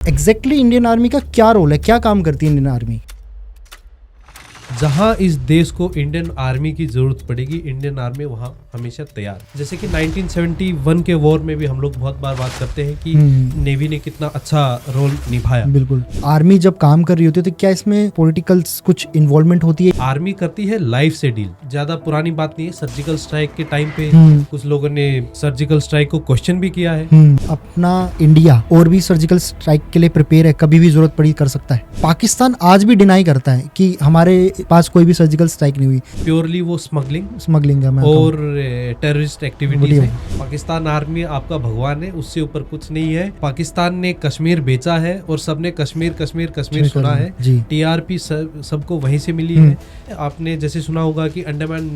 Exactly Indian army का क्या role है, क्या काम करती है इंडियन आर्मी? जहां इस देश को इंडियन आर्मी की जरूरत पड़ेगी, इंडियन आर्मी वहां हमेशा तैयार। जैसे कि 1971 के वॉर में भी हम लोग बहुत बार बात करते हैं कि नेवी ने कितना अच्छा रोल निभाया। बिल्कुल। आर्मी जब काम कर रही होती है तो क्या इसमें पॉलिटिकल कुछ इन्वॉल्वमेंट होती है? आर्मी करती है लाइफ से डील। ज्यादा पुरानी बात नहीं है, सर्जिकल स्ट्राइक के टाइम पे कुछ लोगों ने सर्जिकल स्ट्राइक को क्वेश्चन भी किया है। अपना इंडिया और भी सर्जिकल स्ट्राइक के लिए प्रिपेयर है, कभी भी जरूरत पड़ी कर सकता है। पाकिस्तान आज भी डिनाई करता है कि हमारे पास कोई भी सर्जिकल स्ट्राइक नहीं हुई। प्योरली वो स्मगलिंग है और टेररिस्ट एक्टिविटीज है। पाकिस्तान आर्मी आपका भगवान है, उससे ऊपर कुछ नहीं है। पाकिस्तान ने कश्मीर बेचा है और सबने कश्मीर कश्मीर कश्मीर सुना है। टीआरपी सबको वहीं से मिली है। आपने जैसे सुना होगा कि अंडमान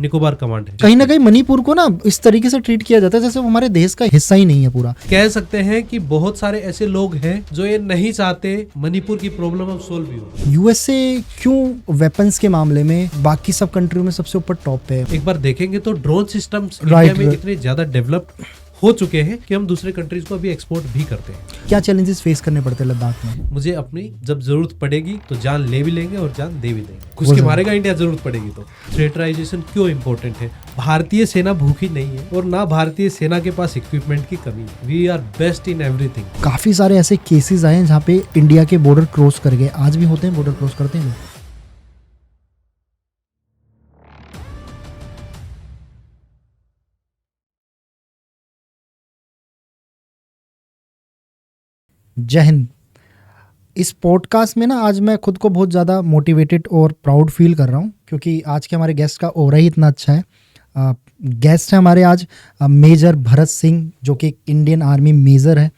निकोबार कमांड है। कहीं ना कहीं मणिपुर को ना इस तरीके से ट्रीट किया जाता है जैसे वो हमारे देश का हिस्सा ही नहीं है पूरा। कह सकते हैं कि बहुत सारे ऐसे लोग हैं जो ये नहीं चाहते मणिपुर की प्रॉब्लम अब सोल्व भी हो। यूएसए क्यों वेपन्स के मामले में बाकी सब कंट्रियों में सबसे ऊपर टॉप पे है? एक बार देखेंगे तो ड्रोन सिस्टम्स इंडिया में इतने ज्यादा डेवलप्ड हो चुके हैं कि हम दूसरे कंट्रीज को अभी एक्सपोर्ट भी करते हैं। क्या चैलेंजेस फेस करने पड़ते हैं लद्दाख में? मुझे अपनी जब जरूरत पड़ेगी तो जान ले भी लेंगे और जान दे भी देंगे। घुस के मारेगा इंडिया जरूरत पड़ेगी तो। थ्रेटराइजेशन क्यों इम्पोर्टेंट है? भारतीय सेना भूखी नहीं है और ना भारतीय सेना के पास इक्विपमेंट की कमी है। We are best in everything. काफी सारे ऐसे केसेस आए हैं जहाँ पे इंडिया के बॉर्डर क्रॉस कर गए, आज भी होते हैं, बॉर्डर क्रॉस करते हैं। जय हिंद। इस पॉडकास्ट में ना आज मैं खुद को बहुत ज़्यादा मोटिवेटेड और प्राउड फील कर रहा हूँ क्योंकि आज के हमारे गेस्ट का ओरा ही इतना अच्छा है। गेस्ट है हमारे आज मेजर भरत सिंह, जो कि इंडियन आर्मी मेजर है।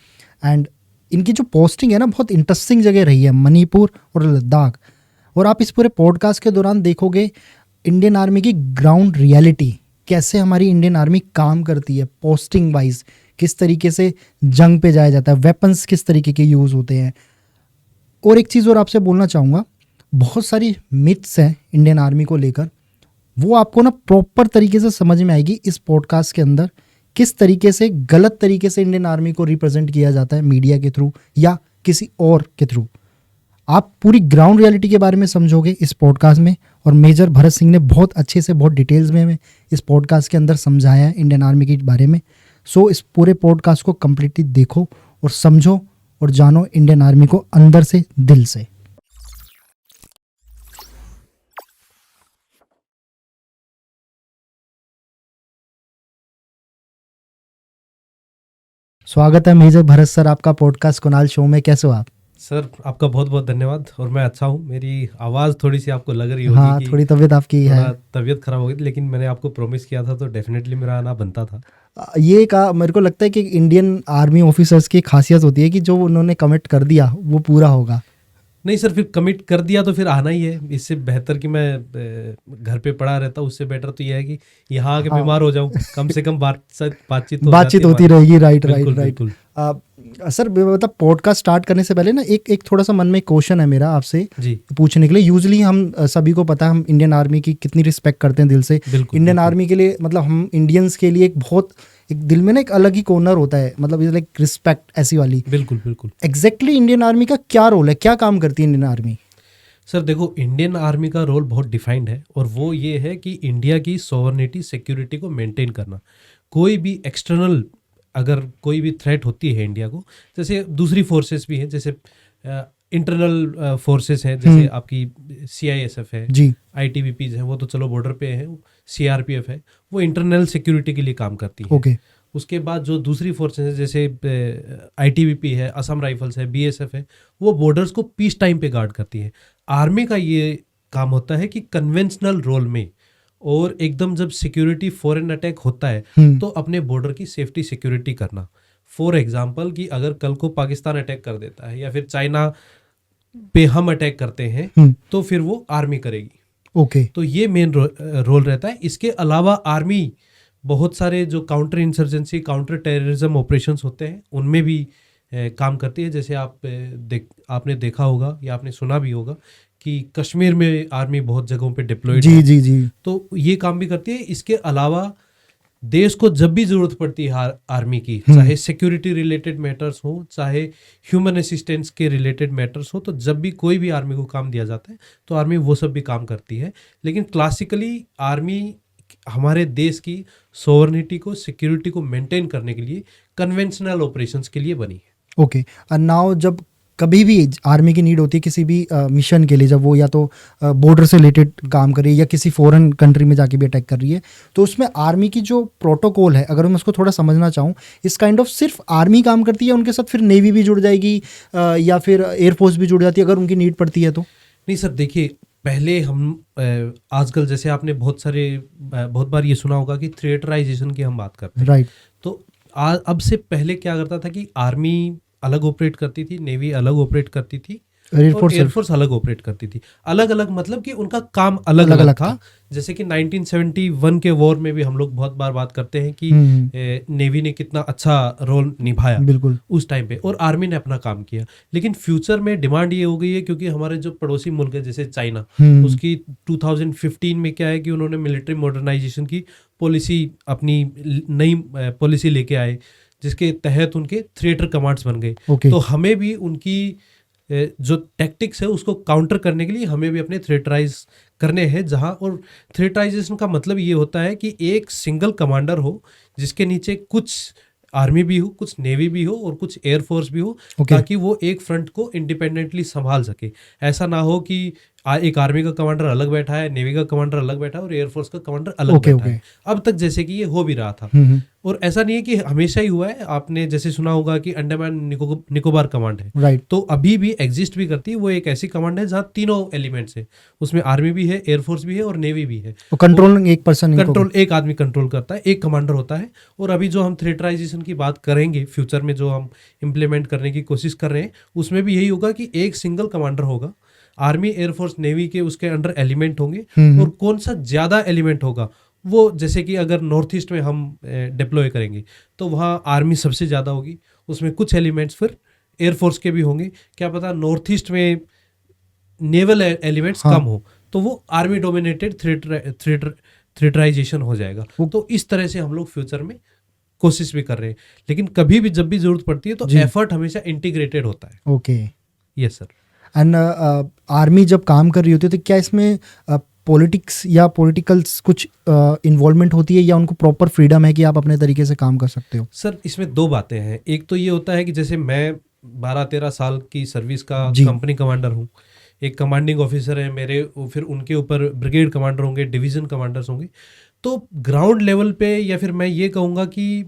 एंड इनकी जो पोस्टिंग है ना बहुत इंटरेस्टिंग जगह रही है, मणिपुर और लद्दाख। और आप इस पूरे पॉडकास्ट के दौरान देखोगे इंडियन आर्मी की ग्राउंड रियलिटी, कैसे हमारी इंडियन आर्मी काम करती है पोस्टिंग वाइज, किस तरीके से जंग पे जाया जाता है, वेपन्स किस तरीके के यूज़ होते हैं। और एक चीज़ और आपसे बोलना चाहूँगा, बहुत सारी मिथ्स हैं इंडियन आर्मी को लेकर, वो आपको ना प्रॉपर तरीके से समझ में आएगी इस पॉडकास्ट के अंदर। किस तरीके से गलत तरीके से इंडियन आर्मी को रिप्रेजेंट किया जाता है मीडिया के थ्रू या किसी और के थ्रू। आप पूरी ग्राउंड रियलिटी के बारे में समझोगे इस पॉडकास्ट में। और मेजर भरत सिंह ने बहुत अच्छे से बहुत डिटेल्स में इस पॉडकास्ट के अंदर समझाया है इंडियन आर्मी के बारे में। सो इस पूरे पॉडकास्ट को कम्प्लीटली देखो और समझो और जानो इंडियन आर्मी को अंदर से, दिल से। स्वागत है मेजर भरत सर आपका पॉडकास्ट कुणाल शो में। कैसे हो आप? सर आपका बहुत बहुत धन्यवाद। और मैं अच्छा हूँ। मेरी आवाज़ थोड़ी सी आपको लग रही होगी। हाँ, थोड़ी तबीयत आपकी है। तबीयत खराब हो गई थी, लेकिन मैंने आपको प्रॉमिस किया था तो डेफिनेटली मेरा आना बनता था। ये का मेरे को लगता है कि इंडियन आर्मी ऑफिसर्स की खासियत होती है कि जो उन्होंने कमिट कर दिया वो पूरा होगा। नहीं सर, फिर कमिट कर दिया तो फिर आना ही है। इससे बेहतर कि मैं घर पे पड़ा रहता, उससे बेटर तो यह है कि यहाँ आके बीमार हो जाऊं। कम से कम बातचीत होती रहेगी। राइट। सर मतलब पॉडकास्ट स्टार्ट करने से पहले ना एक थोड़ा सा मन में क्वेश्चन है मेरा आपसे पूछने के लिए। यूजुअली हम सभी को पता है हम इंडियन आर्मी की कितनी रिस्पेक्ट करते हैं दिल से। इंडियन आर्मी के लिए मतलब हम इंडियंस के लिए एक दिल में ना एक अलग ही कॉर्नर होता है, मतलब लाइक रिस्पेक्ट ऐसी वाली। बिल्कुल। एग्जैक्टली इंडियन आर्मी का क्या रोल है, क्या काम करती है इंडियन आर्मी? सर देखो, इंडियन आर्मी का रोल बहुत डिफाइंड है और वो ये है कि इंडिया की सॉवरेनिटी सिक्योरिटी को मेंटेन करना। कोई भी एक्सटर्नल अगर कोई भी थ्रेट होती है इंडिया को, जैसे दूसरी फोर्सेस भी हैं, जैसे इंटरनल फोर्सेस हैं, जैसे आपकी CISF है जी, ITBPs है, वो तो चलो बॉर्डर पे है। CRPF है, वो इंटरनल सिक्योरिटी के लिए काम करती है। ओके। उसके बाद जो दूसरी फोर्सेस हैं जैसे ITBP है, असम राइफल्स है, BSF है, वो बॉर्डर्स को पीस टाइम पे गार्ड करती है। आर्मी का ये काम होता है कि कन्वेंशनल रोल में और एकदम जब सिक्योरिटी फॉरेन अटैक होता है तो अपने बॉर्डर की सेफ्टी सिक्योरिटी करना। फॉर एग्जांपल कि अगर कल को पाकिस्तान अटैक कर देता है या फिर चाइना पे हम अटैक करते हैं तो फिर वो आर्मी करेगी। ओके। तो ये मेन रोल रहता है। इसके अलावा आर्मी बहुत सारे जो counter insurgency, counter terrorism operations होते हैं उनमें भी काम करती है। जैसे आपने देखा होगा या आपने सुना भी होगा कि कश्मीर में आर्मी बहुत जगहों पे डिप्लॉयड है। जी। तो ये काम भी करती है। इसके अलावा देश को जब भी जरूरत पड़ती है आर्मी की, चाहे सिक्योरिटी रिलेटेड मैटर्स हो, चाहे ह्यूमन असिस्टेंस के रिलेटेड मैटर्स हो, तो जब भी कोई भी आर्मी को काम दिया जाता है तो आर्मी वो सब भी काम करती है। लेकिन क्लासिकली आर्मी हमारे देश की सोवरेनिटी को, सिक्योरिटी को मेंटेन करने के लिए, कन्वेंशनल ऑपरेशंस के लिए बनी है। ओके, नाउ जब कभी भी आर्मी की नीड होती है किसी भी मिशन के लिए, जब वो या तो बॉर्डर से रिलेटेड काम कर रही है या किसी फॉरेन कंट्री में जाके भी अटैक कर रही है, तो उसमें आर्मी की जो प्रोटोकॉल है, अगर मैं उसको थोड़ा समझना चाहूँ, इस काइंड ऑफ सिर्फ आर्मी काम करती है, उनके साथ फिर नेवी भी जुड़ जाएगी या फिर एयरफोर्स भी जुड़ जाती है अगर उनकी नीड पड़ती है तो? नहीं सर, देखिए पहले हम आजकल जैसे आपने बहुत बार ये सुना होगा कि थिएटराइजेशन की हम बात करते हैं, राइट। तो अब से पहले क्या करता था कि आर्मी अलग ऑपरेट करती थी, नेवी अलग ऑपरेट करती थी, और एयरफोर्स अलग ऑपरेट करती थी। अलग अलग मतलब कि उनका काम अलग अलग था। जैसे कि 1971 के वॉर में भी हम लोग बहुत बार बात करते हैं कि नेवी ने कितना अच्छा रोल निभाया बिल्कुल उस टाइम पे, और आर्मी ने अपना काम किया। लेकिन फ्यूचर में डिमांड ये हो गई है, क्योंकि हमारे जो पड़ोसी मुल्क है जैसे चाइना, उसकी 2015 में क्या है कि उन्होंने मिलिट्री मॉडर्नाइजेशन की पॉलिसी, अपनी नई पॉलिसी लेके आए, जिसके तहत उनके थिएटर कमांड्स बन गए। तो हमें भी उनकी जो टैक्टिक्स है उसको काउंटर करने के लिए हमें भी अपने थिएटराइज करने हैं, जहां, और थिएटराइजेशन का मतलब ये होता है कि एक सिंगल कमांडर हो जिसके नीचे कुछ आर्मी भी हो, कुछ नेवी भी हो और कुछ एयरफोर्स भी हो, ताकि वो एक फ्रंट को इंडिपेंडेंटली संभाल सके। ऐसा ना हो कि एक आर्मी का कमांडर अलग बैठा है, नेवी का कमांडर अलग बैठा है और एयरफोर्स का कमांडर अलग बैठा है। अब तक जैसे कि ये हो भी रहा था, और ऐसा नहीं है कि हमेशा ही हुआ है। आपने जैसे सुना होगा कि अंडमान निकोबार कमांड है, राइट। तो अभी भी एग्जिस्ट भी करती है। वो एक ऐसी कमांड है जहाँ तीनों एलिमेंट्स है, उसमें आर्मी भी है, एयरफोर्स भी है और नेवी भी है। कंट्रोल एक आदमी कंट्रोल करता है, एक कमांडर होता है। और अभी जो हम थिएटराइजेशन की बात करेंगे फ्यूचर में, जो हम इम्प्लीमेंट करने की कोशिश कर रहे हैं, उसमें भी यही होगा कि एक सिंगल कमांडर होगा, आर्मी, एयरफोर्स, नेवी के उसके अंडर एलिमेंट होंगे, और कौन सा ज्यादा एलिमेंट होगा वो, जैसे कि अगर नॉर्थ ईस्ट में हम डिप्लॉय करेंगे तो वहाँ आर्मी सबसे ज़्यादा होगी, उसमें कुछ एलिमेंट्स फिर एयरफोर्स के भी होंगे। क्या पता नॉर्थ ईस्ट में नेवल एलिमेंट्स कम हो, तो वो आर्मी डोमिनेटेड थिएटराइजेशन हो जाएगा। तो इस तरह से हम लोग फ्यूचर में कोशिश भी कर रहे हैं। लेकिन कभी भी जब भी जरूरत पड़ती है तो एफर्ट हमेशा इंटीग्रेटेड होता है। Okay, yes sir. And army जब काम कर रही होती है तो क्या इसमें पॉलिटिक्स या पॉलिटिकल्स कुछ इन्वॉल्वमेंट होती है, या उनको प्रॉपर फ्रीडम है कि आप अपने तरीके से काम कर सकते हो? सर इसमें दो बातें हैं। एक तो ये होता है कि जैसे मैं 12-13 साल की सर्विस का कंपनी कमांडर हूँ, एक कमांडिंग ऑफिसर है मेरे, फिर उनके ऊपर ब्रिगेड कमांडर होंगे, डिवीजन कमांडर्स होंगे। तो ग्राउंड लेवल पे, या फिर मैं ये कहूँगा कि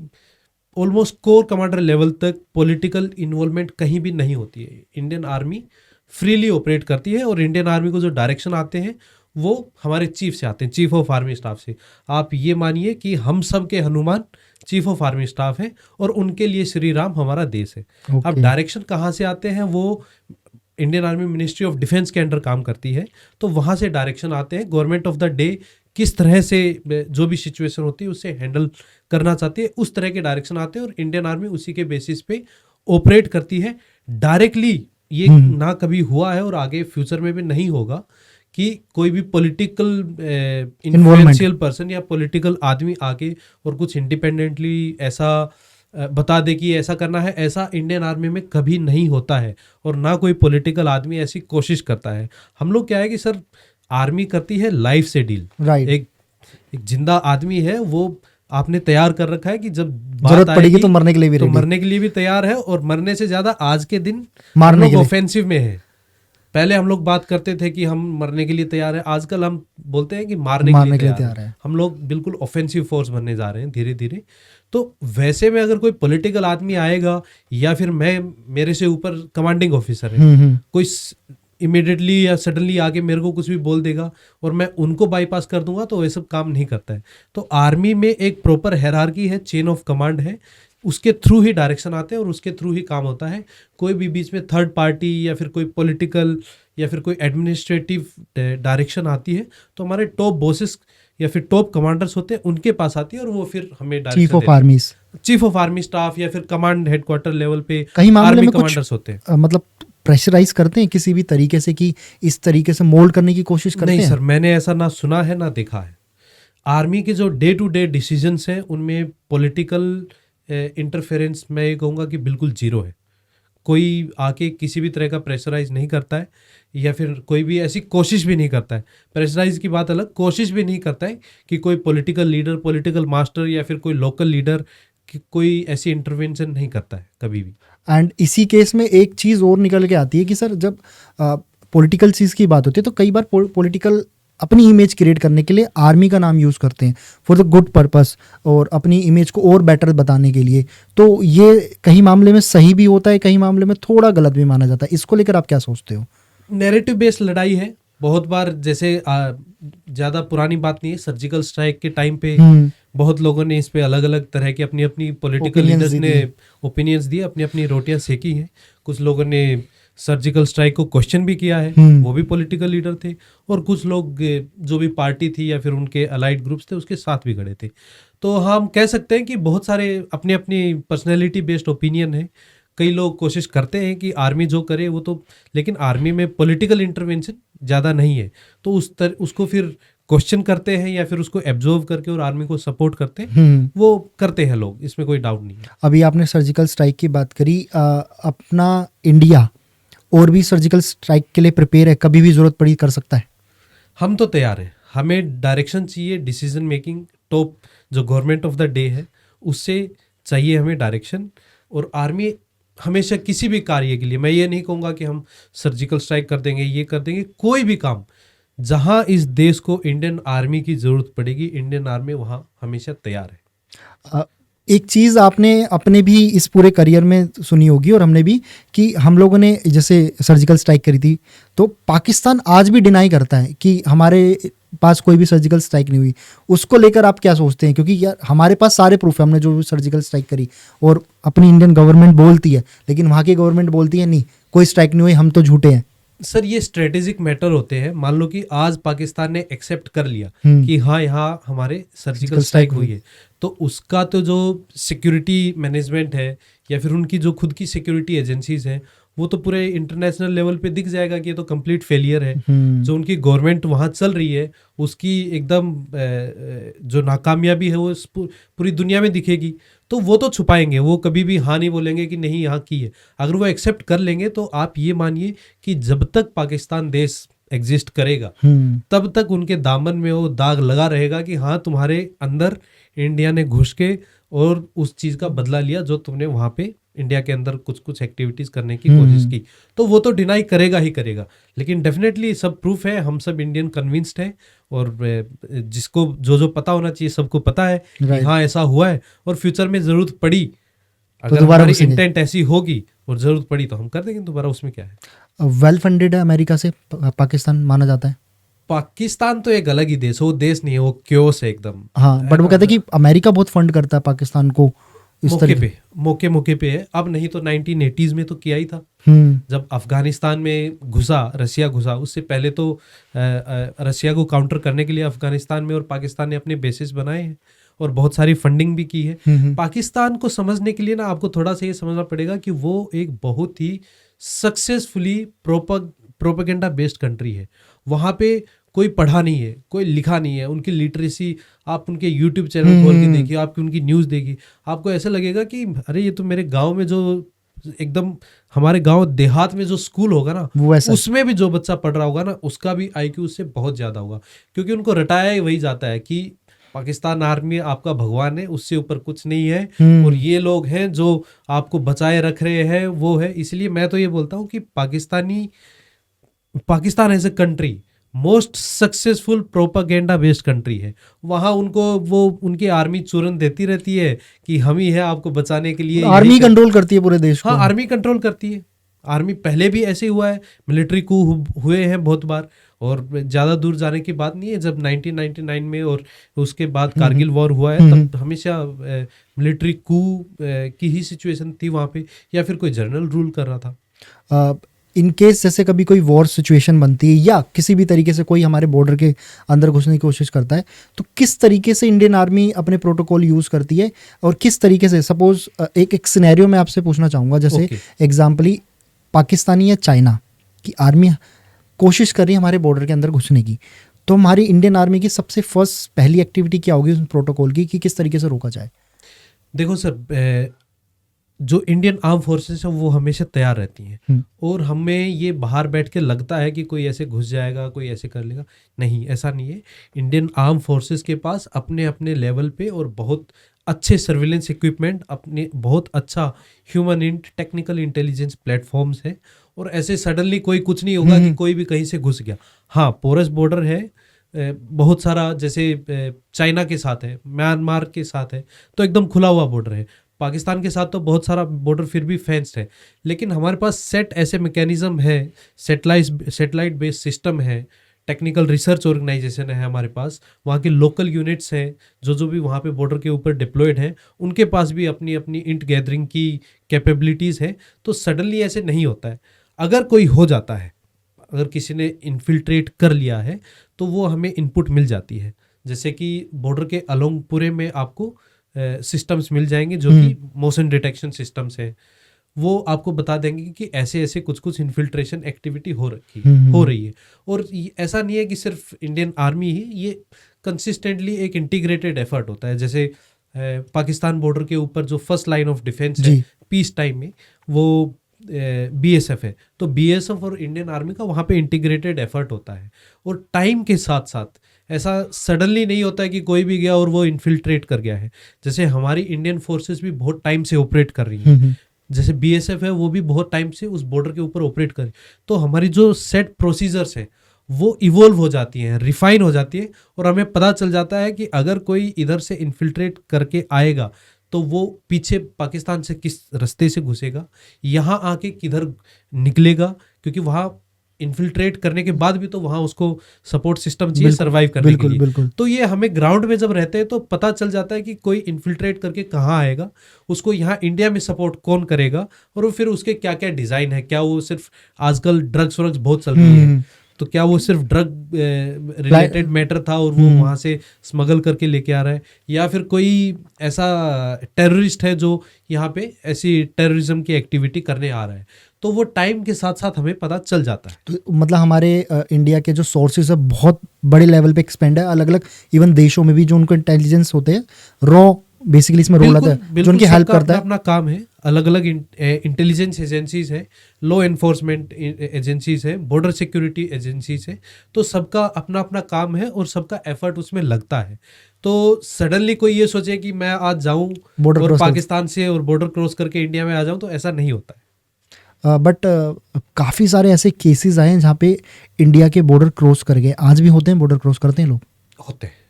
ऑलमोस्ट कोर कमांडर लेवल तक पॉलिटिकल इन्वॉल्वमेंट कहीं भी नहीं होती है। इंडियन आर्मी फ्रीली ऑपरेट करती है, और इंडियन आर्मी को जो डायरेक्शन आते हैं वो हमारे चीफ से आते हैं, चीफ ऑफ आर्मी स्टाफ से। आप ये मानिए कि हम सब के Hanuman chief of army staff है, और उनके लिए श्री राम हमारा देश है। अब डायरेक्शन कहाँ से आते हैं, वो Indian army ministry of defence के अंडर काम करती है, तो वहाँ से डायरेक्शन आते हैं। गवर्नमेंट ऑफ द डे किस तरह से जो भी सिचुएशन होती है उससे हैंडल करना चाहती है, उस तरह के डायरेक्शन आते हैं, और इंडियन आर्मी उसी के बेसिस पे ऑपरेट करती है। डायरेक्टली ये ना कभी हुआ है और आगे फ्यूचर में भी नहीं होगा कि कोई भी पॉलिटिकल इन्फ्लुएंशियल पर्सन या पॉलिटिकल आदमी आके और कुछ इंडिपेंडेंटली ऐसा बता दे कि ऐसा करना है। ऐसा इंडियन आर्मी में कभी नहीं होता है, और ना कोई पॉलिटिकल आदमी ऐसी कोशिश करता है। हम लोग क्या है कि सर आर्मी करती है लाइफ से डील। एक जिंदा आदमी है, वो आपने तैयार कर रखा है कि जब जरूरत पड़ेगी तो मरने के लिए भी तैयार है, और मरने से ज्यादा आज के दिन मारने के लिए ऑफेंसिव में है। पहले हम लोग बात करते थे कि हम मरने के लिए तैयार है, आजकल हम बोलते हैं कि मारने के लिए तैयार है। हम लोग बिल्कुल ऑफेंसिव फोर्स बनने जा रहे हैं धीरे धीरे। तो वैसे में अगर कोई पॉलिटिकल आदमी आएगा, या फिर मेरे से ऊपर कमांडिंग ऑफिसर है, कोई इमीडिएटली या सडनली आके मेरे को कुछ भी बोल देगा और मैं उनको बाईपास कर दूंगा, तो वैसे काम नहीं करता है। तो आर्मी में एक प्रॉपर हायरार्की है, चेन ऑफ कमांड है, उसके थ्रू ही डायरेक्शन आते हैं और उसके थ्रू ही काम होता है। कोई भी बीच में थर्ड पार्टी या फिर कोई पॉलिटिकल या फिर कोई एडमिनिस्ट्रेटिव डायरेक्शन आती है, तो हमारे टॉप बॉसेस या फिर टॉप कमांडर्स होते हैं, उनके पास आती है, और वो फिर हमें चीफ ऑफ आर्मी स्टाफ या फिर कमांड हेडक्वार्टर लेवल पे कहीं मामले आर्मी में कमांडर्स होते हैं। मतलब प्रेशराइज करते हैं किसी भी तरीके से कि इस तरीके से मोल्ड करने की कोशिश करते हैं? नहीं सर, मैंने ऐसा ना सुना है ना देखा है। आर्मी के जो डे टू डे डिसीजंस हैं उनमें पॉलिटिकल इंटरफेरेंस मैं ये कहूँगा कि बिल्कुल जीरो है। कोई आके किसी भी तरह का प्रेशराइज नहीं करता है या फिर कोई भी ऐसी कोशिश भी नहीं करता है। प्रेशराइज की बात अलग, कोशिश भी नहीं करता है कि कोई पॉलिटिकल लीडर, पॉलिटिकल मास्टर या फिर कोई लोकल लीडर कि कोई ऐसी इंटरवेंशन नहीं करता है कभी भी। एंड इसी केस में एक चीज़ और निकल के आती है कि सर जब पॉलिटिकल चीज़ की बात होती है तो कई बार पॉलिटिकल अपनी इमेज क्रिएट करने के लिए आर्मी का नाम यूज़ करते हैं फॉर द गुड पर्पस और अपनी इमेज को और बेटर बताने के लिए। तो ये कई मामले में सही भी होता है, कई मामले में थोड़ा गलत भी माना जाता है। इसको लेकर आप क्या सोचते हो? नैरेटिव बेस्ड लड़ाई है बहुत बार। जैसे ज़्यादा पुरानी बात नहीं है, सर्जिकल स्ट्राइक के टाइम पे बहुत लोगों ने इस पे अलग अलग तरह की अपनी अपनी पॉलिटिकल लीडर्स ने ओपिनियंस दिए, अपनी अपनी रोटियां सेकी हैं। कुछ लोगों ने सर्जिकल स्ट्राइक को क्वेश्चन भी किया है, वो भी पॉलिटिकल लीडर थे। और कुछ लोग जो भी पार्टी थी या फिर उनके अलाइड ग्रुप्स थे उसके साथ भी खड़े थे। तो हम कह सकते हैं कि बहुत सारे अपनी अपनी पर्सनैलिटी बेस्ड ओपिनियन है। कई लोग कोशिश करते हैं कि आर्मी जो करे वो तो, लेकिन आर्मी में पॉलिटिकल इंटरवेंशन ज़्यादा नहीं है, तो उसको फिर क्वेश्चन करते हैं या फिर उसको एब्जॉर्व करके और आर्मी को सपोर्ट करते हैं, वो करते हैं लोग, इसमें कोई डाउट नहीं है। अभी आपने सर्जिकल स्ट्राइक की बात करी, अपना इंडिया और भी सर्जिकल स्ट्राइक के लिए प्रिपेयर है? कभी भी ज़रूरत पड़ी कर सकता है? हम तो तैयार हैं। हमें डायरेक्शन चाहिए, डिसीजन मेकिंग टॉप जो गवर्नमेंट ऑफ द डे है उससे चाहिए हमें डायरेक्शन। और आर्मी हमेशा किसी भी कार्य के लिए, मैं ये नहीं कहूँगा कि हम सर्जिकल स्ट्राइक कर देंगे, ये कर देंगे, कोई भी काम जहाँ इस देश को इंडियन आर्मी की ज़रूरत पड़ेगी, इंडियन आर्मी वहाँ हमेशा तैयार है। एक चीज़ आपने अपने भी इस पूरे करियर में सुनी होगी और हमने भी, कि हम लोगों ने जैसे सर्जिकल स्ट्राइक करी थी तो पाकिस्तान आज भी डिनाई करता है कि हमारे पास कोई भी सर्जिकल स्ट्राइक नहीं हुई। उसको लेकर आप क्या सोचते हैं? क्योंकि यार हमारे पास सारे प्रूफ है, हमने जो भी सर्जिकल स्ट्राइक करी और अपनी इंडियन गवर्नमेंट बोलती है, लेकिन वहाँ की गवर्नमेंट बोलती है नहीं कोई स्ट्राइक नहीं हुई, हम तो झूठे हैं। सर ये स्ट्रेटेजिक मैटर होते हैं। मान लो कि आज पाकिस्तान ने एक्सेप्ट कर लिया कि हाँ यहाँ हमारे सर्जिकल स्ट्राइक हुई है, तो उसका तो जो सिक्योरिटी मैनेजमेंट है या फिर उनकी जो खुद की सिक्योरिटी एजेंसीज हैं वो तो पूरे इंटरनेशनल लेवल पे दिख जाएगा कि ये तो कंप्लीट फेलियर है। जो उनकी गवर्नमेंट वहाँ चल रही है उसकी एकदम जो नाकामयाबी है वो पूरी दुनिया में दिखेगी। तो वो तो छुपाएंगे, वो कभी भी हाँ नहीं बोलेंगे कि नहीं यहाँ की है। अगर वो एक्सेप्ट कर लेंगे तो आप ये मानिए कि जब तक पाकिस्तान देश एग्जिस्ट करेगा तब तक उनके दामन में वो दाग लगा रहेगा कि हाँ तुम्हारे अंदर इंडिया ने घुस के और उस चीज़ का बदला लिया जो तुमने वहाँ पे इंडिया के अंदर कुछ कुछ एक्टिविटीज़ करने की कोशिश की। तो वो तो डिनाई करेगा ही करेगा, लेकिन डेफिनेटली सब प्रूफ है, हम सब इंडियन कन्विंस्ड है और जिसको जो पता होना चाहिए सबको पता है कि हाँ ऐसा हुआ है। और फ्यूचर में ज़रूरत पड़ी, अगर हमारी इंटेंट ऐसी होगी और ज़रूरत पड़ी तो हम कर देंगे दोबारा, उसमें क्या है। वेल फंडेड है अमेरिका से पाकिस्तान माना जाता है। पाकिस्तान तो एक अलग ही देश है, वो देश नहीं है, वो क्योस है एकदम। हाँ बट वो कहते हैं कि अमेरिका बहुत फंड करता है पाकिस्तान को इस मौके पे है। अब नहीं तो 1980s में तो किया ही था जब अफगानिस्तान में रशिया घुसा। उससे पहले तो रशिया को काउंटर करने के लिए अफगानिस्तान में और पाकिस्तान ने अपने बेसिस बनाए हैं और बहुत सारी फंडिंग भी की है। पाकिस्तान को समझने के लिए ना आपको थोड़ा सा ये समझना पड़ेगा कि वो एक बहुत ही सक्सेसफुली प्रोपेगेंडा बेस्ड कंट्री है। वहाँ पे कोई पढ़ा नहीं है, कोई लिखा नहीं है। उनकी लिटरेसी, आप उनके यूट्यूब चैनल खोल के देखिए, आपकी उनकी न्यूज़ देखिए, आपको ऐसा लगेगा कि अरे ये तो मेरे गांव में जो एकदम हमारे गांव देहात में जो स्कूल होगा ना उसमें भी जो बच्चा पढ़ रहा होगा ना उसका भी IQ उससे बहुत ज़्यादा होगा, क्योंकि उनको रटाया ही वही जाता है कि पाकिस्तान आर्मी आपका भगवान है, उससे ऊपर कुछ नहीं है और ये लोग हैं जो आपको बचाए रख रहे हैं, वो है। इसलिए मैं तो ये बोलता हूँ कि Pakistan as a country most successful propaganda based country है। वहाँ उनको वो उनकी आर्मी चूरन देती रहती है कि हम ही है आपको बचाने के लिए। आर्मी कंट्रोल करती है पूरे देश को। हाँ आर्मी कंट्रोल करती है। आर्मी पहले भी ऐसे हुआ है, मिलिट्री कू हुए हैं बहुत बार और ज़्यादा दूर जाने की बात नहीं है। जब 1999 में और उसके बाद कारगिल वॉर हुआ है तब हमेशा मिलिट्री कू की ही सिचुएशन थी वहाँ पे, या फिर कोई जनरल रूल कर रहा था। इन केस जैसे कभी कोई वॉर सिचुएशन बनती है या किसी भी तरीके से कोई हमारे बॉर्डर के अंदर घुसने की कोशिश करता है तो किस तरीके से इंडियन आर्मी अपने प्रोटोकॉल यूज़ करती है और किस तरीके से, सपोज एक सिनेरियो में आपसे पूछना चाहूँगा, जैसे एग्जाम्पली पाकिस्तानी या चाइना की आर्मी कोशिश कर रही है हमारे बॉर्डर के अंदर घुसने की, तो तो हमारी इंडियन आर्मी की सबसे फर्स्ट पहली एक्टिविटी क्या होगी उस प्रोटोकॉल की कि किस तरीके से रोका जाए? देखो सर, जो इंडियन आर्म फोर्सेस है वो हमेशा तैयार रहती हैं, और हमें ये बाहर बैठ के लगता है कि कोई ऐसे घुस जाएगा, कोई ऐसे कर लेगा। नहीं, ऐसा नहीं है। इंडियन आर्म फोर्सेस के पास अपने अपने लेवल पे और बहुत अच्छे सर्विलेंस इक्विपमेंट, अपने बहुत अच्छा ह्यूमन टेक्निकल इंटेलिजेंस प्लेटफॉर्म्स है, और ऐसे सडनली कोई कुछ नहीं होगा कि कोई भी कहीं से घुस गया। हाँ, पोरस बॉर्डर है, बहुत सारा, जैसे चाइना के साथ है, म्यांमार के साथ है, तो एकदम खुला हुआ बॉर्डर है। पाकिस्तान के साथ तो बहुत सारा बॉर्डर फिर भी फेंस्ड है, लेकिन हमारे पास सेट ऐसे मैकेनिज्म है, सेटेलाइट बेस्ड सिस्टम है, टेक्निकल रिसर्च ऑर्गेनाइजेशन है हमारे पास, वहाँ के लोकल यूनिट्स हैं जो भी वहाँ पे बॉर्डर के ऊपर डिप्लॉयड हैं, उनके पास भी अपनी अपनी इंट गैदरिंग की कैपेबिलिटीज़ है। तो सडनली ऐसे नहीं होता है। अगर कोई हो जाता है, अगर किसी ने इन्फिल्ट्रेट कर लिया है, तो वो हमें इनपुट मिल जाती है। जैसे कि बॉर्डर के अलोंग पूरे में आपको सिस्टम्स मिल जाएंगे जो कि मोशन डिटेक्शन सिस्टम्स है, वो आपको बता देंगे कि ऐसे ऐसे कुछ कुछ इन्फिल्ट्रेशन एक्टिविटी हो रही है। और ऐसा नहीं है कि सिर्फ इंडियन आर्मी ही, ये कंसिस्टेंटली एक इंटीग्रेटेड एफर्ट होता है। जैसे पाकिस्तान बॉर्डर के ऊपर जो फर्स्ट लाइन ऑफ डिफेंस है पीस टाइम में, वो BSF है। तो BSF और इंडियन आर्मी का वहाँ पे इंटीग्रेटेड एफर्ट होता है। और टाइम के साथ साथ ऐसा सडनली नहीं होता है कि कोई भी गया और वो इन्फिल्ट्रेट कर गया है। जैसे हमारी इंडियन फोर्सेस भी बहुत टाइम से ऑपरेट कर रही हैं, जैसे BSF है वो भी बहुत टाइम से उस बॉर्डर के ऊपर ऑपरेट कर रही है। तो हमारी जो सेट प्रोसीजर्स हैं वो इवोल्व हो जाती हैं, रिफाइन हो जाती है, और हमें पता चल जाता है कि अगर कोई इधर से इन्फिल्ट्रेट करके आएगा तो वो पीछे पाकिस्तान से किस रास्ते से घुसेगा, यहाँ आके किधर निकलेगा, क्योंकि वहाँ इन्फिल्ट्रेट करने के बाद भी तो वहाँ उसको सपोर्ट सिस्टम चाहिए सर्वाइव करने के लिए। तो ये हमें ग्राउंड में जब रहते हैं तो पता चल जाता है कि कोई इन्फिल्ट्रेट करके कहाँ आएगा, उसको यहाँ इंडिया में सपोर्ट कौन करेगा, और फिर उसके क्या क्या डिज़ाइन है। क्या वो सिर्फ, आजकल ड्रग्स व्रग्स बहुत चल रही है, तो क्या वो सिर्फ ड्रग रिलेटेड मैटर था और वो वहाँ से स्मगल करके लेके आ रहा है, या फिर कोई ऐसा टेररिस्ट है जो यहाँ पे ऐसी टेररिज्म की एक्टिविटी करने आ रहा है। तो वो टाइम के साथ साथ हमें पता चल जाता है। तो मतलब हमारे इंडिया के जो सोर्सेज है बहुत बड़े लेवल पे एक्सपेंड है, अलग अलग इवन देशों में भी जो उनको इंटेलिजेंस होते हैं, रॉ बेसिकली इसमें रोल आता है जो उनकी हेल्प करता है। अपना काम है, अलग अलग इंटेलिजेंस एजेंसीज है, लॉ एनफोर्समेंट एजेंसीज है, बॉर्डर सिक्योरिटी एजेंसीज है, तो सबका अपना अपना काम है और सबका एफर्ट उसमें लगता है। तो सडनली कोई ये सोचे कि मैं आज जाऊं और पाकिस्तान से और बॉर्डर क्रॉस करके इंडिया में आ जाऊं, तो ऐसा नहीं होता है। बट काफ़ी सारे ऐसे केसेस आए हैं जहाँ पे इंडिया के बॉर्डर क्रॉस कर गए, आज भी होते हैं, बॉर्डर क्रॉस करते हैं लोग, होते हैं।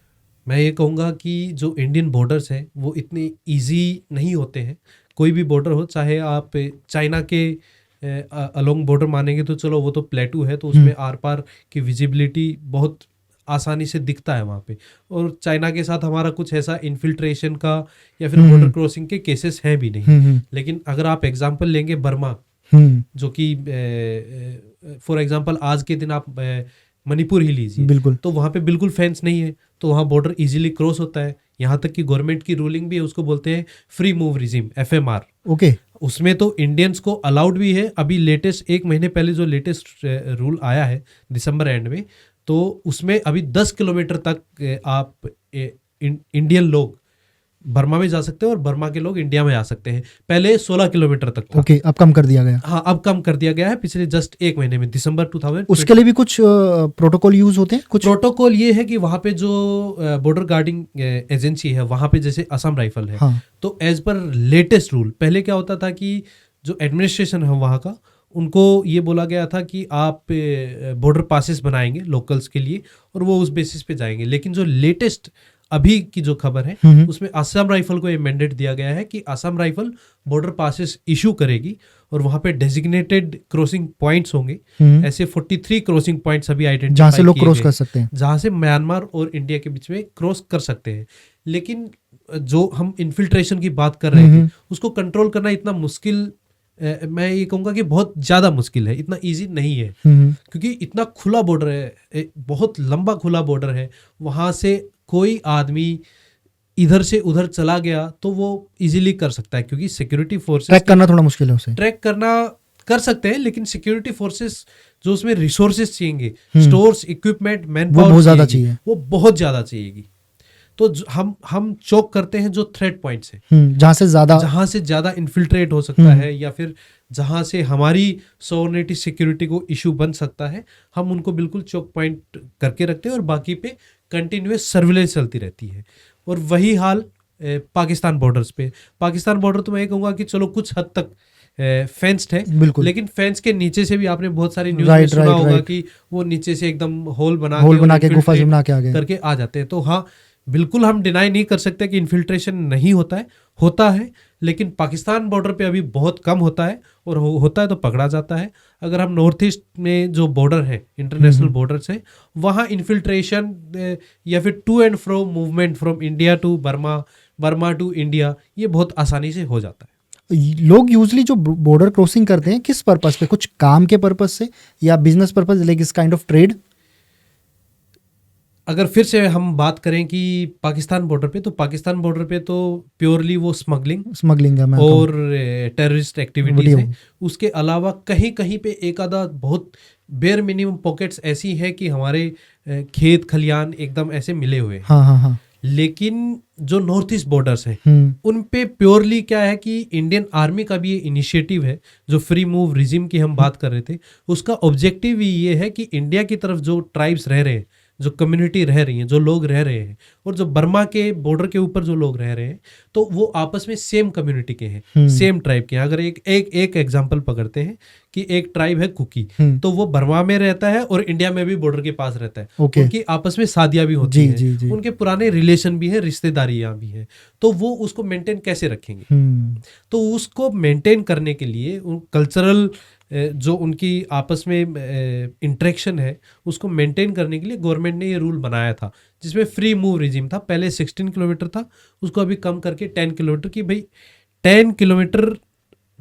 मैं ये कहूँगा कि जो इंडियन बॉर्डर्स हैं वो इतने इजी नहीं होते हैं। कोई भी बॉर्डर हो, चाहे आप चाइना के अलोंग बॉर्डर मानेंगे तो चलो वो तो प्लेटू है, तो उसमें आर पार की विजिबिलिटी बहुत आसानी से दिखता है वहाँ पे, और चाइना के साथ हमारा कुछ ऐसा इन्फिल्ट्रेशन का या फिर बॉर्डर क्रॉसिंग के केसेस हैं भी नहीं। लेकिन अगर आप एग्जाम्पल लेंगे बर्मा, जो कि फॉर एग्जांपल आज के दिन आप मणिपुर ही लीजिए, बिल्कुल, तो वहाँ पे बिल्कुल फेंस नहीं है, तो वहाँ बॉर्डर इजीली क्रॉस होता है। यहाँ तक कि गवर्नमेंट की रूलिंग भी है, उसको बोलते हैं free move regime, FMR। Okay, उसमें तो इंडियंस को अलाउड भी है। अभी लेटेस्ट 1 महीने पहले जो लेटेस्ट रूल आया है दिसंबर एंड में, तो उसमें अभी 10 किलोमीटर तक आप इंडियन लोग बर्मा में जा सकते हैं और बर्मा के लोग इंडिया में आ सकते हैं। पहले 16 किलोमीटर तक था। ओके, अब कम कर दिया गया। हाँ, अब कम कर दिया गया है पिछले जस्ट 1 महीने में, दिसंबर 2000। उसके लिए भी कुछ प्रोटोकॉल यूज होते हैं? कुछ प्रोटोकॉल ये है कि वहाँ पे जो बॉर्डर गार्डिंग एजेंसी है वहाँ पे, जैसे असम राइफल है, हाँ, तो एज पर लेटेस्ट रूल, पहले क्या होता था कि जो एडमिनिस्ट्रेशन है वहाँ का, उनको ये बोला गया था कि आप बॉर्डर पासेस बनाएंगे लोकल्स के लिए और वो उस बेसिस पे जाएंगे। लेकिन जो लेटेस्ट अभी की जो खबर है उसमें असम राइफल को ये मैंडेट दिया गया है कि Assam rifle border passes issue करेगी और वहां पे डेजिग्नेटेड क्रॉसिंग पॉइंट्स होंगे। ऐसे 43 क्रॉसिंग पॉइंट्स अभी आइडेंटिफाई जहां से लोग क्रॉस कर सकते हैं, जहां से म्यांमार और इंडिया के बीच में क्रॉस कर सकते हैं। लेकिन जो हम इन्फिल्ट्रेशन की बात कर रहे थे उसको कंट्रोल करना इतना मुश्किल, मैं ये कहूँगा कि बहुत ज़्यादा मुश्किल है, इतना इजी नहीं है, क्योंकि इतना खुला बॉर्डर है, बहुत लंबा खुला बॉर्डर है। वहाँ से कोई आदमी इधर से उधर चला गया तो वो इजीली कर सकता है, क्योंकि सिक्योरिटी फोर्सेस ट्रैक करना थोड़ा मुश्किल है, उसे ट्रैक करना कर सकते हैं, लेकिन सिक्योरिटी फोर्सेस जो उसमें रिसोर्सेज चाहिए, स्टोर्स, इक्विपमेंट, मैन वो बहुत ज्यादा चाहिए, चाहिए, वो बहुत ज्यादा चाहिएगी। तो हम चोक करते हैं जो थ्रेट पॉइंट्स हैं, जहां से ज्यादा इन्फिल्ट्रेट हो सकता है, या फिर जहां से हमारी सोवरेनिटी सिक्योरिटी को इशू बन सकता है, हम उनको बिल्कुल चोक पॉइंट करके रखते हैं और बाकी पे कंटिन्यूस सर्विलेंस चलती रहती है। और वही हाल पाकिस्तान बॉर्डर्स पे। पाकिस्तान बॉर्डर तो मैं ये कहूँगा कि चलो कुछ हद तक फेंस्ड है, लेकिन फेंस के नीचे से भी आपने बहुत सारी न्यूज़ में सुना होगा कि वो नीचे से एकदम होल बना के गुफा से बना के करके आ जाते हैं। तो हाँ, बिल्कुल हम डिनाई नहीं कर सकते कि इन्फिल्ट्रेशन नहीं होता है, लेकिन पाकिस्तान बॉर्डर पे अभी बहुत कम होता है, और होता है तो पकड़ा जाता है। अगर हम नॉर्थ ईस्ट में जो बॉर्डर है, इंटरनेशनल बॉर्डर्स है, वहाँ इन्फिल्ट्रेशन या फिर to and fro movement from India to Burma to India, ये बहुत आसानी से हो जाता है। लोग यूजली जो बॉर्डर क्रॉसिंग करते हैं किस पर्पस पे, कुछ काम के पर्पस से या बिजनेस पर्पस, लाइक इस काइंड ऑफ ट्रेड? अगर फिर से हम बात करें कि पाकिस्तान बॉर्डर पे, तो पाकिस्तान बॉर्डर पे तो प्योरली वो स्मगलिंग है और टेररिस्ट एक्टिविटीज है। उसके अलावा कहीं कहीं पे एक आधा बहुत बेयर मिनिमम पॉकेट्स ऐसी है कि हमारे खेत खलियान एकदम ऐसे मिले हुए हैं। हाँ। लेकिन जो नॉर्थ ईस्ट बॉर्डर्स हैं उन पे प्योरली क्या है कि इंडियन आर्मी का भी ये इनिशिएटिव है, जो फ्री मूव रिजिम की हम बात कर रहे थे, उसका ऑब्जेक्टिव ही ये है कि इंडिया की तरफ जो ट्राइब्स रह रहे हैं, जो कम्युनिटी रह रही हैं, जो लोग रह रहे हैं, और जो बर्मा के बॉर्डर के ऊपर जो लोग रह रहे हैं, तो वो आपस में सेम कम्युनिटी के हैं, सेम ट्राइब के हैं। अगर एक एग्जांपल पकड़ते हैं कि एक ट्राइब है कुकी, तो वो बर्मा में रहता है और इंडिया में भी बॉर्डर के पास रहता है। उनकी आपस में शादियां भी होती हैं, उनके पुराने रिलेशन भी है, रिश्तेदारियां भी हैं, तो वो उसको मेंटेन कैसे रखेंगे? तो उसको मेंटेन करने के लिए कल्चरल जो उनकी आपस में इंटरेक्शन है, उसको मेंटेन करने के लिए गवर्नमेंट ने ये रूल बनाया था, जिसमें फ्री मूव रिजिम था। पहले 16 किलोमीटर था, उसको अभी कम करके 10 किलोमीटर की, भाई 10 kilometre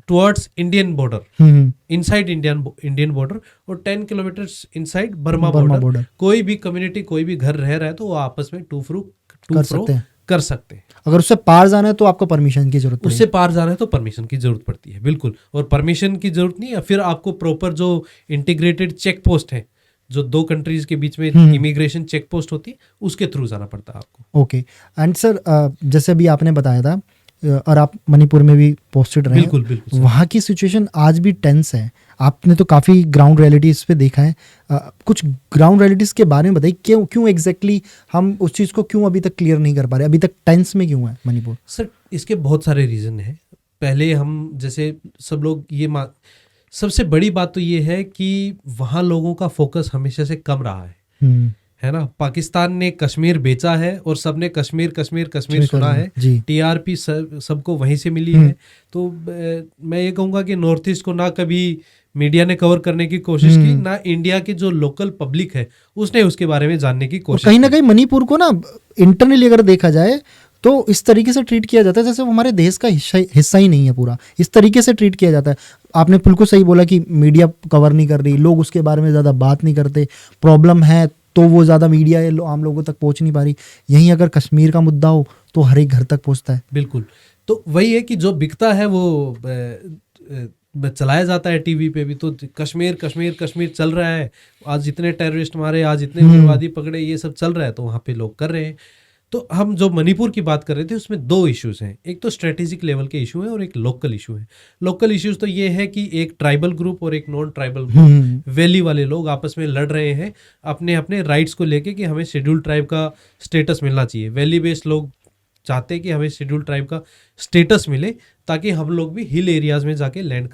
towards Indian border, inside Indian border, और 10 किलोमीटर इनसाइड बर्मा बॉर्डर। कोई भी कम्युनिटी, कोई भी घर रह रहा है तो वो आपस में टू फ्रो कर सकते हैं। अगर उससे पार जाना है तो आपको परमिशन की जरूरत उससे पार जाना है तो परमिशन की जरूरत पड़ती है, बिल्कुल। और परमिशन की जरूरत नहीं है, फिर आपको प्रॉपर जो इंटीग्रेटेड चेक पोस्ट है, जो दो कंट्रीज के बीच में इमिग्रेशन चेक पोस्ट होती है, उसके थ्रू जाना पड़ता है आपको। ओके। एंड सर, जैसे अभी आपने बताया था, और आप मणिपुर में भी पोस्टेड रहे, बिल्कुल, वहाँ की सिचुएशन आज भी टेंस है। आपने तो काफ़ी ग्राउंड रियलिटीज़ पे देखा है, कुछ ग्राउंड रियलिटीज़ के बारे में बताइए। क्यों एग्जैक्टली हम उस चीज़ को क्यों अभी तक क्लियर नहीं कर पा रहे, अभी तक टेंस में क्यों है मणिपुर? सर, इसके बहुत सारे रीज़न हैं। पहले हम जैसे सब लोग सबसे बड़ी बात तो ये है कि वहाँ लोगों का फोकस हमेशा से कम रहा है ना। पाकिस्तान ने कश्मीर बेचा है और सबने कश्मीर सुना है, टीआरपी सबको वहीं से मिली है। तो मैं ये कहूँगा कि नॉर्थ ईस्ट को ना कभी मीडिया ने कवर करने की कोशिश की, ना इंडिया की जो लोकल पब्लिक है उसने उसके बारे में जानने की कोशिश की। कहीं ना कहीं मणिपुर को ना इंटरनली अगर देखा जाए तो इस तरीके से ट्रीट किया जाता है जैसे वो हमारे देश का हिस्सा ही नहीं है पूरा, इस तरीके से ट्रीट किया जाता है। आपने बिल्कुल सही बोला कि मीडिया कवर नहीं कर रही, लोग उसके बारे में ज़्यादा बात नहीं करते, प्रॉब्लम है तो वो ज़्यादा मीडिया आम लोगों तक पहुंच नहीं पा रही। यहीं अगर कश्मीर का मुद्दा हो तो हर एक घर तक पहुंचता है। बिल्कुल, तो वही है कि जो बिकता है वो चलाया जाता है टीवी पे भी। तो कश्मीर चल रहा है, आज इतने टेररिस्ट मारे, आज इतने उग्रवादी पकड़े, ये सब चल रहा है, तो वहाँ पे लोग कर रहे हैं। तो हम जो मणिपुर की बात कर रहे थे उसमें दो इश्यूज हैं, एक तो स्ट्रेटेजिक लेवल के इशू है और एक लोकल इशू है। लोकल इश्यूज तो ये है कि एक ट्राइबल ग्रुप और एक नॉन ट्राइबल ग्रुप, वैली वाले लोग आपस में लड़ रहे हैं अपने अपने राइट्स को लेके कि हमें शेड्यूल ट्राइब का स्टेटस मिलना चाहिए। वैली बेस्ड लोग चाहते हैं कि हमें शेड्यूल ट्राइब का स्टेटस मिले ताकि हम लोग भी हिल एरियाज में जाके लैंड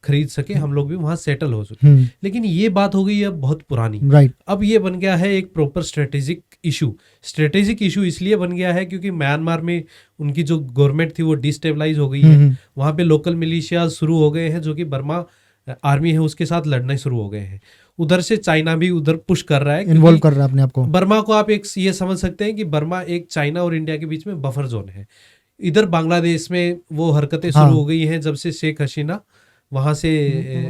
खरीद सके, हम लोग भी वहाँ सेटल हो सके। लेकिन ये बात हो गई अब बहुत पुरानी। अब ये बन गया है एक प्रॉपर स्ट्रेटेजिक इशू इसलिए बन गया है क्योंकि म्यांमार में उनकी जो गवर्नमेंट थी वो डिस्टेबलाइज हो गई है। वहाँ पे लोकल मिलिशिया शुरू हो गए हैं जो कि बर्मा आर्मी है उसके साथ लड़ने शुरू हो गए हैं। उधर से चाइना भी उधर पुश कर रहा है, इन्वॉल्व कर रहा है अपने आप को। बर्मा को आप एक ये समझ सकते हैं कि बर्मा एक चाइना और इंडिया के बीच में बफर जोन है। इधर बांग्लादेश में वो हरकतें शुरू हो गई हैं जब से शेख हसीना वहां से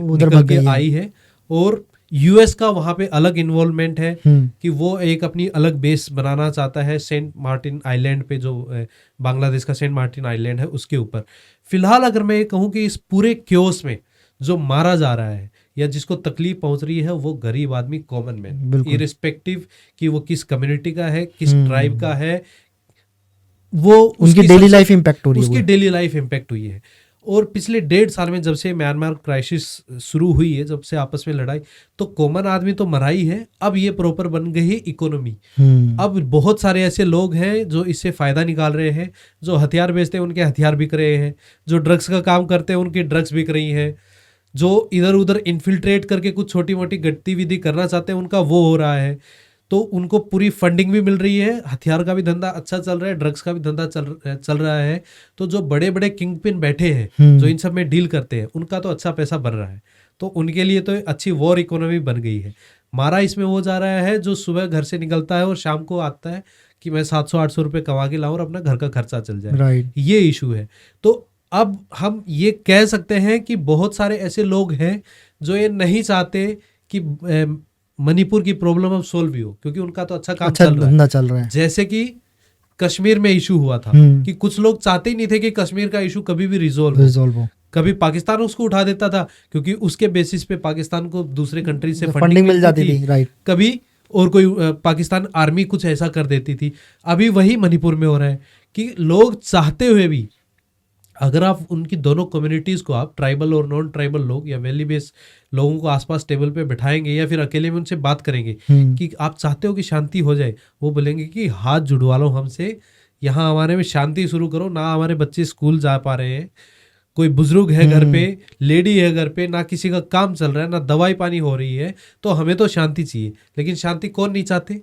निकल के आई है, और यूएस का वहां पे अलग इन्वॉल्वमेंट है कि वो एक अपनी अलग बेस बनाना चाहता है सेंट मार्टिन आइलैंड पे, जो बांग्लादेश का सेंट मार्टिन आइलैंड है उसके ऊपर। फिलहाल अगर मैं ये कहूँ कि इस पूरे क्योस में जो मारा जा रहा है या जिसको तकलीफ पहुंच रही है वो गरीब आदमी, कॉमन मैन, इरिस्पेक्टिव कि वो किस कम्युनिटी का है, किस ट्राइब का है, वो उनकी डेली लाइफ इम्पैक्ट हो रही है, उसकी डेली लाइफ इम्पैक्ट हुई है। और पिछले 1.5 साल में जब से म्यांमार क्राइसिस शुरू हुई है, जब से आपस में लड़ाई, तो कॉमन आदमी तो मरा ही है, अब ये प्रॉपर बन गई है इकोनॉमी। अब बहुत सारे ऐसे लोग हैं जो इससे फायदा निकाल रहे हैं, जो हथियार बेचते हैं उनके हथियार बिक रहे हैं, जो ड्रग्स का काम करते हैं उनकी ड्रग्स बिक रही हैं, जो इधर उधर इन्फिल्ट्रेट करके कुछ छोटी मोटी गतिविधि करना चाहते हैं उनका वो हो रहा है। तो उनको पूरी फंडिंग भी मिल रही है, हथियार का भी धंधा अच्छा चल रहा है, ड्रग्स का भी धंधा चल रहा है। तो जो बड़े बड़े किंग पिन बैठे हैं जो इन सब में डील करते हैं, उनका तो अच्छा पैसा बन रहा है, तो उनके लिए तो अच्छी वॉर इकोनॉमी बन गई है। मारा इसमें वो जा रहा है जो सुबह घर से निकलता है और शाम को आता है कि मैं 700-800 रुपये कमा के लाऊं और अपना घर का खर्चा चल जाए, ये इशू है। तो अब हम ये कह सकते हैं कि बहुत सारे ऐसे लोग हैं जो ये नहीं चाहते कि मणिपुर की प्रॉब्लम अब सोल्व भी हो, क्योंकि उनका तो अच्छा काम चल रहा है। जैसे कि कश्मीर में इशू हुआ था कि कुछ लोग चाहते ही नहीं थे कि कश्मीर का इशू कभी भी रिजोल्व हो। कभी पाकिस्तान उसको उठा देता था क्योंकि उसके बेसिस पे पाकिस्तान को दूसरे कंट्री से फंडिंग मिल जाती थी, कभी और कोई पाकिस्तान आर्मी कुछ ऐसा कर देती थी। अभी वही मणिपुर में हो रहा है कि लोग चाहते हुए भी, अगर आप उनकी दोनों कम्युनिटीज़ को, आप ट्राइबल और नॉन ट्राइबल लोग या वैली बेस्ड लोगों को आसपास टेबल पे बैठाएंगे या फिर अकेले में उनसे बात करेंगे कि आप चाहते हो कि शांति हो जाए, वो बोलेंगे कि हाथ जुड़वा लो हमसे, यहाँ हमारे में शांति शुरू करो ना। हमारे बच्चे स्कूल जा पा रहे हैं, कोई बुजुर्ग है घर पे, लेडी है घर पे, ना किसी का काम चल रहा है, ना दवाई पानी हो रही है, तो हमें तो शांति चाहिए। लेकिन शांति कौन नहीं चाहते?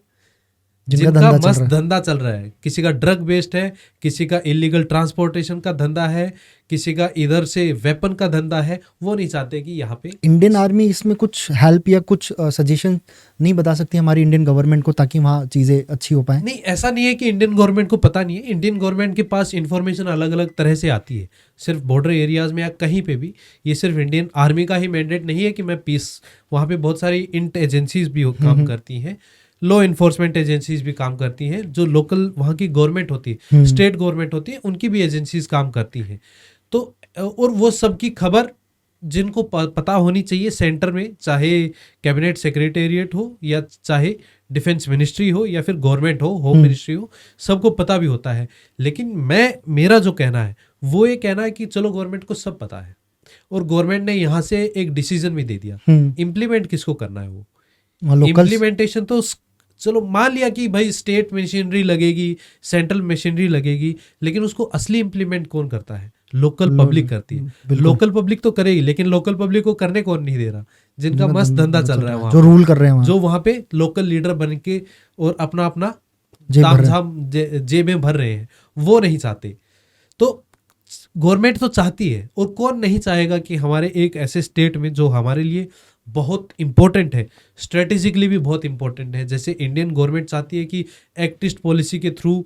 जिनका मस्त धंधा चल रहा है, किसी का ड्रग बेस्ड है, किसी का इलीगल ट्रांसपोर्टेशन का धंधा है, किसी का इधर से वेपन का धंधा है, वो नहीं चाहते कि यहाँ पे। इंडियन आर्मी इसमें कुछ हेल्प या कुछ सजेशन नहीं बता सकती हमारी इंडियन गवर्नमेंट को, ताकि वहाँ चीज़ें अच्छी हो पाए? नहीं, ऐसा नहीं है कि इंडियन गवर्नमेंट को पता नहीं है। इंडियन गवर्नमेंट के पास इंफॉर्मेशन अलग अलग तरह से आती है, सिर्फ बॉर्डर एरियाज में या कहीं पे भी। ये सिर्फ इंडियन आर्मी का ही मैंडेट नहीं है कि मैं पीस, वहाँ पे बहुत सारी इंट एजेंसीज भी काम करती हैं, लॉ इन्फोर्समेंट एजेंसीज भी काम करती हैं, जो लोकल वहाँ की गवर्नमेंट होती है, स्टेट गवर्नमेंट होती है, उनकी भी एजेंसीज काम करती हैं। तो और वो सबकी खबर जिनको पता होनी चाहिए सेंटर में, चाहे कैबिनेट सेक्रेटेरिएट हो या चाहे डिफेंस मिनिस्ट्री हो या फिर गवर्नमेंट हो, होम मिनिस्ट्री हो, सबको पता भी होता है। लेकिन मेरा जो कहना है वो ये कहना है कि चलो गवर्नमेंट को सब पता है और गवर्नमेंट ने यहाँ से एक डिसीजन भी दे दिया, इम्प्लीमेंट किसको करना है? वो इम्प्लीमेंटेशन तो चलो मान लिया कि भाई स्टेट मशीनरी लगेगी, सेंट्रल मशीनरी लगेगी, लेकिन उसको असली इम्प्लीमेंट कौन करता है? लोकल पब्लिक करती है। लोकल पब्लिक तो करेगी, लेकिन लोकल पब्लिक को करने कौन नहीं दे रहा? जिनका मस्त धंधा चल रहा है वहाँ, जो रूल कर रहे हैं, जो वहाँ पे लोकल लीडर बन के और अपना अपना तामझाम जेब में भर रहे हैं, वो नहीं चाहते। तो गवर्नमेंट तो चाहती है, और कौन नहीं चाहेगा कि हमारे एक ऐसे स्टेट में जो हमारे लिए बहुत इंपॉर्टेंट है, स्ट्रेटेजिकली भी बहुत इंपॉर्टेंट है, जैसे इंडियन गवर्नमेंट चाहती है कि एक्ट ईस्ट पॉलिसी के थ्रू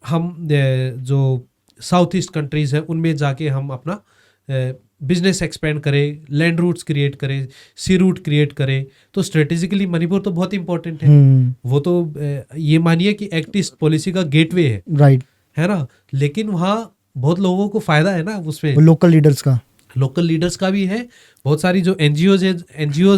हम जो साउथ ईस्ट कंट्रीज़ हैं उनमें जाके हम अपना बिजनेस एक्सपेंड करें, लैंड रूट्स क्रिएट करें, सी रूट क्रिएट करें। तो स्ट्रेटेजिकली मणिपुर तो बहुत इंपॉर्टेंट है। वो तो ये मानिए कि एक्ट ईस्ट पॉलिसी का गेटवे है, राइट है ना। लेकिन वहाँ बहुत लोगों को फायदा है ना उसमें, लोकल लीडर्स का भी है, बहुत सारी जो एनजीओज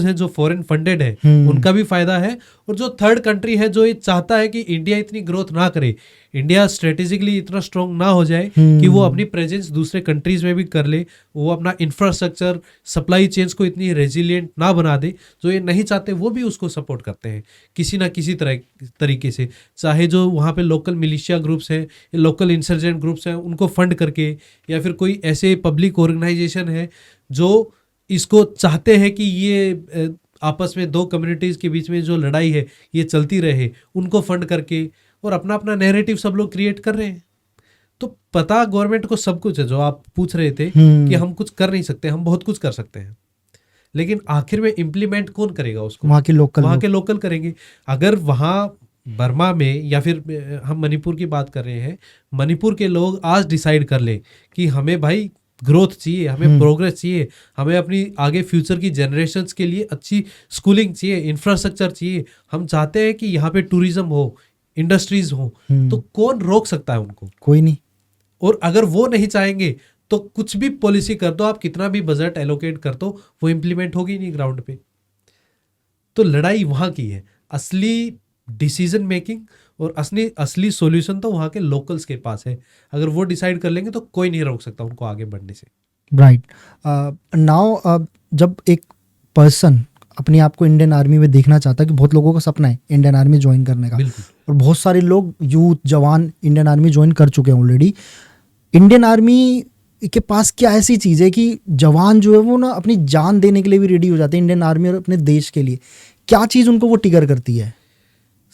हैं जो फॉरेन फंडेड है, उनका भी फायदा है। और जो थर्ड कंट्री है जो ये चाहता है कि इंडिया इतनी ग्रोथ ना करे, इंडिया स्ट्रेटेजिकली इतना स्ट्रॉन्ग ना हो जाए कि वो अपनी प्रेजेंस दूसरे कंट्रीज में भी कर ले, वो अपना इंफ्रास्ट्रक्चर सप्लाई चेन्स को इतनी रेजिलिएंट ना बना दे, जो ये नहीं चाहते, वो भी उसको सपोर्ट करते हैं किसी ना किसी तरीके से। चाहे जो वहाँ पे लोकल मिलिशिया ग्रुप्स हैं, लोकल इंसर्जेंट ग्रुप्स हैं, उनको फंड करके, या फिर कोई ऐसे पब्लिक ऑर्गेनाइजेशन है जो इसको चाहते हैं कि ये आपस में दो कम्युनिटीज़ के बीच में जो लड़ाई है ये चलती रहे, उनको फंड करके और अपना अपना नैरेटिव सब लोग क्रिएट कर रहे हैं। तो पता गवर्नमेंट को सब कुछ है। जो आप पूछ रहे थे कि हम कुछ कर नहीं सकते, हम बहुत कुछ कर सकते हैं, लेकिन आखिर में इम्प्लीमेंट कौन करेगा उसको? वहाँ के लोकल करेंगे। अगर वहाँ बर्मा में, या फिर हम मणिपुर की बात कर रहे हैं, मणिपुर के लोग आज डिसाइड कर ले कि हमें भाई ग्रोथ चाहिए, हमें प्रोग्रेस चाहिए, हमें अपनी आगे फ्यूचर की जनरेशन्स के लिए अच्छी स्कूलिंग चाहिए, इंफ्रास्ट्रक्चर चाहिए, हम चाहते हैं कि यहाँ पे टूरिज्म हो, इंडस्ट्रीज हो, तो कौन रोक सकता है उनको? कोई नहीं। और अगर वो नहीं चाहेंगे तो कुछ भी पॉलिसी कर दो आप, कितना भी बजट एलोकेट कर दो, वो इम्प्लीमेंट होगी नहीं ग्राउंड पे। तो लड़ाई वहाँ की है। असली डिसीजन मेकिंग और असली सॉल्यूशन तो वहाँ के लोकल्स के पास है। अगर वो डिसाइड कर लेंगे तो कोई नहीं रोक सकता उनको आगे बढ़ने से। राइट। नाउ जब एक पर्सन अपने आप को इंडियन आर्मी में देखना चाहता है, कि बहुत लोगों का सपना है इंडियन आर्मी ज्वाइन करने का, बिल्कुल। और बहुत सारे लोग यूथ जवान इंडियन आर्मी ज्वाइन कर चुके हैं ऑलरेडी। इंडियन आर्मी के पास क्या ऐसी चीज़ है कि जवान जो है वो ना अपनी जान देने के लिए भी रेडी हो जाते हैं इंडियन आर्मी और अपने देश के लिए? क्या चीज़ उनको वो ट्रिगर करती है?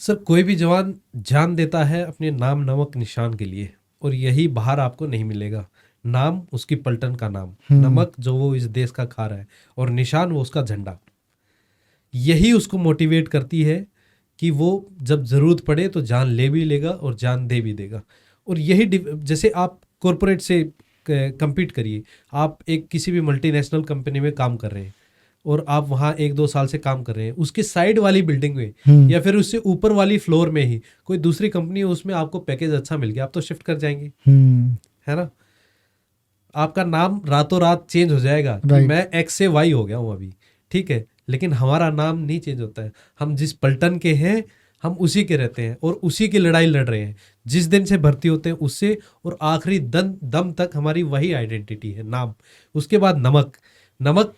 सर कोई भी जवान जान देता है अपने नाम नमक निशान के लिए, और यही बाहर आपको नहीं मिलेगा। नाम उसकी पलटन का नाम, नमक जो वो इस देश का खा रहा है, और निशान वो उसका झंडा। यही उसको मोटिवेट करती है कि वो जब ज़रूरत पड़े तो जान ले भी लेगा और जान दे भी देगा। और यही जैसे आप कॉरपोरेट से compete करिए, आप एक किसी भी मल्टीनेशनल कंपनी में काम कर रहे हैं और आप वहाँ 1-2 साल से काम कर रहे हैं, उसके साइड वाली बिल्डिंग में या फिर उससे ऊपर वाली फ्लोर में ही कोई दूसरी कंपनी है, उसमें आपको पैकेज अच्छा मिल गया, आप तो शिफ्ट कर जाएंगे, है ना। आपका नाम रातों रात चेंज हो जाएगा कि मैं एक्स से वाई हो गया हूँ अभी, ठीक है, लेकिन हमारा नाम नहीं चेंज होता है। हम जिस पलटन के हैं हम उसी के रहते हैं और उसी की लड़ाई लड़ रहे हैं। जिस दिन से भर्ती होते हैं उससे, और आखिरी दम तक हमारी वही आइडेंटिटी है, नाम। उसके बाद नमक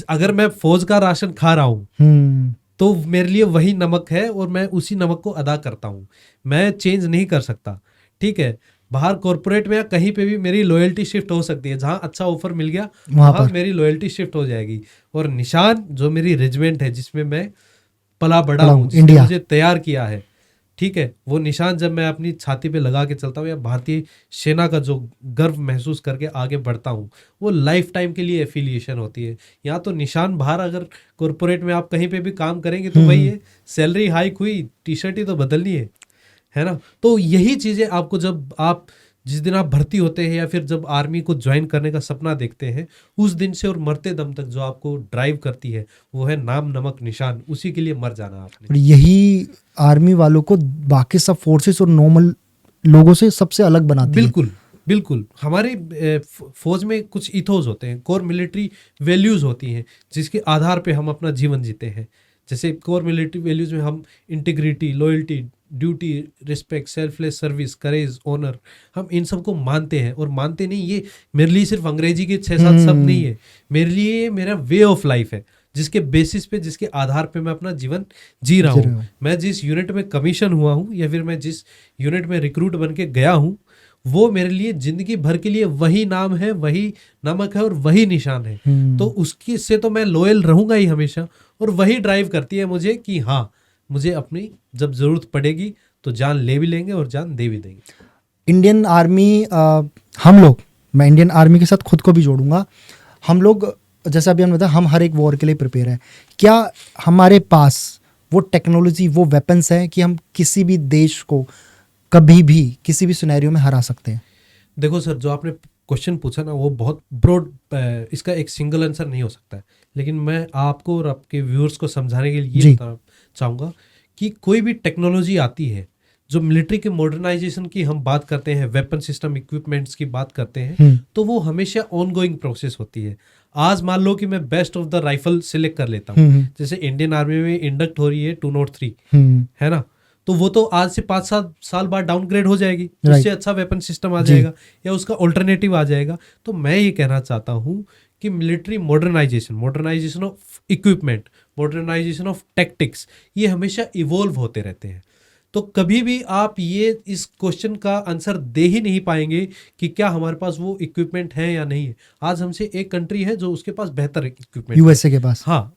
अगर मैं फौज का राशन खा रहा हूँ तो मेरे लिए वही नमक है और मैं उसी नमक को अदा करता हूँ, मैं चेंज नहीं कर सकता, ठीक है। बाहर कॉर्पोरेट में या कहीं पे भी मेरी लॉयल्टी शिफ्ट हो सकती है, जहाँ अच्छा ऑफर मिल गया वहाँ मेरी लॉयल्टी शिफ्ट हो जाएगी। और निशान जो मेरी रेजिमेंट है जिसमें मैं पला बड़ा हूँ, जिसने मुझे तैयार किया है, ठीक है, वो निशान जब मैं अपनी छाती पे लगा के चलता हूँ या भारतीय सेना का जो गर्व महसूस करके आगे बढ़ता हूँ, वो लाइफ टाइम के लिए एफिलिएशन होती है। यहाँ तो निशान बाहर अगर कॉर्पोरेट में आप कहीं पे भी काम करेंगे तो वही है, सैलरी हाइक हुई, टी शर्ट ही तो बदलनी है ना। तो यही चीज़ें आपको जब आप जिस दिन आप भर्ती होते हैं या फिर जब आर्मी को ज्वाइन करने का सपना देखते हैं, उस दिन से और मरते दम तक जो आपको ड्राइव करती है वो है नाम नमक निशान, उसी के लिए मर जाना आपने। और यही आर्मी वालों को बाकी सब फोर्सेस और नॉर्मल लोगों से सबसे अलग बनाती है। बिल्कुल बिल्कुल। हमारे फौज में कुछ इथोस होते हैं, कोर मिलिट्री वैल्यूज़ होती हैं जिसके आधार पे हम अपना जीवन जीते हैं। जैसे कोर मिलिट्री वैल्यूज़ में हम integrity, loyalty, duty, respect, selfless service, courage, honour, हम इन सब को मानते हैं। और मानते नहीं, ये मेरे लिए सिर्फ अंग्रेजी के 6-7 शब्द नहीं है, मेरे लिए ये मेरा वे ऑफ लाइफ है, जिसके बेसिस पे, जिसके आधार पे मैं अपना जीवन जी रहा हूँ। मैं जिस यूनिट में कमीशन हुआ हूँ या फिर मैं जिस यूनिट में रिक्रूट बन के गया हूँ, वो मेरे लिए जिंदगी भर के लिए वही नाम है, वही नमक है और वही निशान है। तो उसकी से तो मैं लॉयल रहूंगा ही हमेशा, और वही ड्राइव करती है मुझे कि हाँ, मुझे अपनी जब जरूरत पड़ेगी तो जान ले भी लेंगे और जान दे भी देंगे। इंडियन आर्मी, हम लोग, मैं इंडियन आर्मी के साथ खुद को भी जोड़ूंगा, हम लोग जैसा अभी हमने बताया, हम हर एक वॉर के लिए प्रिपेयर हैं। क्या हमारे पास वो टेक्नोलॉजी, वो वेपन्स हैं कि हम किसी भी देश को कभी भी किसी भी सिनेरियो में हरा सकते हैं? देखो सर, जो आपने क्वेश्चन पूछा ना वो बहुत ब्रॉड, इसका एक सिंगल आंसर नहीं हो सकता है, लेकिन मैं आपको और आपके व्यूअर्स को समझाने के लिए ये बताना चाहूँगा कि कोई भी टेक्नोलॉजी आती है, जो मिलिट्री के मॉडर्नाइजेशन की हम बात करते हैं, वेपन सिस्टम इक्विपमेंट्स की बात करते हैं, तो वो हमेशा ऑनगोइंग प्रोसेस होती है। आज मान लो कि मैं best of the rifle select कर लेता हूँ, जैसे इंडियन आर्मी में इंडक्ट हो रही है 203, है ना, तो वो तो आज से 5-7 साल बाद डाउनग्रेड हो जाएगी, उससे अच्छा वेपन सिस्टम आ जाएगा या उसका ऑल्टरनेटिव आ जाएगा। तो मैं ये कहना चाहता हूँ कि military modernisation of equipment, modernisation of tactics, ये हमेशा इवॉल्व होते रहते हैं। तो कभी भी आप ये इस क्वेश्चन का आंसर दे ही नहीं पाएंगे कि क्या हमारे पास वो इक्विपमेंट है या नहीं है। आज हमसे एक कंट्री है जो उसके पास बेहतर इक्विपमेंट, यूएसए के पास, हाँ,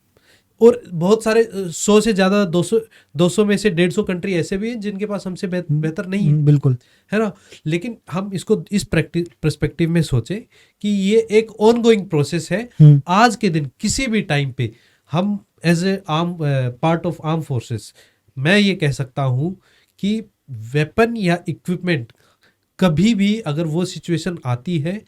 और बहुत सारे 100 से ज़्यादा 200 में से 150 कंट्री ऐसे भी हैं जिनके पास हमसे बेहतर नहीं है, बिल्कुल, है ना। लेकिन हम इसको इस पर्सपेक्टिव में सोचें कि ये एक ऑनगोइंग प्रोसेस है। आज के दिन किसी भी टाइम पे हम as a part of arm forces, मैं ये कह सकता हूँ कि वेपन या इक्विपमेंट कभी भी अगर वो सिचुएशन आती है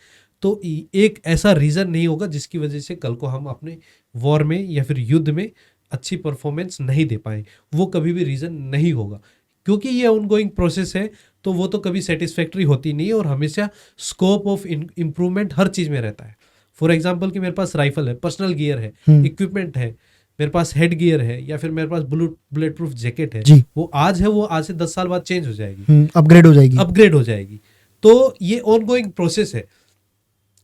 तो एक ऐसा रीज़न नहीं होगा जिसकी वजह से कल को हम अपने वॉर में या फिर युद्ध में अच्छी परफॉर्मेंस नहीं दे पाए। वो कभी भी रीज़न नहीं होगा। क्योंकि ये ऑनगोइंग प्रोसेस है तो वो तो कभी सेटिस्फैक्ट्री होती नहीं है और हमेशा स्कोप ऑफ इम्प्रूवमेंट हर चीज़ में रहता है। फॉर एग्जाम्पल कि मेरे पास राइफल है, पर्सनल गियर है, इक्विपमेंट है, मेरे पास हेड गियर है, या फिर मेरे पास बुलेट प्रूफ जैकेट है, वो आज है, वो आज से 10 साल बाद चेंज हो जाएगी, अपग्रेड हो जाएगी। तो ये ऑनगोइंग प्रोसेस है,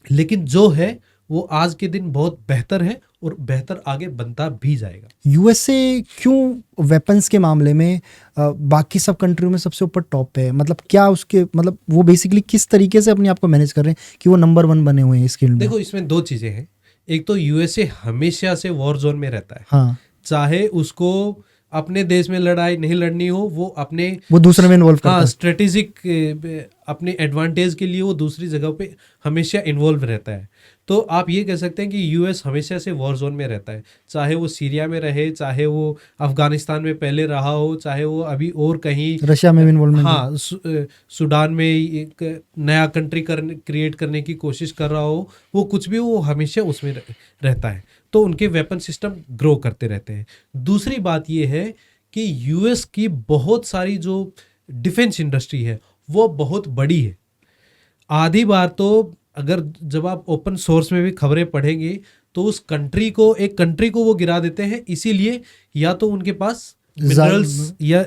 लेकिन जो है वो आज के दिन बहुत बेहतर है और बेहतर आगे बनता भी जाएगा। यूएसए क्यों वेपन्स के मामले में बाकी सब कंट्रियों में सबसे ऊपर टॉप पे है? मतलब क्या उसके मतलब वो बेसिकली किस तरीके से अपने आप को मैनेज कर रहे हैं कि वो नंबर 1 बने हुए हैं इस फील्ड में? देखो, इसमें दो चीजें हैं। एक तो यूएसए हमेशा से वॉर जोन में रहता है। हाँ, चाहे उसको अपने देश में लड़ाई नहीं लड़नी हो, वो दूसरे में इन्वॉल्व करता है। स्ट्रेटेजिक अपने एडवांटेज के लिए वो दूसरी जगह पे हमेशा इन्वॉल्व रहता है। तो आप ये कह सकते हैं कि यूएस हमेशा से वॉर जोन में रहता है, चाहे वो सीरिया में रहे, चाहे वो अफगानिस्तान में पहले रहा हो, चाहे वो अभी और कहीं रशिया में भी इन्वॉल्वमेंट, हाँ, सूडान में एक नया कंट्री क्रिएट करने की कोशिश कर रहा हो, वो कुछ भी, वो हमेशा उसमें रहता है। तो उनके वेपन सिस्टम ग्रो करते रहते हैं। दूसरी बात ये है कि यूएस की बहुत सारी जो डिफेंस इंडस्ट्री है वो बहुत बड़ी है। आधी बार तो अगर जब आप ओपन सोर्स में भी खबरें पढ़ेंगे तो उस कंट्री को वो गिरा देते हैं, इसीलिए या तो उनके पास मिनरल्स या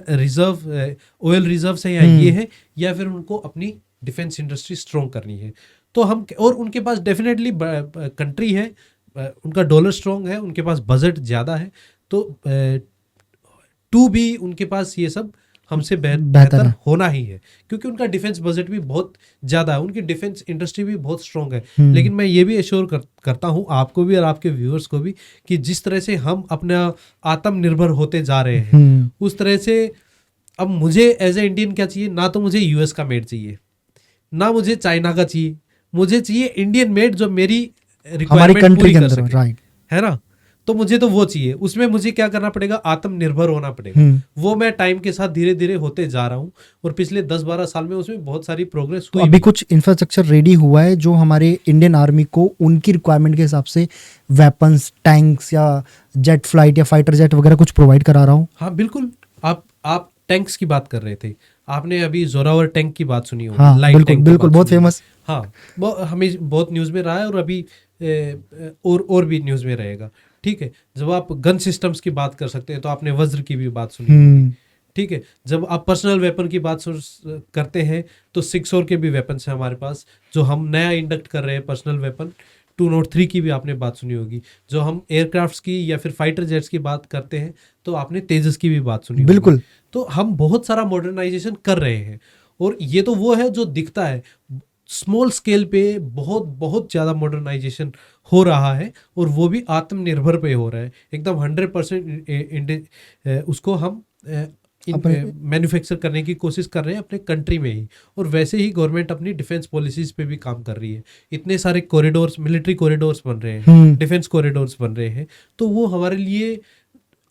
ऑयल रिजर्व है या ये है, या फिर उनको अपनी डिफेंस इंडस्ट्री स्ट्रॉन्ग करनी है। तो हम और उनके पास डेफिनेटली कंट्री है, उनका डॉलर स्ट्रॉन्ग है, उनके पास बजट ज़्यादा है, तो टू भी उनके पास ये सब हमसे बेहतर होना ही है, क्योंकि उनका डिफेंस बजट भी बहुत ज़्यादा है, उनकी डिफेंस इंडस्ट्री भी बहुत स्ट्रॉन्ग है। लेकिन मैं ये भी एश्योर करता हूँ आपको भी और आपके व्यूअर्स को भी कि जिस तरह से हम अपना आत्मनिर्भर होते जा रहे हैं, उस तरह से अब मुझे एज ए इंडियन क्या चाहिए, ना तो मुझे यूएस का मेड चाहिए, ना मुझे चाइना का चाहिए, मुझे चाहिए इंडियन मेड जो मेरी रिक्वायरमेंट पूरी कर सके, है ना। तो मुझे तो वो चाहिए, उसमें मुझे क्या करना पड़ेगा, आत्मनिर्भर होना पड़ेगा। वो मैं टाइम के साथ धीरे धीरे होते जा रहा हूँ और पिछले 10-12 साल में उसमें बहुत सारी प्रोग्रेस हुई। तो अभी कुछ इंफ्रास्ट्रक्चर रेडी हुआ है जो हमारे इंडियन आर्मी को उनकी रिक्वायरमेंट के हिसाब से वेपन्स, टैंक्स या जेट फ्लाइट या फाइटर जेट वगैरह कुछ प्रोवाइड करा रहा हूँ? हाँ बिल्कुल, आप टैंक्स की बात कर रहे थे, आपने अभी जोरावर टैंक की बात सुनी होगी। हाँ, लाइट टैंक बिल्कुल बहुत फेमस। हाँ, हमें बहुत न्यूज़ में रहा है और अभी और भी न्यूज़ में रहेगा। ठीक है, जब आप गन सिस्टम्स की बात कर सकते हैं तो आपने वज्र की भी बात सुनी होगी। ठीक है, जब आप पर्सनल वेपन की बात करते हैं तो 6 के भी वेपन्स हैं हमारे पास, जो हम नया इंडक्ट कर रहे हैं पर्सनल वेपन। 203 की भी आपने बात सुनी होगी। जो हम एयरक्राफ्ट्स की या फिर फाइटर जेट्स की बात करते हैं तो आपने तेजस की भी बात सुनी होगी। बिल्कुल। तो हम बहुत सारा मॉडर्नाइजेशन कर रहे हैं और ये तो वो है जो दिखता है, स्मॉल स्केल पे बहुत बहुत ज़्यादा मॉडर्नाइजेशन हो रहा है और वो भी आत्मनिर्भर पे हो रहा है एकदम 100%। उसको हम मैन्युफैक्चर करने की कोशिश कर रहे हैं अपने कंट्री में ही। और वैसे ही गवर्नमेंट अपनी डिफेंस पॉलिसीज पे भी काम कर रही है। इतने सारे कॉरिडोर्स, मिलिट्री कॉरिडोर्स बन रहे हैं, डिफेंस कॉरिडोर्स बन रहे हैं, तो वो हमारे लिए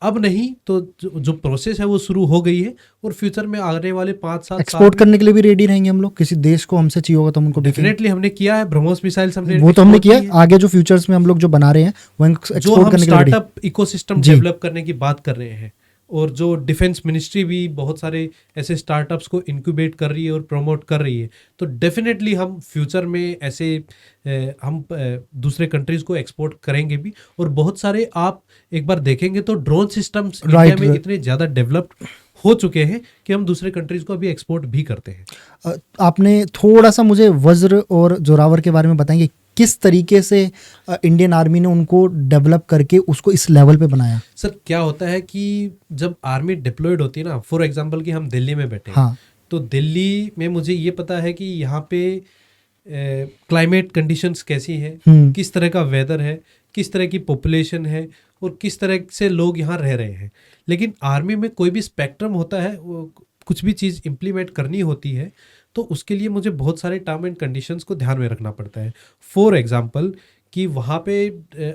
अब नहीं तो जो प्रोसेस है वो शुरू हो गई है और फ्यूचर में आने वाले 5-7 साल एक्सपोर्ट करने के लिए भी रेडी रहेंगे हम लोग। किसी देश को हमसे चाहिए होगा तो हम उनको डेफिनेटली हमने किया है। ब्रह्मोस मिसाइल्स वो तो हमने किया है। आगे जो फ्यूचर्स में हम लोग जो बना रहे हैं वो एक्सपोर्ट करने के लिए स्टार्टअप इकोसिस्टम डेवलप करने की बात कर रहे हैं और जो डिफेंस मिनिस्ट्री भी बहुत सारे ऐसे स्टार्टअप्स को इंक्यूबेट कर रही है और प्रमोट कर रही है। तो डेफिनेटली हम फ्यूचर में ऐसे हम दूसरे कंट्रीज को एक्सपोर्ट करेंगे भी। और बहुत सारे आप एक बार देखेंगे तो ड्रोन सिस्टम्स इंडिया में इतने ज़्यादा डेवलप्ड हो चुके हैं कि हम दूसरे कंट्रीज को अभी एक्सपोर्ट भी करते हैं। आपने थोड़ा सा मुझे वज्र और जोरावर के बारे में बताएंगे, किस तरीके से इंडियन आर्मी ने उनको डेवलप करके उसको इस लेवल पे बनाया? सर क्या होता है कि जब आर्मी डिप्लॉयड होती है ना, फॉर एग्जांपल कि हम दिल्ली में बैठे हैं, हाँ, तो दिल्ली में मुझे ये पता है कि यहाँ पे क्लाइमेट कंडीशंस कैसी हैं, किस तरह का वेदर है, किस तरह की पॉपुलेशन है और किस तरह से लोग यहाँ रह रहे हैं। लेकिन आर्मी में कोई भी स्पेक्ट्रम होता है, कुछ भी चीज़ इम्प्लीमेंट करनी होती है तो उसके लिए मुझे बहुत सारे टर्म एंड कंडीशंस को ध्यान में रखना पड़ता है। फॉर एग्जांपल कि वहाँ पे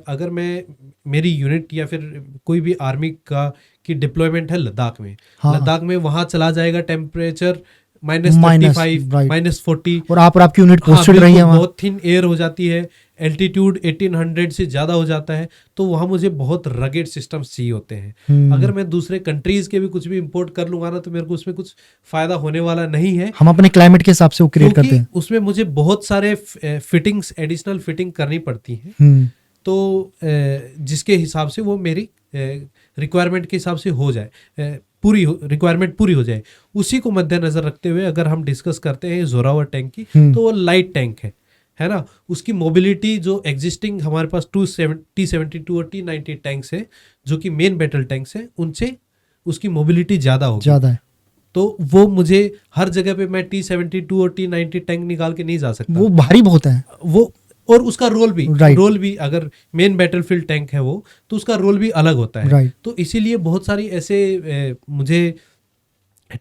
अगर मेरी यूनिट या फिर कोई भी आर्मी की डिप्लॉयमेंट है लद्दाख में, हाँ, लद्दाख में वहाँ चला जाएगा टेम्परेचर -35, right. -40, और आपकी यूनिट पोस्टेड रही है वहाँ। बहुत थिन एयर हो जाती है, एल्टीट्यूड 1800 से ज़्यादा हो जाता है, तो वहाँ मुझे बहुत रगेड सिस्टम्स चाहिए होते हैं। अगर मैं दूसरे कंट्रीज़ के भी कुछ भी इंपोर्ट कर लूँगा ना, तो मेरे को उसमें कुछ फ़ायदा होने वाला नहीं है। हम अपने क्लाइमेट के हिसाब से वो क्रिएट करते हैं, उसमें मुझे बहुत सारे फिटिंग्स, एडिशनल फिटिंग करनी पड़ती हैं, तो जिसके हिसाब से वो मेरी रिक्वायरमेंट के हिसाब से हो जाए, रिक्वायरमेंट पूरी हो जाए। उसी को मद्देनज़र रखते हुए अगर हम डिस्कस करते हैं जोरावर टैंक की, तो वो लाइट टैंक है ना। उसकी मोबिलिटी जो एग्जिस्टिंग हमारे पास T-72 और T-90 टैंक्स है, जो कि मेन बैटल टैंक्स हैं, उनसे उसकी मोबिलिटी ज़्यादा है। तो वो मुझे हर जगह पे मैं T-72 और T-90 टैंक निकाल के नहीं जा सकता, वो भारी बहुत है वो। और उसका रोल भी अगर मेन बैटलफील्ड टैंक है वो, तो उसका रोल भी अलग होता है। तो इसीलिए बहुत सारी ऐसे मुझे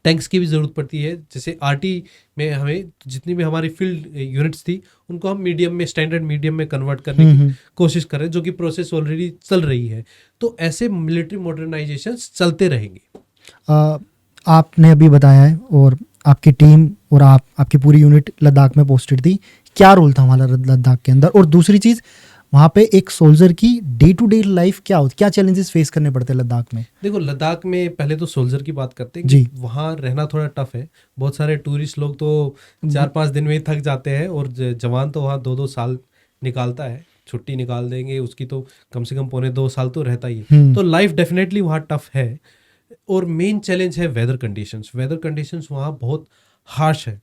टैंक्स की भी ज़रूरत पड़ती है। जैसे आरटी में हमें जितनी भी हमारी फील्ड यूनिट्स थी, उनको हम मीडियम में, स्टैंडर्ड मीडियम में कन्वर्ट करने की कोशिश कर रहे हैं, जो कि प्रोसेस ऑलरेडी चल रही है। तो ऐसे मिलिट्री मॉडर्नाइजेशन चलते रहेंगे। आपने अभी बताया है, और आपकी टीम और आपकी पूरी यूनिट लद्दाख में पोस्टेड थी, क्या रोल था हमारा लद्दाख के अंदर? और दूसरी चीज़, वहाँ पे एक सोल्जर की डे टू डे लाइफ क्या होती, क्या चैलेंजेस फेस करने पड़ते हैं लद्दाख में? देखो, लद्दाख में पहले तो सोल्जर की बात करते हैं कि वहाँ रहना थोड़ा टफ है। बहुत सारे टूरिस्ट लोग तो 4-5 दिन में ही थक जाते हैं, और जवान तो वहाँ 2-2 साल निकालता है, छुट्टी निकाल देंगे उसकी तो कम से कम 1.25-2 साल तो रहता ही है। तो लाइफ डेफिनेटली वहाँ टफ है। और मेन चैलेंज है वेदर कंडीशंस वहाँ बहुत हार्श है।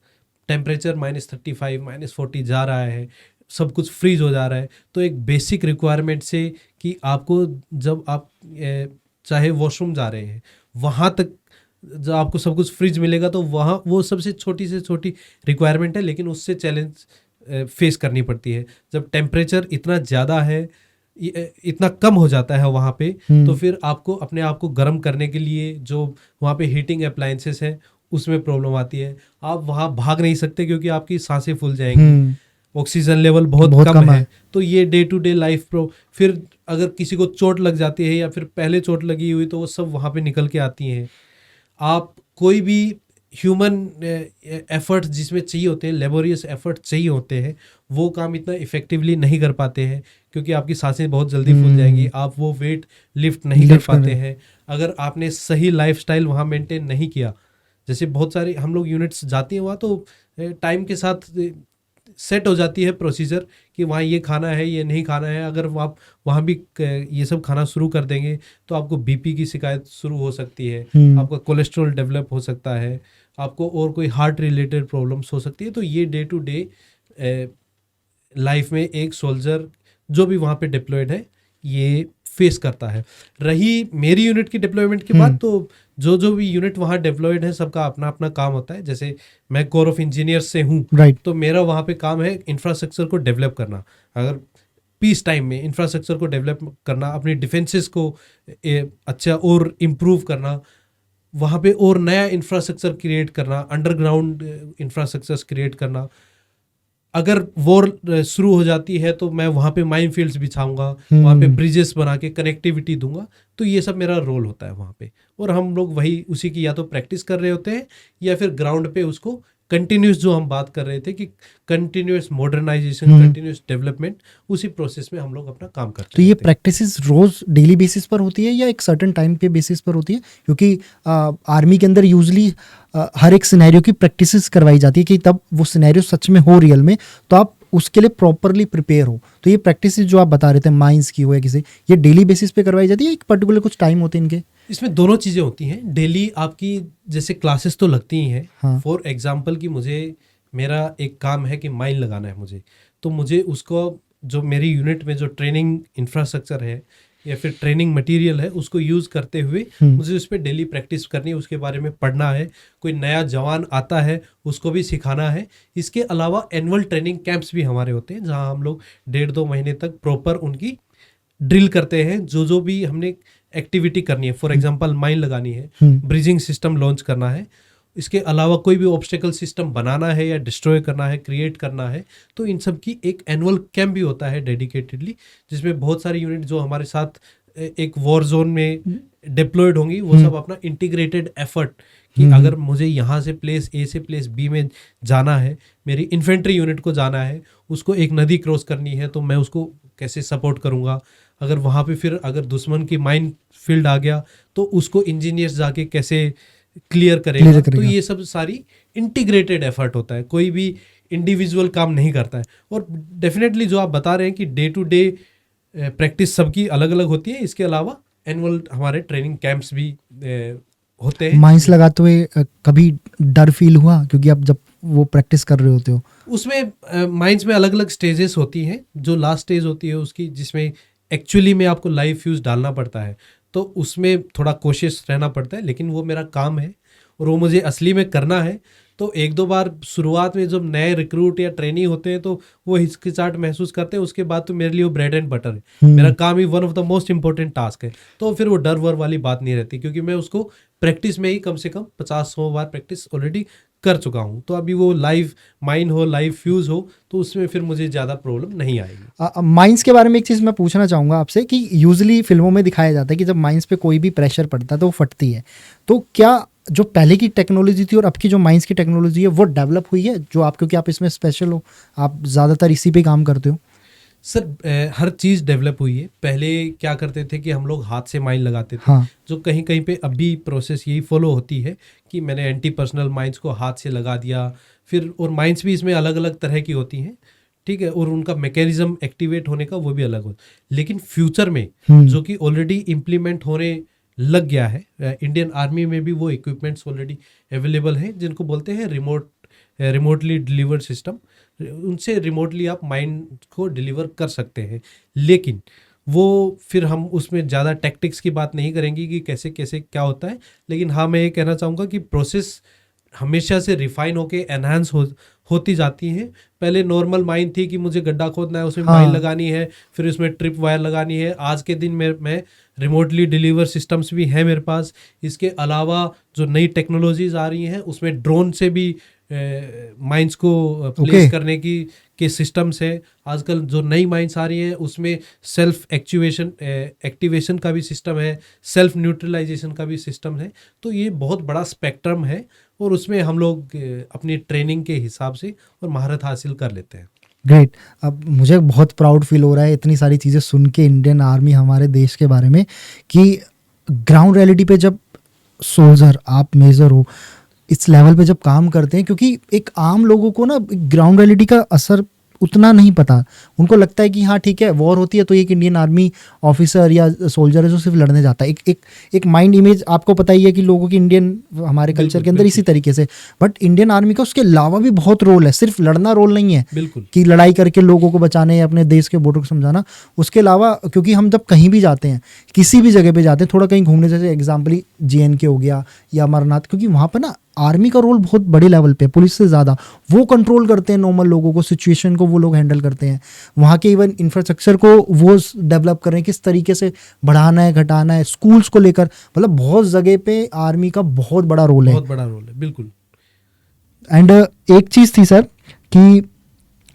टेम्परेचर -35, -40 जा रहा है, सब कुछ फ्रीज हो जा रहा है। तो एक बेसिक रिक्वायरमेंट से कि आपको जब आप चाहे वॉशरूम जा रहे हैं, वहाँ तक जब आपको सब कुछ फ्रीज मिलेगा, तो वहाँ वो सबसे छोटी से छोटी रिक्वायरमेंट है, लेकिन उससे चैलेंज फेस करनी पड़ती है। जब टेम्परेचर इतना ज़्यादा है, इतना कम हो जाता है वहाँ पे, तो फिर आपको अपने आप को गर्म करने के लिए जो वहाँ पे हीटिंग अप्लायंसेस है, उसमें प्रॉब्लम आती है। आप वहाँ भाग नहीं सकते क्योंकि आपकी सांसें फूल जाएंगी, ऑक्सीजन लेवल बहुत कम है। तो ये डे टू डे लाइफ फिर अगर किसी को चोट लग जाती है या फिर पहले चोट लगी हुई, तो वो सब वहाँ पे निकल के आती हैं। आप कोई भी ह्यूमन एफर्ट्स जिसमें चाहिए होते हैं, लेबोरियस एफर्ट चाहिए होते हैं, वो काम इतना इफेक्टिवली नहीं कर पाते हैं, क्योंकि आपकी सांसें बहुत जल्दी फूल जाएंगी, आप वो वेट लिफ्ट नहीं कर पाते हैं। अगर आपने सही लाइफस्टाइल वहाँ मेंटेन नहीं किया, जैसे बहुत सारी हम लोग यूनिट्स जाती हैं वहाँ, तो टाइम के साथ सेट हो जाती है प्रोसीजर कि वहाँ ये खाना है, ये नहीं खाना है। अगर आप वहाँ भी ये सब खाना शुरू कर देंगे, तो आपको बीपी की शिकायत शुरू हो सकती है, आपका कोलेस्ट्रॉल डेवलप हो सकता है, आपको और कोई हार्ट रिलेटेड प्रॉब्लम्स हो सकती है। तो ये डे टू डे लाइफ में एक सोल्जर जो भी वहाँ पे डिप्लॉयड है, ये फेस करता है। रही मेरी यूनिट की डिप्लॉयमेंट की बात, तो जो भी यूनिट वहाँ डिप्लॉयड है, सबका अपना अपना काम होता है। जैसे मैं कोर ऑफ इंजीनियर्स से हूँ, तो मेरा वहाँ पे काम है इंफ्रास्ट्रक्चर को डेवलप करना। अगर पीस टाइम में इंफ्रास्ट्रक्चर को डेवलप करना, अपनी डिफेंसेस को अच्छा और इम्प्रूव करना, वहाँ पे और नया इंफ्रास्ट्रक्चर क्रिएट करना, अंडरग्राउंड इंफ्रास्ट्रक्चर क्रिएट करना। अगर वॉर शुरू हो जाती है, तो मैं वहाँ पे माइन फील्ड्स बिछाऊंगा, वहाँ पे ब्रिजेस बना के कनेक्टिविटी दूंगा। तो ये सब मेरा रोल होता है वहाँ पे, और हम लोग वही उसी की या तो प्रैक्टिस कर रहे होते हैं, या फिर ग्राउंड पे उसको कंटिन्यूस, जो हम बात कर रहे थे कि कंटिन्यूस मॉडर्नाइजेशन, कंटिन्यूस डेवलपमेंट, उसी प्रोसेस में हम लोग अपना काम करते हैं। तो ये प्रैक्टिसेस रोज डेली बेसिस पर होती है या एक सर्टेन टाइम के बेसिस पर होती है? क्योंकि आर्मी के अंदर यूजली हर एक सिनेरियो की प्रैक्टिसेस करवाई जाती है कि तब वो सिनेरियो सच में हो रियल में, तो आप उसके लिए प्रॉपरली प्रिपेयर हो। तो ये प्रैक्टिसेस जो आप बता रहे थे, माइंस की हो या किसी, ये डेली बेसिस पे करवाई जाती है, एक पर्टिकुलर कुछ टाइम होते हैं इनके? इसमें दोनों चीज़ें होती हैं। डेली आपकी जैसे क्लासेस तो लगती ही हैं। फॉर एग्जांपल कि मेरा एक काम है कि माइन लगाना है मुझे, तो मुझे उसको, जो मेरी यूनिट में जो ट्रेनिंग इंफ्रास्ट्रक्चर है या फिर ट्रेनिंग मटेरियल है, उसको यूज़ करते हुए मुझे उस पर डेली प्रैक्टिस करनी है, उसके बारे में पढ़ना है। कोई नया जवान आता है, उसको भी सिखाना है। इसके अलावा एनुअल ट्रेनिंग कैंप्स भी हमारे होते हैं, जहाँ हम लोग 1.5-2 महीने तक प्रॉपर उनकी ड्रिल करते हैं। जो भी हमने एक्टिविटी करनी है, फॉर एग्जांपल माइन लगानी है, ब्रिजिंग सिस्टम लॉन्च करना है, इसके अलावा कोई भी ऑब्स्टेकल सिस्टम बनाना है या डिस्ट्रॉय करना है, क्रिएट करना है, तो इन सब की एक एनुअल कैंप भी होता है डेडिकेटेडली, जिसमें बहुत सारी यूनिट जो हमारे साथ एक वॉर जोन में डिप्लॉयड होंगी वो सब अपना इंटीग्रेटेड एफर्ट कि अगर मुझे यहाँ से प्लेस ए से प्लेस बी में जाना है, मेरी इन्फेंट्री यूनिट को जाना है, उसको एक नदी क्रॉस करनी है, तो मैं उसको कैसे सपोर्ट करूँगा। अगर वहाँ पे फिर अगर दुश्मन की माइन फील्ड आ गया तो उसको इंजीनियर्स जाके कैसे क्लियर करेगा। तो ये सब सारी इंटीग्रेटेड एफर्ट होता है, कोई भी इंडिविजुअल काम नहीं करता है। और डेफिनेटली जो आप बता रहे हैं कि डे टू डे प्रैक्टिस सबकी अलग अलग होती है, इसके अलावा एनुअल हमारे ट्रेनिंग कैंप्स भी होते हैं। माइंस लगाते हुए कभी डर फील हुआ, क्योंकि आप जब वो प्रैक्टिस कर रहे होते हो उसमें माइंस में अलग अलग स्टेजेस होती हैं। जो लास्ट स्टेज होती है उसकी, जिसमें एक्चुअली में आपको लाइव फ्यूज डालना पड़ता है, तो उसमें थोड़ा कोशिश रहना पड़ता है, लेकिन वो मेरा काम है और वो मुझे असली में करना है। तो एक दो बार शुरुआत में जब नए रिक्रूट या ट्रेनी होते हैं तो वो हिचकिचाहट महसूस करते हैं, उसके बाद तो मेरे लिए वो ब्रेड एंड बटर है, मेरा काम ही one of the most important task है। तो फिर वो डर वर वाली बात नहीं रहती, क्योंकि मैं उसको प्रैक्टिस में ही कम से कम 50-100 बार प्रैक्टिस ऑलरेडी कर चुका हूँ। तो अभी वो लाइव माइन हो, लाइव फ्यूज हो, तो उसमें फिर मुझे ज़्यादा प्रॉब्लम नहीं आएगी। माइंस के बारे में एक चीज़ मैं पूछना चाहूँगा आपसे कि यूजुअली फिल्मों में दिखाया जाता है कि जब माइंस पे कोई भी प्रेशर पड़ता है तो वो फटती है। तो क्या जो पहले की टेक्नोलॉजी थी और अब की जो माइंस की टेक्नोलॉजी है वो डेवलप हुई है, जो आप, क्योंकि आप इसमें स्पेशल हो, आप ज़्यादातर इसी पे काम करते हो? सर हर चीज़ डेवलप हुई है। पहले क्या करते थे कि हम लोग हाथ से माइन लगाते थे। हाँ। जो कहीं कहीं पे अभी प्रोसेस यही फॉलो होती है कि मैंने एंटी पर्सनल माइंस को हाथ से लगा दिया। फिर और माइंस भी इसमें अलग अलग तरह की होती हैं, ठीक है, और उनका मैकेनिज्म एक्टिवेट होने का वो भी अलग होता है। लेकिन फ्यूचर में जो कि ऑलरेडी इम्प्लीमेंट होने लग गया है, इंडियन आर्मी में भी वो इक्विपमेंट्स ऑलरेडी अवेलेबल हैं, जिनको बोलते हैं रिमोटली डिलीवर्ड सिस्टम। उनसे रिमोटली आप माइंड को डिलीवर कर सकते हैं। लेकिन वो फिर हम उसमें ज़्यादा टैक्टिक्स की बात नहीं करेंगे कि कैसे कैसे क्या होता है। लेकिन हाँ, मैं ये कहना चाहूँगा कि प्रोसेस हमेशा से रिफाइन होके एनहांस होती जाती हैं। पहले नॉर्मल माइन थी कि मुझे गड्ढा खोदना है, उसमें माइन लगानी है, फिर उसमें ट्रिप वायर लगानी है। आज के दिन में मैं रिमोटली डिलीवर सिस्टम्स भी हैं मेरे पास। इसके अलावा जो नई टेक्नोलॉजीज आ रही हैं उसमें ड्रोन से भी माइंस को प्लेस करने के सिस्टम्स है। आजकल जो नई माइंस आ रही हैं उसमें सेल्फ एक्टिवेशन का भी सिस्टम है, सेल्फ न्यूट्रलाइजेशन का भी सिस्टम है। तो ये बहुत बड़ा स्पेक्ट्रम है और उसमें हम लोग अपनी ट्रेनिंग के हिसाब से और महारत हासिल कर लेते हैं। ग्रेट। अब मुझे बहुत प्राउड फील हो रहा है इतनी सारी चीज़ें सुन के इंडियन आर्मी, हमारे देश के बारे में, कि ग्राउंड रियलिटी पे जब सोल्जर, आप मेजर हो, इस लेवल पे जब काम करते हैं, क्योंकि एक आम लोगों को ना ग्राउंड रियलिटी का असर उतना नहीं पता। उनको लगता है कि हाँ ठीक है, वॉर होती है तो एक इंडियन आर्मी ऑफिसर या सोल्जर है जो सिर्फ लड़ने जाता है। एक माइंड इमेज आपको पता ही है कि लोगों की इंडियन, हमारे कल्चर के अंदर इसी तरीके से। बट इंडियन आर्मी का उसके अलावा भी बहुत रोल है, सिर्फ लड़ना रोल नहीं है बिल्कुल कि लड़ाई करके लोगों को बचाने या अपने देश के बॉर्डर को समझाना। उसके अलावा, क्योंकि हम जब कहीं भी जाते हैं, किसी भी जगह पे जाते हैं, थोड़ा कहीं घूमने, जैसे एग्जाम्पली JNK हो गया या अमरनाथ, क्योंकि वहाँ पर ना आर्मी का रोल बहुत बड़े लेवल पे, पुलिस से ज़्यादा वो कंट्रोल करते हैं नॉर्मल लोगों को, सिचुएशन को वो लोग हैंडल करते हैं। वहाँ के इवन इंफ्रास्ट्रक्चर को वो डेवलप कर रहे हैं, किस तरीके से बढ़ाना है, घटाना है, स्कूल्स को लेकर, मतलब बहुत जगह पे आर्मी का बहुत बड़ा रोल है। बहुत बड़ा रोल है, बिल्कुल। एंड एक चीज़ थी सर कि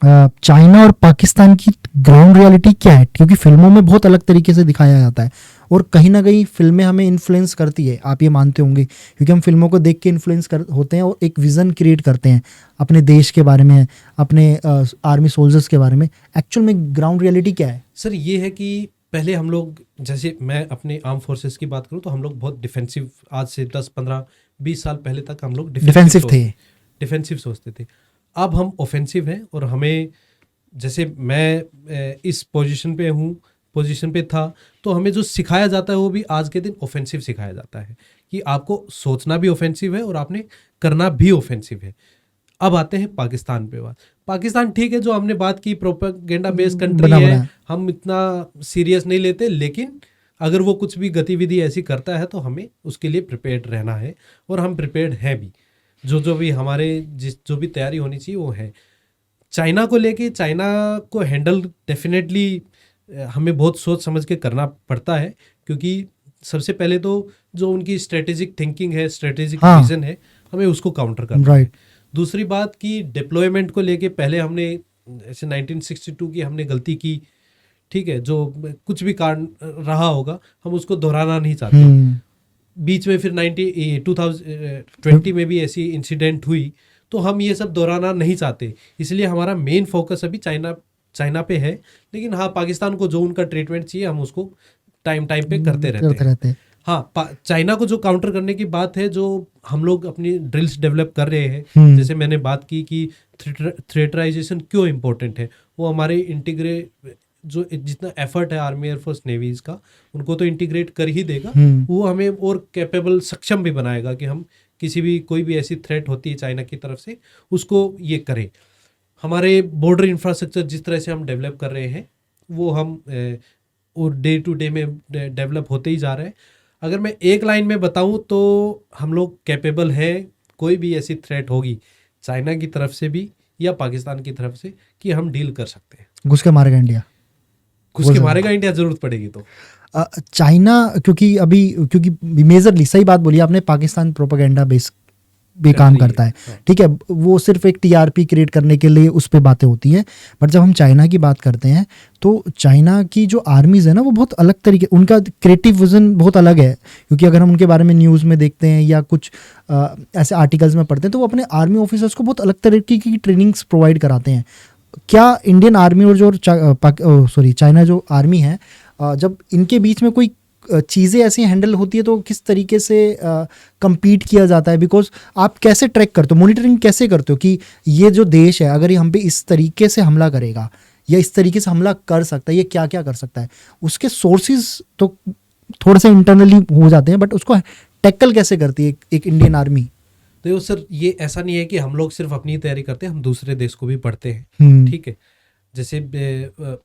चाइना और पाकिस्तान की ग्राउंड रियलिटी क्या है, क्योंकि फिल्मों में बहुत अलग तरीके से दिखाया जाता है और कहीं ना कहीं फिल्में हमें इन्फ्लुएंस करती है, आप ये मानते होंगे, क्योंकि हम फिल्मों को देख के इन्फ्लुएंस होते हैं और एक विज़न क्रिएट करते हैं अपने देश के बारे में, अपने आर्मी सोल्जर्स के बारे में। एक्चुअल में ग्राउंड रियलिटी क्या है? सर ये है कि पहले हम लोग, जैसे मैं अपने आर्म फोर्सेस की बात करूँ तो हम लोग बहुत डिफेंसिव, आज से 10-15-20 साल पहले तक हम लोग डिफेंसिव सोचते थे। अब हम ऑफेंसिव हैं और हमें, जैसे मैं इस पोजीशन पे था, तो हमें जो सिखाया जाता है वो भी आज के दिन ऑफेंसिव सिखाया जाता है कि आपको सोचना भी ऑफेंसिव है और आपने करना भी ऑफेंसिव है। अब आते हैं पाकिस्तान पे बात। पाकिस्तान ठीक है, जो हमने बात की, प्रोपेगेंडा बेस्ड कंट्री है, हम इतना सीरियस नहीं लेते, लेकिन अगर वो कुछ भी गतिविधि ऐसी करता है तो हमें उसके लिए प्रिपेयर्ड रहना है और हम प्रिपेयर्ड हैं भी। जो भी हमारे जो भी तैयारी होनी चाहिए वो है। चाइना को लेके, चाइना को हैंडल डेफिनेटली हमें बहुत सोच समझ के करना पड़ता है, क्योंकि सबसे पहले तो जो उनकी स्ट्रेटेजिक थिंकिंग है, स्ट्रेटेजिक विजन है, हमें उसको काउंटर करना है। दूसरी बात की डिप्लॉयमेंट को लेके, पहले हमने ऐसे 1962 की हमने गलती की, ठीक है, जो कुछ भी कारण रहा होगा हम उसको दोहराना नहीं चाहते। बीच में फिर 2020 में भी ऐसी इंसिडेंट हुई, तो हम ये सब दोहराना नहीं चाहते, इसलिए हमारा मेन फोकस अभी चाइना पे है। लेकिन हाँ, पाकिस्तान को जो उनका ट्रीटमेंट चाहिए हम उसको टाइम पे करते रहते हैं। हाँ, चाइना को जो काउंटर करने की बात है, जो हम लोग अपनी ड्रिल्स डेवलप कर रहे हैं, जैसे मैंने बात की कि थ्रेटराइजेशन क्यों इम्पोर्टेंट है, वो हमारे जो जितना एफर्ट है आर्मी, एयरफोर्स, नेवीज का, उनको तो इंटीग्रेट कर ही देगा, वो हमें और कैपेबल, सक्षम भी बनाएगा कि हम किसी भी कोई भी ऐसी थ्रेट होती है चाइना की तरफ से उसको ये करें। हमारे बॉर्डर इंफ्रास्ट्रक्चर जिस तरह से हम डेवलप कर रहे हैं वो हम और डे टू डे में डेवलप होते ही जा रहे हैं। अगर मैं एक लाइन में बताऊं तो हम लोग कैपेबल हैं, कोई भी ऐसी थ्रेट होगी चाइना की तरफ से भी या पाकिस्तान की तरफ से, कि हम डील कर सकते हैं। घुस के मारेगा इंडिया, घुस के मारेगा इंडिया, जरूरत पड़ेगी तो। चाइना क्योंकि मेजरली, सही बात बोली आपने, पाकिस्तान प्रोपेगेंडा बेस भी काम करता है, ठीक है, वो सिर्फ एक टीआरपी क्रिएट करने के लिए उस पे बातें होती हैं। बट जब हम चाइना की बात करते हैं तो चाइना की जो आर्मीज़ है ना, वो बहुत अलग तरीके, उनका क्रिएटिव विजन बहुत अलग है। क्योंकि अगर हम उनके बारे में न्यूज़ में देखते हैं या कुछ ऐसे आर्टिकल्स में पढ़ते हैं, तो वो अपने आर्मी ऑफिसर्स को बहुत अलग तरीके की ट्रेनिंग्स प्रोवाइड कराते हैं। क्या इंडियन आर्मी और जो चाइना जो आर्मी है, जब इनके बीच में कोई चीज़ें ऐसी हैंडल होती है तो किस तरीके से compete किया जाता है? बिकॉज आप कैसे ट्रैक करते हो, मॉनिटरिंग कैसे करते हो कि ये जो देश है अगर ये हम पे इस तरीके से हमला करेगा या इस तरीके से हमला कर सकता है, ये क्या क्या कर सकता है? उसके सोर्सेज तो थोड़े से इंटरनली हो जाते हैं, बट उसको टैकल कैसे करती है एक इंडियन आर्मी? तो सर, ये ऐसा नहीं है कि हम लोग सिर्फ अपनी तैयारी करते हैं, हम दूसरे देश को भी पढ़ते हैं, ठीक है। जैसे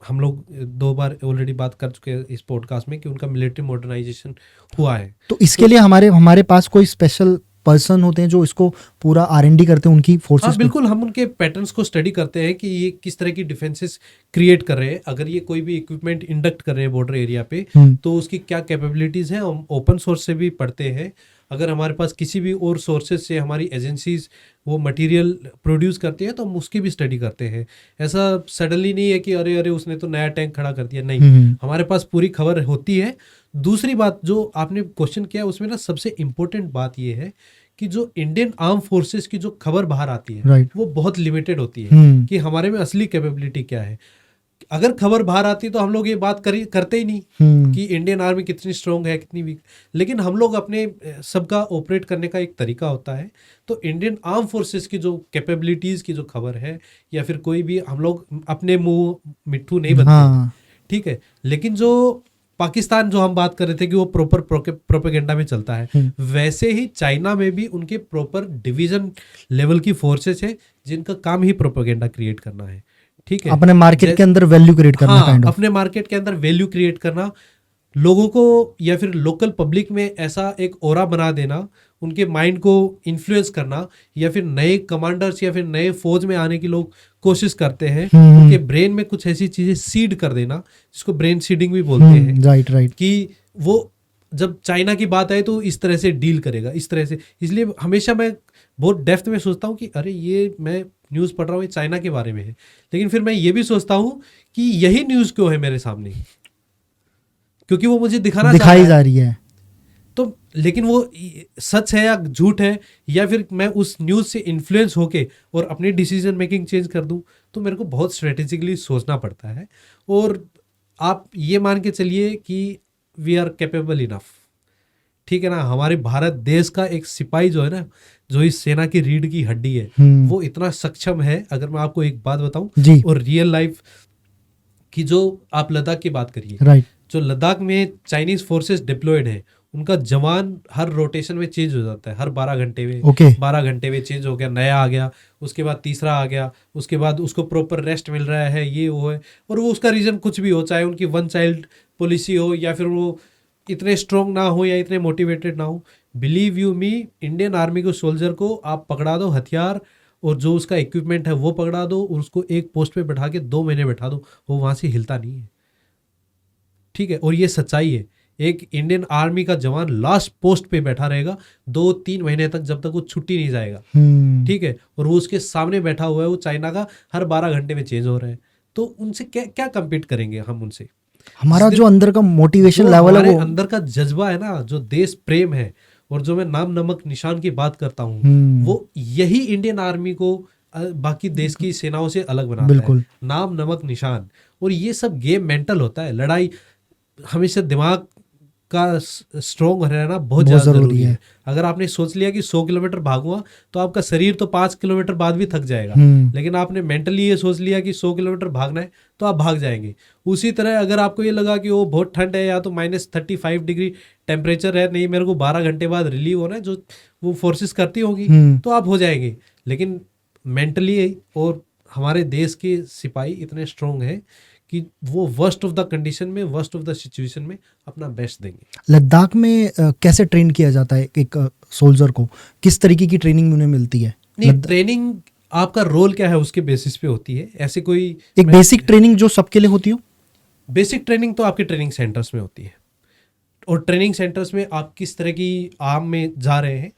हम लोग 2 बार ऑलरेडी बात कर चुके हैं इस पॉडकास्ट में कि उनका मिलिट्री मॉडर्नाइजेशन हुआ है, तो इसके लिए हमारे पास कोई स्पेशल पर्सन होते हैं जो इसको पूरा R&D करते हैं उनकी फोर्सेस? हाँ, बिल्कुल, हम उनके पैटर्न्स को स्टडी करते हैं कि ये किस तरह की डिफेंसेस क्रिएट कर रहे हैं। अगर ये कोई भी इक्विपमेंट इंडक्ट कर रहे हैं बॉर्डर एरिया पे, तो उसकी क्या कैपेबिलिटीज हैं, हम ओपन सोर्स से भी पढ़ते हैं। अगर हमारे पास किसी भी और सोर्सेज से हमारी एजेंसीज वो मटेरियल प्रोड्यूस करती है तो हम उसकी भी स्टडी करते हैं। ऐसा सडनली नहीं है कि अरे उसने तो नया टैंक खड़ा कर दिया, नहीं, हमारे पास पूरी खबर होती है। दूसरी बात जो आपने क्वेश्चन किया उसमें ना सबसे इम्पोर्टेंट बात ये है कि जो इंडियन आर्म फोर्सेस की जो खबर बाहर आती है वो बहुत लिमिटेड होती है कि हमारे में असली कैपेबिलिटी क्या है। अगर खबर बाहर आती तो हम लोग ये बात करते ही नहीं कि इंडियन आर्मी कितनी स्ट्रांग है, कितनी वीक। लेकिन हम लोग अपने सबका ऑपरेट करने का एक तरीका होता है, तो इंडियन आर्म फोर्सेस की जो कैपेबिलिटीज की जो खबर है या फिर कोई भी, हम लोग अपने मुंह मिट्ठू नहीं बनते, ठीक है। लेकिन जो पाकिस्तान जो हम बात कर रहे थे कि वो प्रॉपर प्रोपेगेंडा में चलता है, वैसे ही चाइना में भी उनके प्रॉपर डिवीजन लेवल की फोर्सेस है जिनका काम ही प्रोपेगेंडा क्रिएट करना है, ठीक है। अपने मार्केट के अंदर वैल्यू क्रिएट करना, हाँ, अपने मार्केट के अंदर वैल्यू क्रिएट करना, लोगों को या फिर लोकल पब्लिक में ऐसा एक ऑरा बना देना, उनके माइंड को इन्फ्लुएंस करना, या फिर नए कमांडर्स या फिर नए फौज में आने की लोग कोशिश करते हैं, उनके ब्रेन में कुछ ऐसी चीजें सीड कर देना, जिसको ब्रेन सीडिंग भी बोलते हैं, राइट, कि वो जब चाइना की बात आए तो इस तरह से डील करेगा, इस तरह से। इसलिए हमेशा मैं बहुत डेप्थ में सोचता हूँ कि अरे ये मैं न्यूज़ पढ़ रहा हूँ, ये चाइना के बारे में है, लेकिन फिर मैं ये भी सोचता हूँ कि यही न्यूज़ क्यों है मेरे सामने, क्योंकि वो मुझे दिखाई जा रही है। तो लेकिन वो सच है या झूठ है, या फिर मैं उस न्यूज़ से इन्फ्लुएंस होके और अपनी डिसीजन मेकिंग चेंज कर दूं, तो मेरे को बहुत स्ट्रेटेजिकली सोचना पड़ता है। और आप ये मान के चलिए कि वी आर कैपेबल इनफ, ठीक है ना। हमारे भारत देश का एक सिपाही जो है ना, जो इस सेना की रीढ़ की हड्डी है, वो इतना सक्षम है। अगर मैं आपको एक बात बताऊं, और रियल लाइफ की, जो आप लद्दाख की बात करिए, जो लद्दाख में चाइनीज फोर्सेस डिप्लॉयड है, उनका जवान हर रोटेशन में चेंज हो जाता है, हर 12 घंटे में 12 घंटे में चेंज हो गया, नया आ गया, उसके बाद तीसरा आ गया, उसके बाद उसको प्रॉपर रेस्ट मिल रहा है, ये वो है। और वो उसका रीजन कुछ भी हो, चाहे उनकी 1 चाइल्ड पॉलिसी हो या फिर वो इतने स्ट्रॉन्ग ना हो या इतने मोटिवेटेड ना हो, believe you me, Indian army को सोल्जर को आप पकड़ा दो, हथियार और जो उसका इक्विपमेंट है वो पकड़ा दो, और उसको एक पोस्ट पे बैठा के 2 महीने बैठा दो, वो वहाँ से हिलता नहीं है, ठीक है। और ये सच्चाई है, एक इंडियन आर्मी का जवान लास्ट पोस्ट पे बैठा रहेगा 2-3 महीने तक, जब तक वो छुट्टी नहीं जाएगा, ठीक है। और वो उसके सामने बैठा हुआ है, वो चाइना का हर 12 घंटे में चेंज हो रहा है, तो उनसे क्या क्या कम्पीट करेंगे हम उनसे? हमारा जो अंदर का मोटिवेशन लेवल है हमारे वो अंदर का जज्बा है ना, जो देश प्रेम है, और जो मैं नाम नमक निशान की बात करता हूँ, वो यही इंडियन आर्मी को बाकी देश की सेनाओं से अलग बनाता है। बिल्कुल। नाम नमक निशान। और ये सब गेम मेंटल होता है। लड़ाई हमेशा दिमाग का स्ट्रोंग रहना बहुत ज़्यादा ज़रूरी है। अगर आपने सोच लिया कि 100 किलोमीटर भागूंगा, तो आपका शरीर तो 5 किलोमीटर बाद भी थक जाएगा, लेकिन आपने मेंटली ये सोच लिया कि 100 किलोमीटर भागना है, तो आप भाग जाएंगे। उसी तरह अगर आपको ये लगा कि वो बहुत ठंड है, या तो -35 डिग्री टेम्परेचर है, नहीं मेरे को 12 घंटे बाद रिलीव होना है, जो वो फोर्सेस करती होंगी, तो आप हो जाएंगे। लेकिन मेंटली और हमारे देश के सिपाही इतने स्ट्रोंग हैं कि वो वर्स्ट ऑफ द कंडीशन में, वर्स्ट ऑफ द सिचुएशन में अपना बेस्ट देंगे। लद्दाख में कैसे ट्रेन किया जाता है एक सोल्जर को? किस तरीके की ट्रेनिंग उन्हें मिलती है? नहीं, ट्रेनिंग आपका रोल क्या है उसके बेसिस पे होती है। ऐसे कोई एक बेसिक ट्रेनिंग जो सबके लिए होती हो? बेसिक ट्रेनिंग तो आपके ट्रेनिंग सेंटर्स में होती है, और ट्रेनिंग सेंटर्स में आप किस तरह की आर्म में जा रहे हैं।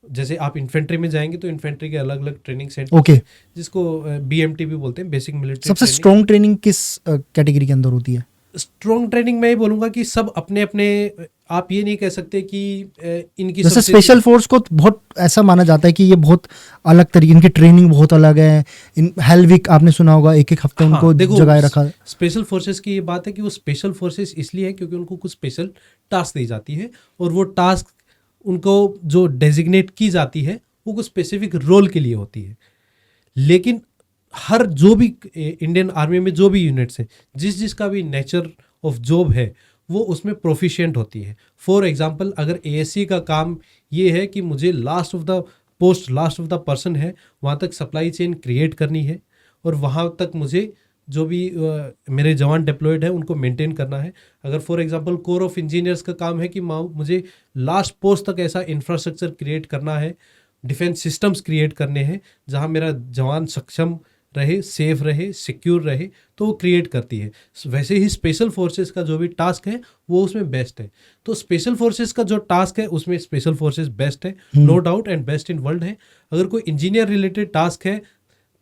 जैसे आप इन्फेंट्री में जाएंगे तो इन्फेंट्री के अलग अलग ट्रेनिंग सेंटर, ओके, जिसको BMT भी बोलते हैं, बेसिक मिलिट्री। सबसे स्ट्रॉन्ग ट्रेनिंग किस कैटेगरी के अंदर होती है? स्ट्रॉन्ग ट्रेनिंग मैं ये बोलूँगा कि सब अपने अपने, आप ये नहीं कह सकते कि इनकी जैसे स्पेशल फोर्स को बहुत ऐसा माना जाता है कि ये बहुत अलग तरीके, इनकी ट्रेनिंग बहुत अलग है। इन हेल वीक आपने सुना होगा, एक हफ्ते उनको जगाए रखा। स्पेशल फोर्सेस की ये बात है कि वो स्पेशल फोर्सेस इसलिए है क्योंकि उनको कुछ स्पेशल टास्क दी जाती है, और वो टास्क उनको जो डेजिग्नेट की जाती है वो कुछ स्पेसिफिक रोल के लिए होती है। लेकिन हर जो भी इंडियन आर्मी में जो भी यूनिट्स हैं, जिस का भी नेचर ऑफ जॉब है, वो उसमें प्रोफिशिएंट होती है। फॉर एग्जांपल, अगर ASC का काम ये है कि मुझे लास्ट ऑफ द पर्सन है, वहाँ तक सप्लाई चेन क्रिएट करनी है, और वहाँ तक मुझे जो भी मेरे जवान डिप्लॉयड है उनको मेंटेन करना है। अगर for example core of engineers का काम है कि मुझे लास्ट पोस्ट तक ऐसा इंफ्रास्ट्रक्चर क्रिएट करना है, डिफेंस सिस्टम्स क्रिएट करने हैं जहाँ मेरा जवान सक्षम रहे, सेफ रहे, सिक्योर रहे, तो वो क्रिएट करती है। वैसे ही स्पेशल फोर्सेस का जो भी टास्क है वो उसमें बेस्ट है। तो स्पेशल फोर्सेस का जो टास्क है उसमें स्पेशल फोर्सेस बेस्ट है, no doubt, and best in world है। अगर कोई इंजीनियर रिलेटेड टास्क है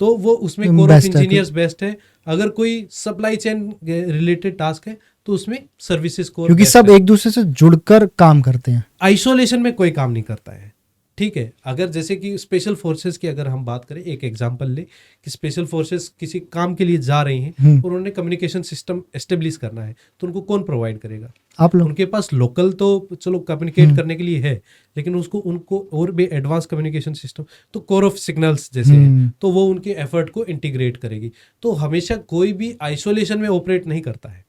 तो वो उसमें कोर ऑफ इंजीनियर्स बेस्ट है। अगर कोई सप्लाई चेन रिलेटेड टास्क है तो उसमें सर्विसेज कोर, क्योंकि सब एक दूसरे से जुड़कर काम करते हैं। आइसोलेशन में कोई काम नहीं करता है, ठीक है। अगर जैसे कि स्पेशल फोर्सेस की अगर हम बात करें, एक एग्जांपल ले कि स्पेशल फोर्सेस किसी काम के लिए जा रही हैं और उन्होंने कम्युनिकेशन सिस्टम एस्टेब्लिश करना है, तो उनको कौन प्रोवाइड करेगा? आप लोग। उनके पास लोकल तो चलो कम्युनिकेट करने के लिए है, लेकिन उनको और भी एडवांस कम्युनिकेशन सिस्टम, तो कोर ऑफ सिग्नल्स जैसे है, तो वो उनके एफर्ट को इंटीग्रेट करेगी। तो हमेशा कोई भी आइसोलेशन में ऑपरेट नहीं करता है,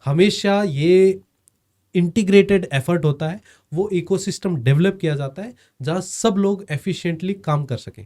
हमेशा ये इंटीग्रेटेड एफर्ट होता है। वो इकोसिस्टम डेवलप किया जाता है जहाँ सब लोग एफिशिएंटली काम कर सकें।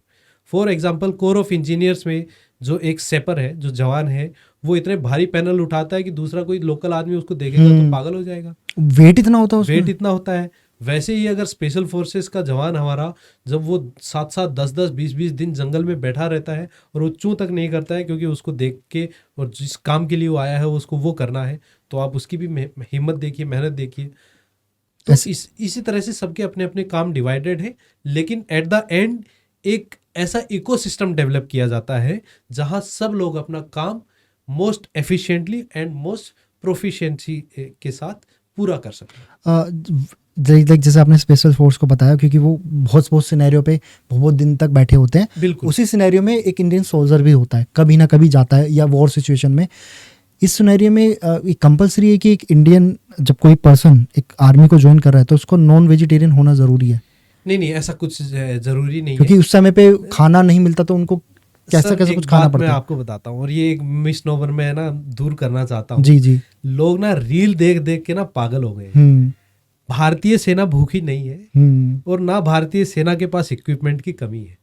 For example, core of engineers में जो एक सेपर है, जो जवान है, वो इतने भारी पैनल उठाता है कि दूसरा कोई लोकल आदमी उसको देखेगा तो पागल हो जाएगा। वेट इतना होता है उसमें। वेट इतना होता है। वैसे ही अगर स्पेशल फोर्सेस का जवान हमारा, जब वो 7-7, 10-10, 20-20 दिन जंगल में बैठा रहता है और वो चूं तक नहीं करता है, क्योंकि उसको देख के और जिस काम के लिए वो आया है उसको वो करना है, तो आप उसकी भी हिम्मत देखिए, मेहनत देखिए। तो इसी तरह से सबके अपने अपने काम डिवाइडेड है, लेकिन एट द एंड एक ऐसा इकोसिस्टम डेवलप किया जाता है जहां सब लोग अपना काम most efficiently and most proficiency के साथ पूरा कर सकते। जैसे आपने स्पेशल फोर्स को बताया, क्योंकि वो बहुत सिनेरियो पे बहुत दिन तक बैठे होते हैं। बिल्कुल। उसी सिनेरियो में एक इंडियन सोल्जर भी होता है, कभी ना कभी जाता है, या वॉर सिचुएशन में। इस सिनेरियो में कंपलसरी है कि एक इंडियन, जब कोई पर्सन एक आर्मी को ज्वाइन कर रहा है, तो उसको नॉन वेजिटेरियन होना ज़रूरी है? नहीं, ऐसा कुछ ज़रूरी नहीं है, क्योंकि उस समय पे खाना नहीं मिलता, तो उनको कैसा कुछ खाना पड़ता है। मैं आपको बताता हूँ, और ये एक मिसनोवर में है ना, दूर करना चाहता हूँ। जी। लोग ना रील देख देख के ना पागल हो गए। भारतीय सेना भूखी नहीं है, और ना भारतीय सेना के पास इक्विपमेंट की कमी है,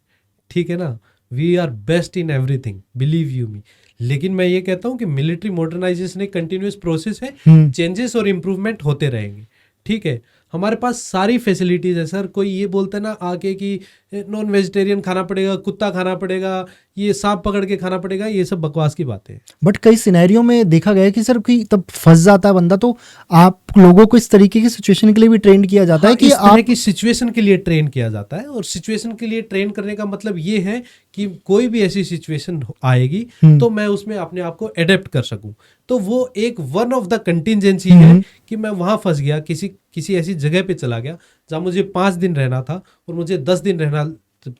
ठीक है ना। We are best in everything, believe you me. लेकिन मैं ये कहता हूँ कि मिलिट्री मॉडर्नाइजेशन एक कंटिन्यूस प्रोसेस है, चेंजेस और इम्प्रूवमेंट होते रहेंगे, ठीक है। हमारे पास सारी फैसिलिटीज़ है सर। कोई ये बोलता है ना आके कि नॉन वेजिटेरियन खाना पड़ेगा, कुत्ता खाना पड़ेगा, ये सांप पकड़ के खाना पड़ेगा, ये सब बकवास की बातें हैं। बट कई सिनेरियो में देखा गया है कि सर कि तब फंस जाता है बंदा, तो आप लोगों को इस तरीके की सिचुएशन के लिए भी ट्रेन किया जाता है कि इस तरह आप की सिचुएशन के लिए ट्रेन किया जाता है। और सिचुएशन के लिए ट्रेन करने का मतलब ये है कि कोई भी ऐसी सिचुएशन आएगी तो मैं उसमें अपने आप को अडेप्ट कर सकूं। तो वो एक वन ऑफ द कंटिजेंसी है कि मैं वहां फंस गया, किसी ऐसी जगह पे चला गया जहां मुझे 5 दिन रहना था और मुझे 10 दिन रहना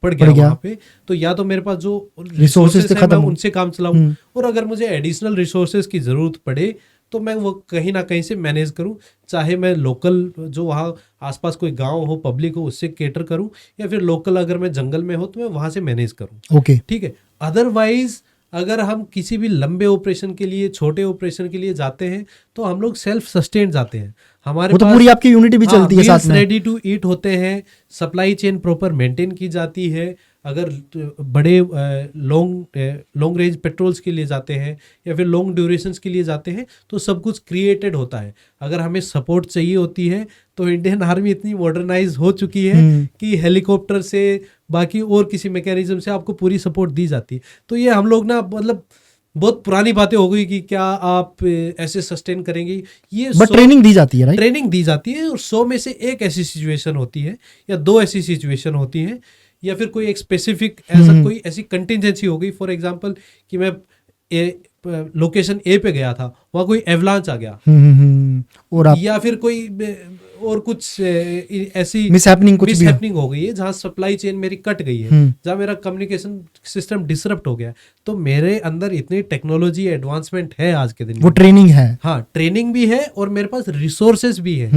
पड़ गया वहां पे। तो या तो मेरे पास जो रिसोर्सेज है मैं उनसे काम चलाऊं, और अगर मुझे एडिशनल रिसोर्सेज की जरूरत पड़े तो मैं वो कहीं ना कहीं से मैनेज करूं, चाहे मैं लोकल जो वहाँ आसपास कोई गांव हो, पब्लिक हो, उससे केटर करूं, या फिर लोकल अगर मैं जंगल में हो तो मैं वहां से मैनेज करूं। ओके, ठीक है। अदरवाइज अगर हम किसी भी लंबे ऑपरेशन के लिए, छोटे ऑपरेशन के लिए जाते हैं तो हम लोग सेल्फ सस्टेन जाते हैं। हमारे वो तो पास पूरी आपकी यूनिटी भी चलती है साथ में, रेडी टू ईट होते हैं, सप्लाई चेन प्रॉपर मेंटेन की जाती है। अगर बड़े लॉन्ग रेंज पेट्रोल्स के लिए जाते हैं या फिर लॉन्ग ड्यूरेशंस के लिए जाते हैं तो सब कुछ क्रिएटेड होता है। अगर हमें सपोर्ट चाहिए होती है तो इंडियन आर्मी इतनी मॉडर्नाइज हो चुकी है कि हेलीकॉप्टर से, बाकी और किसी मैकेनिज्म से आपको पूरी सपोर्ट दी जाती है। तो ये हम लोग ना मतलब बहुत पुरानी बातें हो गई कि क्या आप ऐसे सस्टेन करेंगे, ये बट ट्रेनिंग दी जाती है, राइट? ट्रेनिंग दी जाती है। और 100 में से एक ऐसी सिचुएशन होती है या 2 ऐसी सिचुएशन होती है, या फिर कोई एक स्पेसिफिक ऐसा कोई ऐसी कंटिजेंसी हो गई। फॉर एग्जांपल कि मैं लोकेशन ए पे गया था, वहाँ कोई एवलांच आ गया, और आप या फिर कोई और कुछ ऐसी मिसहैपनिंग हो गई है जहाँ सप्लाई चेन मेरी कट गई है, जहाँ मेरा कम्युनिकेशन सिस्टम डिसरप्ट हो गया। तो मेरे अंदर इतनी टेक्नोलॉजी एडवांसमेंट है आज के दिन, वो ट्रेनिंग है। हाँ, ट्रेनिंग भी है और मेरे पास रिसोर्सेज भी है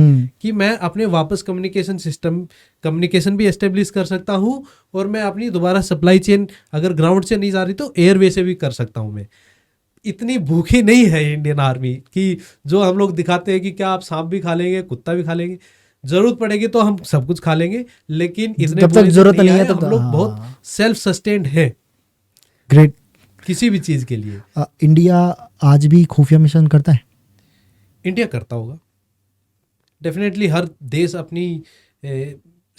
कि मैं अपने वापस कम्युनिकेशन भी एस्टेब्लिश कर सकता हूँ, और मैं अपनी दोबारा सप्लाई चेन अगर ग्राउंड से नहीं जा रही तो एयरवे से भी कर सकता हूँ। मैं इतनी भूखी नहीं है इंडियन आर्मी कि जो हम लोग दिखाते हैं कि क्या आप सांप भी खा लेंगे, कुत्ता भी खा लेंगे, जरूरत पड़ेगी तो हम सब कुछ खा लेंगे, लेकिन इतने जब तक जरूरत नहीं है तब हम लोग बहुत सेल्फ सस्टेन्ड है। ग्रेट। किसी भी चीज के लिए इंडिया आज भी खुफिया मिशन करता है? इंडिया करता होगा डेफिनेटली। हर देश अपनी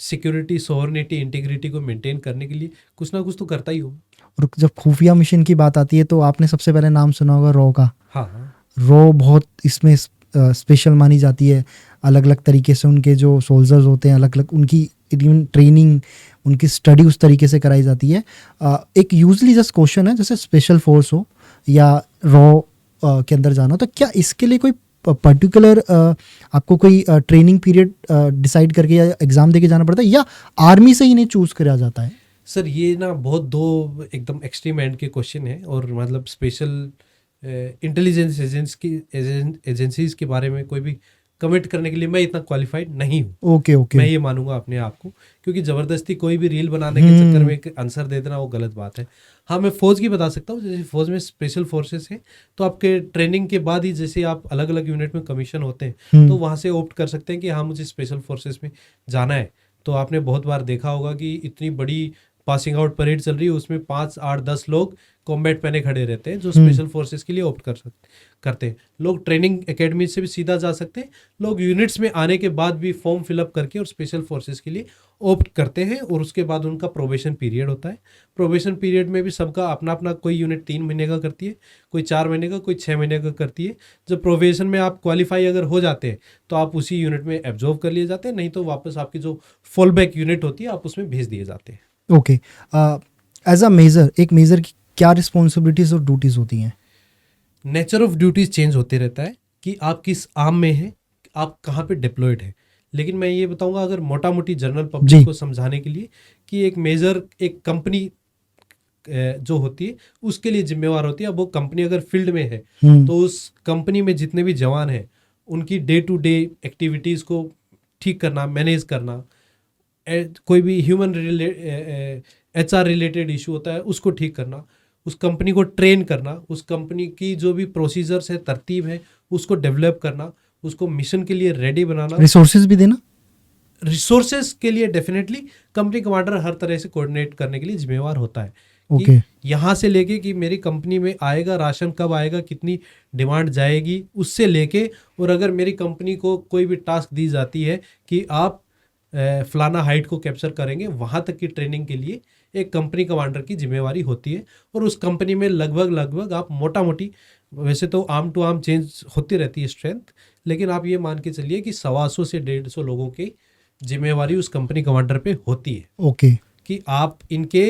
सिक्योरिटी, सोवरेनिटी, इंटीग्रिटी को मेंटेन करने के लिए कुछ ना कुछ तो करता ही होगा। और जब खुफिया मिशन की बात आती है तो आपने सबसे पहले नाम सुना होगा रॉ का। हाँ, रॉ बहुत इसमें स्पेशल मानी जाती है। अलग अलग तरीके से उनके जो सोल्जर्स होते हैं, अलग अलग उनकी ट्रेनिंग, उनकी स्टडी उस तरीके से कराई जाती है। एक यूजली जस्ट क्वेश्चन है, जैसे स्पेशल फोर्स हो या रॉ के अंदर जाना, तो क्या इसके लिए कोई पर्टिकुलर आपको कोई ट्रेनिंग पीरियड डिसाइड करके या एग्ज़ाम देके जाना पड़ता है, या आर्मी से ही नहीं चूज़ करा जाता है? सर ये ना बहुत दो एकदम एक्सट्रीम एंड के क्वेश्चन है। और मतलब स्पेशल इंटेलिजेंस एजेंसीज के बारे में कोई भी कमिट करने के लिए मैं इतना क्वालिफाइड नहीं हूँ। ओके। मैं ये मानूंगा अपने आप को, क्योंकि ज़बरदस्ती कोई भी रील बनाने के चक्कर में एक आंसर दे देना वो गलत बात है। हाँ, मैं फ़ौज की बता सकता हूँ। जैसे फ़ौज में स्पेशल फोर्सेस है तो आपके ट्रेनिंग के बाद ही जैसे आप अलग अलग यूनिट में कमीशन होते हैं तो वहाँ से ऑप्ट कर सकते हैं कि हाँ मुझे स्पेशल फोर्सेस में जाना है। तो आपने बहुत बार देखा होगा कि इतनी बड़ी पासिंग आउट परेड चल रही है, उसमें 5, 8, 10 लोग कॉम्बैट पहने खड़े रहते हैं जो स्पेशल फोर्सेस के लिए ऑप्ट करते हैं। लोग ट्रेनिंग एकेडमी से भी सीधा जा सकते हैं, लोग यूनिट्स में आने के बाद भी फॉर्म फिलअप करके और स्पेशल फोर्सेस के लिए ऑप्ट करते हैं। और उसके बाद उनका प्रोबेशन पीरियड होता है। प्रोबेशन पीरियड में भी सबका अपना अपना, कोई यूनिट 3 महीने का करती है, कोई 4 महीने का, कोई 6 महीने का करती है। जब प्रोबेशन में आप क्वालिफाई अगर हो जाते हैं तो आप उसी यूनिट में एब्जॉर्व कर लिए जाते हैं, नहीं तो वापस आपकी जो फॉल बैक यूनिट होती है आप उसमें भेज दिए जाते हैं। ओके। एज अ मेजर, एक मेजर की क्या रिस्पॉन्सिबिलिटीज और ड्यूटीज होती हैं? नेचर ऑफ ड्यूटीज चेंज होते रहता है कि आप किस आर्म में हैं, आप कहाँ पे डिप्लॉयड है। लेकिन मैं ये बताऊंगा अगर मोटा मोटी जनरल पब्लिक को समझाने के लिए कि एक मेजर एक कंपनी जो होती है उसके लिए जिम्मेवार होती है। अब वो कंपनी अगर फील्ड में है तो उस कंपनी में जितने भी जवान हैं उनकी डे टू डे एक्टिविटीज़ को ठीक करना, मैनेज करना, कोई भी ह्यूमन HR रिलेटेड इशू होता है उसको ठीक करना, उस कंपनी को ट्रेन करना, उस कंपनी की जो भी प्रोसीजर्स है, तरतीब है, उसको डेवलप करना, उसको मिशन के लिए रेडी बनाना, रिसोर्सेज भी देना। रिसोर्सेज के लिए डेफिनेटली कंपनी कमांडर हर तरह से कोऑर्डिनेट करने के लिए जिम्मेवार होता है। ओके। यहाँ से लेके कि मेरी कंपनी में आएगा राशन कब आएगा, कितनी डिमांड जाएगी, उससे लेके, और अगर मेरी कंपनी को कोई भी टास्क दी जाती है कि आप फलाना हाइट को कैप्चर करेंगे, वहाँ तक की ट्रेनिंग के लिए एक कंपनी कमांडर की जिम्मेवारी होती है। और उस कंपनी में लगभग आप मोटा मोटी, वैसे तो आर्म टू आर्म चेंज होती रहती है स्ट्रेंथ, लेकिन आप ये मान के चलिए कि 125 से 150 लोगों की जिम्मेवारी उस कंपनी कमांडर पे होती है। ओके। कि आप इनके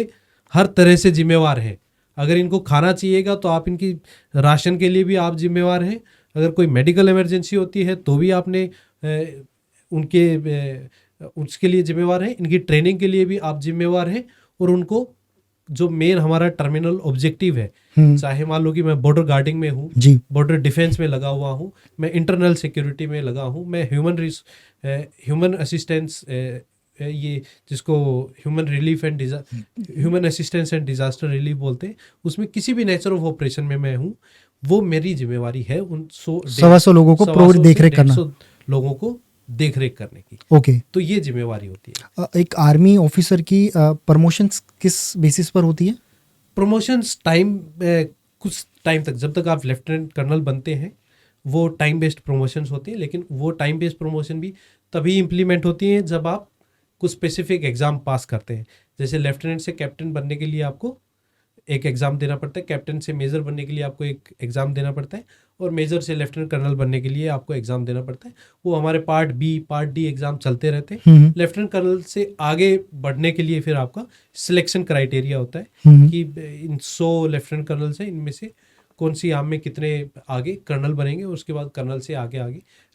हर तरह से जिम्मेवार हैं। अगर इनको खाना चाहिएगा तो आप इनकी राशन के लिए भी आप जिम्मेवार हैं। अगर कोई मेडिकल इमरजेंसी होती है तो भी आपने उसके लिए जिम्मेवार हैं। इनकी ट्रेनिंग के लिए भी आप जिम्मेवार हैं। और उनको जो मेन हमारा टर्मिनल ऑब्जेक्टिव है, चाहे मान लो कि मैं बॉर्डर गार्डिंग में हूँ, बॉर्डर डिफेंस में लगा हुआ हूँ, मैं इंटरनल सिक्योरिटी में लगा हूँ, मैं ह्यूमन असिस्टेंस, ये जिसको human assistance and disaster relief बोलते हैं, उसमें किसी भी नेचर ऑफ ऑपरेशन में मैं हूँ, वो मेरी जिम्मेवारी है उन 125 लोगों को देखरेख करना, लोगों को देखरेख करने की। ओके। तो ये जिम्मेवारी होती है। एक आर्मी ऑफिसर की प्रमोशंस किस बेसिस पर होती है? प्रमोशंस कुछ टाइम तक, जब तक आप लेफ्टिनेंट कर्नल बनते हैं, वो टाइम बेस्ड प्रमोशंस होती हैं। लेकिन वो टाइम बेस्ड प्रमोशन भी तभी इम्प्लीमेंट होती हैं जब आप कुछ स्पेसिफिक एग्जाम पास करते हैं। जैसे लेफ्टिनेंट से कैप्टन बनने के लिए आपको एक एग्ज़ाम देना पड़ता है, कैप्टन से मेजर बनने के लिए आपको एक एग्ज़ाम देना पड़ता है, और मेजर से लेफ्टिनेंट कर्नल बनने के लिए आपको एग्ज़ाम देना पड़ता है। वो हमारे part B, part D exam चलते रहते हैं। लेफ्टिनेंट कर्नल से आगे बढ़ने के लिए फिर आपका सिलेक्शन क्राइटेरिया होता है कि इन 100 लेफ्टिनेंट कर्नल से इनमें से कौन सी आर्म में कितने आगे कर्नल बनेंगे, और उसके बाद कर्नल से आगे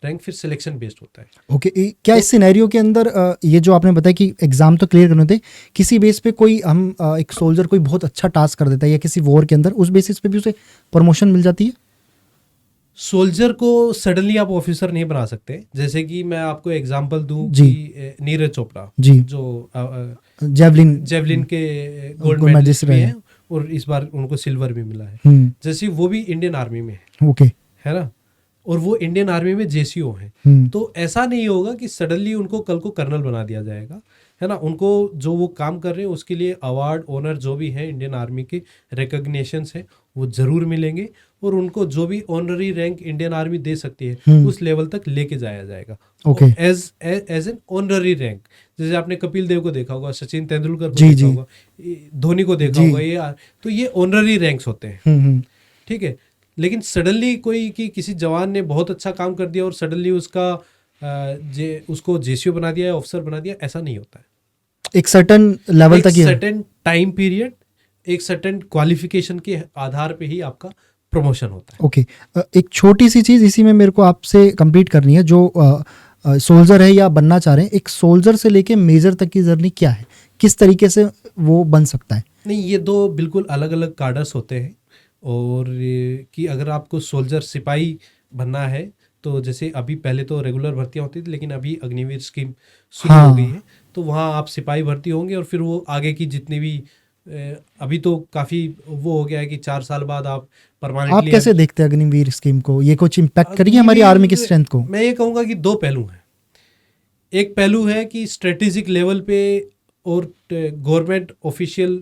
रैंक फिर सिलेक्शन बेस्ड होता है। ओके। क्या इस सिनेरियो के अंदर ये जो आपने बताया कि एग्जाम तो क्लियर करने होते, किसी बेस पे कोई हम एक सोल्जर कोई बहुत अच्छा टास्क कर देता है या किसी वॉर के अंदर, उस बेसिस पे भी उसे प्रमोशन मिल जाती है? सोल्जर को सडनली आप ऑफिसर नहीं बना सकते। जैसे कि मैं आपको एग्जांपल दूं कि नीरज चोपड़ा जो जेवलिन के गोल्ड मेडलिस्ट भी हैं, और इस बार उनको सिल्वर भी मिला है। जैसे वो भी इंडियन आर्मी में है, ओके, है ना, और वो इंडियन आर्मी में जेसीओ हैं। तो ऐसा नहीं होगा कि सडनली उनको कल को कर्नल बना दिया जाएगा, है ना। उनको जो वो काम कर रहे हैं उसके लिए अवार्ड, ऑनर जो भी है इंडियन आर्मी के रिकॉग्निशंस है, वो जरूर मिलेंगे, और उनको जो भी ऑनररी रैंक इंडियन आर्मी दे सकती है उस लेवल तक लेके जाया जाएगा, एज एन ऑनररी रैंक। जैसे आपने कपिल देव को देखा होगा, सचिन तेंदुलकर को देखा होगा, धोनी को देखा होगा, तो ये ऑनररी रैंक्स होते हैं, ठीक है। लेकिन सडनली किसी जवान ने बहुत अच्छा काम कर दिया और सडनली उसको जेसीओ बना दिया, ऑफिसर बना दिया, ऐसा नहीं होता है। एक सर्टेन लेवल तक, सर्टेन टाइम पीरियड, एक सर्टेन क्वालिफिकेशन के आधार पे ही आपका प्रमोशन होता है। ओके। एक छोटी सी चीज़ इसी में मेरे को आपसे कंप्लीट करनी है, जो सोल्जर है या बनना चाह रहे हैं, एक सोल्जर से लेके मेजर तक की जर्नी क्या है, किस तरीके से वो बन सकता है? नहीं, ये दो बिल्कुल अलग अलग कार्डर्स होते हैं। और कि अगर आपको सोल्जर सिपाही बनना है तो जैसे अभी पहले तो रेगुलर भर्तियां होती थी, लेकिन अभी अग्निवीर स्कीम शुरू हो गई है, तो वहाँ आप सिपाही भर्ती होंगे, और फिर वो आगे की जितनी भी अभी तो काफ़ी वो हो गया है कि 4 साल बाद आप परमानेंटली। आप कैसे देखते हैं अग्निवीर स्कीम को? ये कुछ इम्पैक्ट करेगी हमारी आर्मी की स्ट्रेंथ को? मैं ये कहूँगा कि दो पहलू हैं। एक पहलू है कि स्ट्रेटेजिक लेवल पे और गवर्नमेंट ऑफिशियल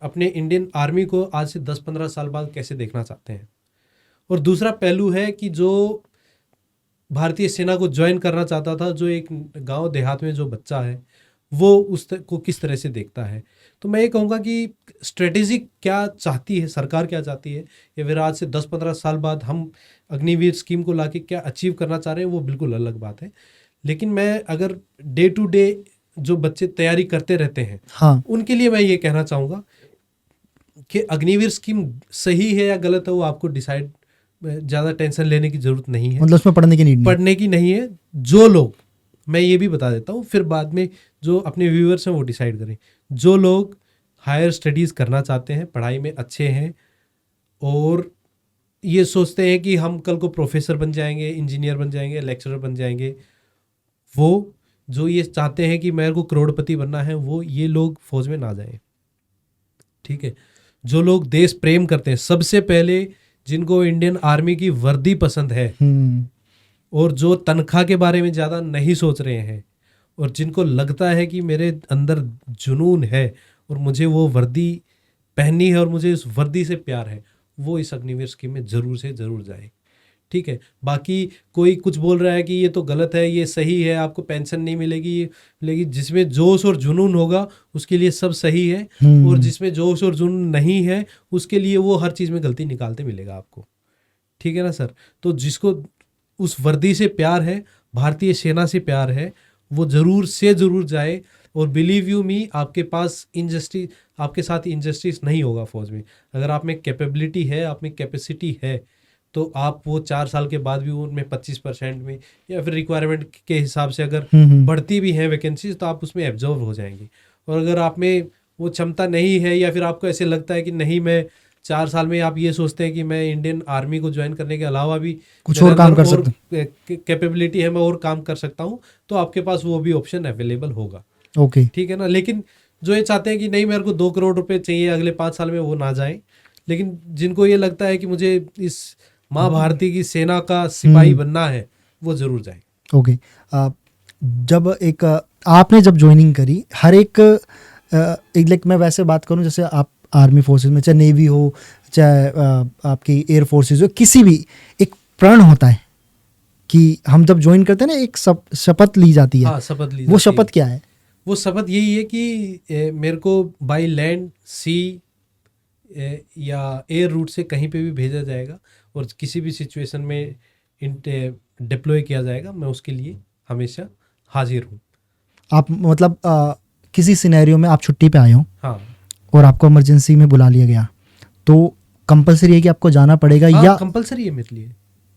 अपने इंडियन आर्मी को आज से 10-15 साल बाद कैसे देखना चाहते हैं, और दूसरा पहलू है कि जो भारतीय सेना को ज्वाइन करना चाहता था, जो एक गांव देहात में जो बच्चा है, वो को किस तरह से देखता है। तो मैं ये कहूँगा कि स्ट्रेटेजिक क्या चाहती है सरकार, क्या चाहती है, या फिर आज से 10-15 साल बाद हम अग्निवीर स्कीम को लाके क्या अचीव करना चाह रहे हैं, वो बिल्कुल अलग बात है। लेकिन मैं अगर डे टू डे जो बच्चे तैयारी करते रहते हैं, उनके लिए मैं ये कहना चाहूँगा कि अग्निवीर स्कीम सही है या गलत है, वो आपको डिसाइड, ज़्यादा टेंशन लेने की जरूरत नहीं है, मतलब उसमें पढ़ने की नहीं है। जो लोग, मैं ये भी बता देता हूँ, फिर बाद में जो अपने व्यूअर्स हैं वो डिसाइड करें। जो लोग हायर स्टडीज़ करना चाहते हैं, पढ़ाई में अच्छे हैं, और ये सोचते हैं कि हम कल को प्रोफेसर बन जाएंगे, इंजीनियर बन जाएंगे, लेक्चरर बन जाएंगे, वो जो ये चाहते हैं कि मेरे को करोड़पति बनना है, वो ये लोग फौज में ना जाएं, ठीक है। जो लोग देश प्रेम करते हैं, सबसे पहले जिनको इंडियन आर्मी की वर्दी पसंद है, और जो तनख्वाह के बारे में ज़्यादा नहीं सोच रहे हैं, और जिनको लगता है कि मेरे अंदर जुनून है और मुझे वो वर्दी पहननी है और मुझे इस वर्दी से प्यार है, वो इस अग्निवीर स्कीम में ज़रूर से ज़रूर जाए। ठीक है, बाकी कोई कुछ बोल रहा है कि ये तो गलत है, ये सही है, आपको पेंशन नहीं मिलेगी, ये मिलेगी, जिसमें जोश और जुनून होगा उसके लिए सब सही है, और जिसमें जोश और जुनून नहीं है उसके लिए वो हर चीज़ में गलती निकालते मिलेगा आपको। ठीक है ना सर? तो जिसको उस वर्दी से प्यार है, भारतीय सेना से प्यार है, वो ज़रूर से ज़रूर जाए। और बिलीव यू मी, आपके पास इनजस्टिस, आपके साथ इनजस्टिस नहीं होगा फौज में। अगर आप में कैपेबिलिटी है, आप में कैपेसिटी है, तो आप वो 4 साल के बाद भी उनमें 25% में या फिर रिक्वायरमेंट के हिसाब से अगर बढ़ती भी हैं वैकेंसीज, तो आप उसमें एब्जॉर्व हो जाएंगे। और अगर आप में वो क्षमता नहीं है, या फिर आपको ऐसे लगता है कि नहीं, मैं 4 साल में आप ये सोचते हैं कि मैं इंडियन आर्मी को ज्वाइन करने के अलावा भी कुछ और काम कर सकता हूं, कैपेबिलिटी है, मैं और काम कर सकता हूँ, तो आपके पास वो भी ऑप्शन अवेलेबल होगा। ओके, ठीक है ना? लेकिन जो ये चाहते हैं कि नहीं मेरे को 2 करोड़ रुपए चाहिए अगले 5 साल में, वो ना जाए। लेकिन जिनको ये लगता है कि मुझे इस माँ भारती की सेना का सिपाही बनना है, वो जरूर जाए। ओके। जब एक आपने जब ज्वाइनिंग करी, हर एक लाइक मैं वैसे बात करूं, जैसे आप आर्मी फोर्सेस में, चाहे नेवी हो, चाहे आपकी एयर फोर्सेस हो, किसी भी एक प्रण होता है कि हम जब ज्वाइन करते हैं ना, एक शपथ ली जाती है। हाँ, शपथ ली वो जाती शपथ है। क्या है? वो शपथ यही है कि मेरे को बाय लैंड, सी या एयर रूट से कहीं पे भी भेजा जाएगा और किसी भी सिचुएशन में डिप्लॉय किया जाएगा, मैं उसके लिए हमेशा हाजिर हूँ। आप मतलब किसी सिनेरियो में आप छुट्टी पे आए हो, हाँ, और आपको इमरजेंसी में बुला लिया गया, तो कंपलसरी है कि आपको जाना पड़ेगा? हाँ, या कंपलसरी है मेरे लिए।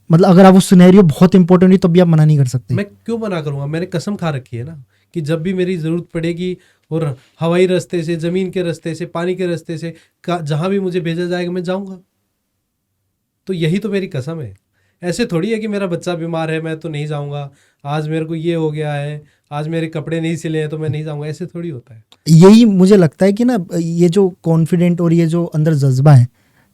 मतलब अगर आप वो सिनेरियो बहुत इंपॉर्टेंट है तो भी आप मना नहीं कर सकते? मैं क्यों मना करूँगा? मैंने कसम खा रखी है ना कि जब भी मेरी ज़रूरत पड़ेगी, और हवाई रास्ते से, ज़मीन के रास्ते से, पानी के रास्ते से, जहाँ भी मुझे भेजा जाएगा मैं जाऊँगा। तो यही तो मेरी कसम है। ऐसे थोड़ी है कि मेरा बच्चा बीमार है मैं तो नहीं जाऊँगा, आज मेरे को ये हो गया है, आज मेरे कपड़े नहीं सिले हैं तो मैं नहीं जाऊँगा, ऐसे थोड़ी होता है। यही मुझे लगता है कि ना, ये जो कॉन्फिडेंट और ये जो अंदर जज्बा है,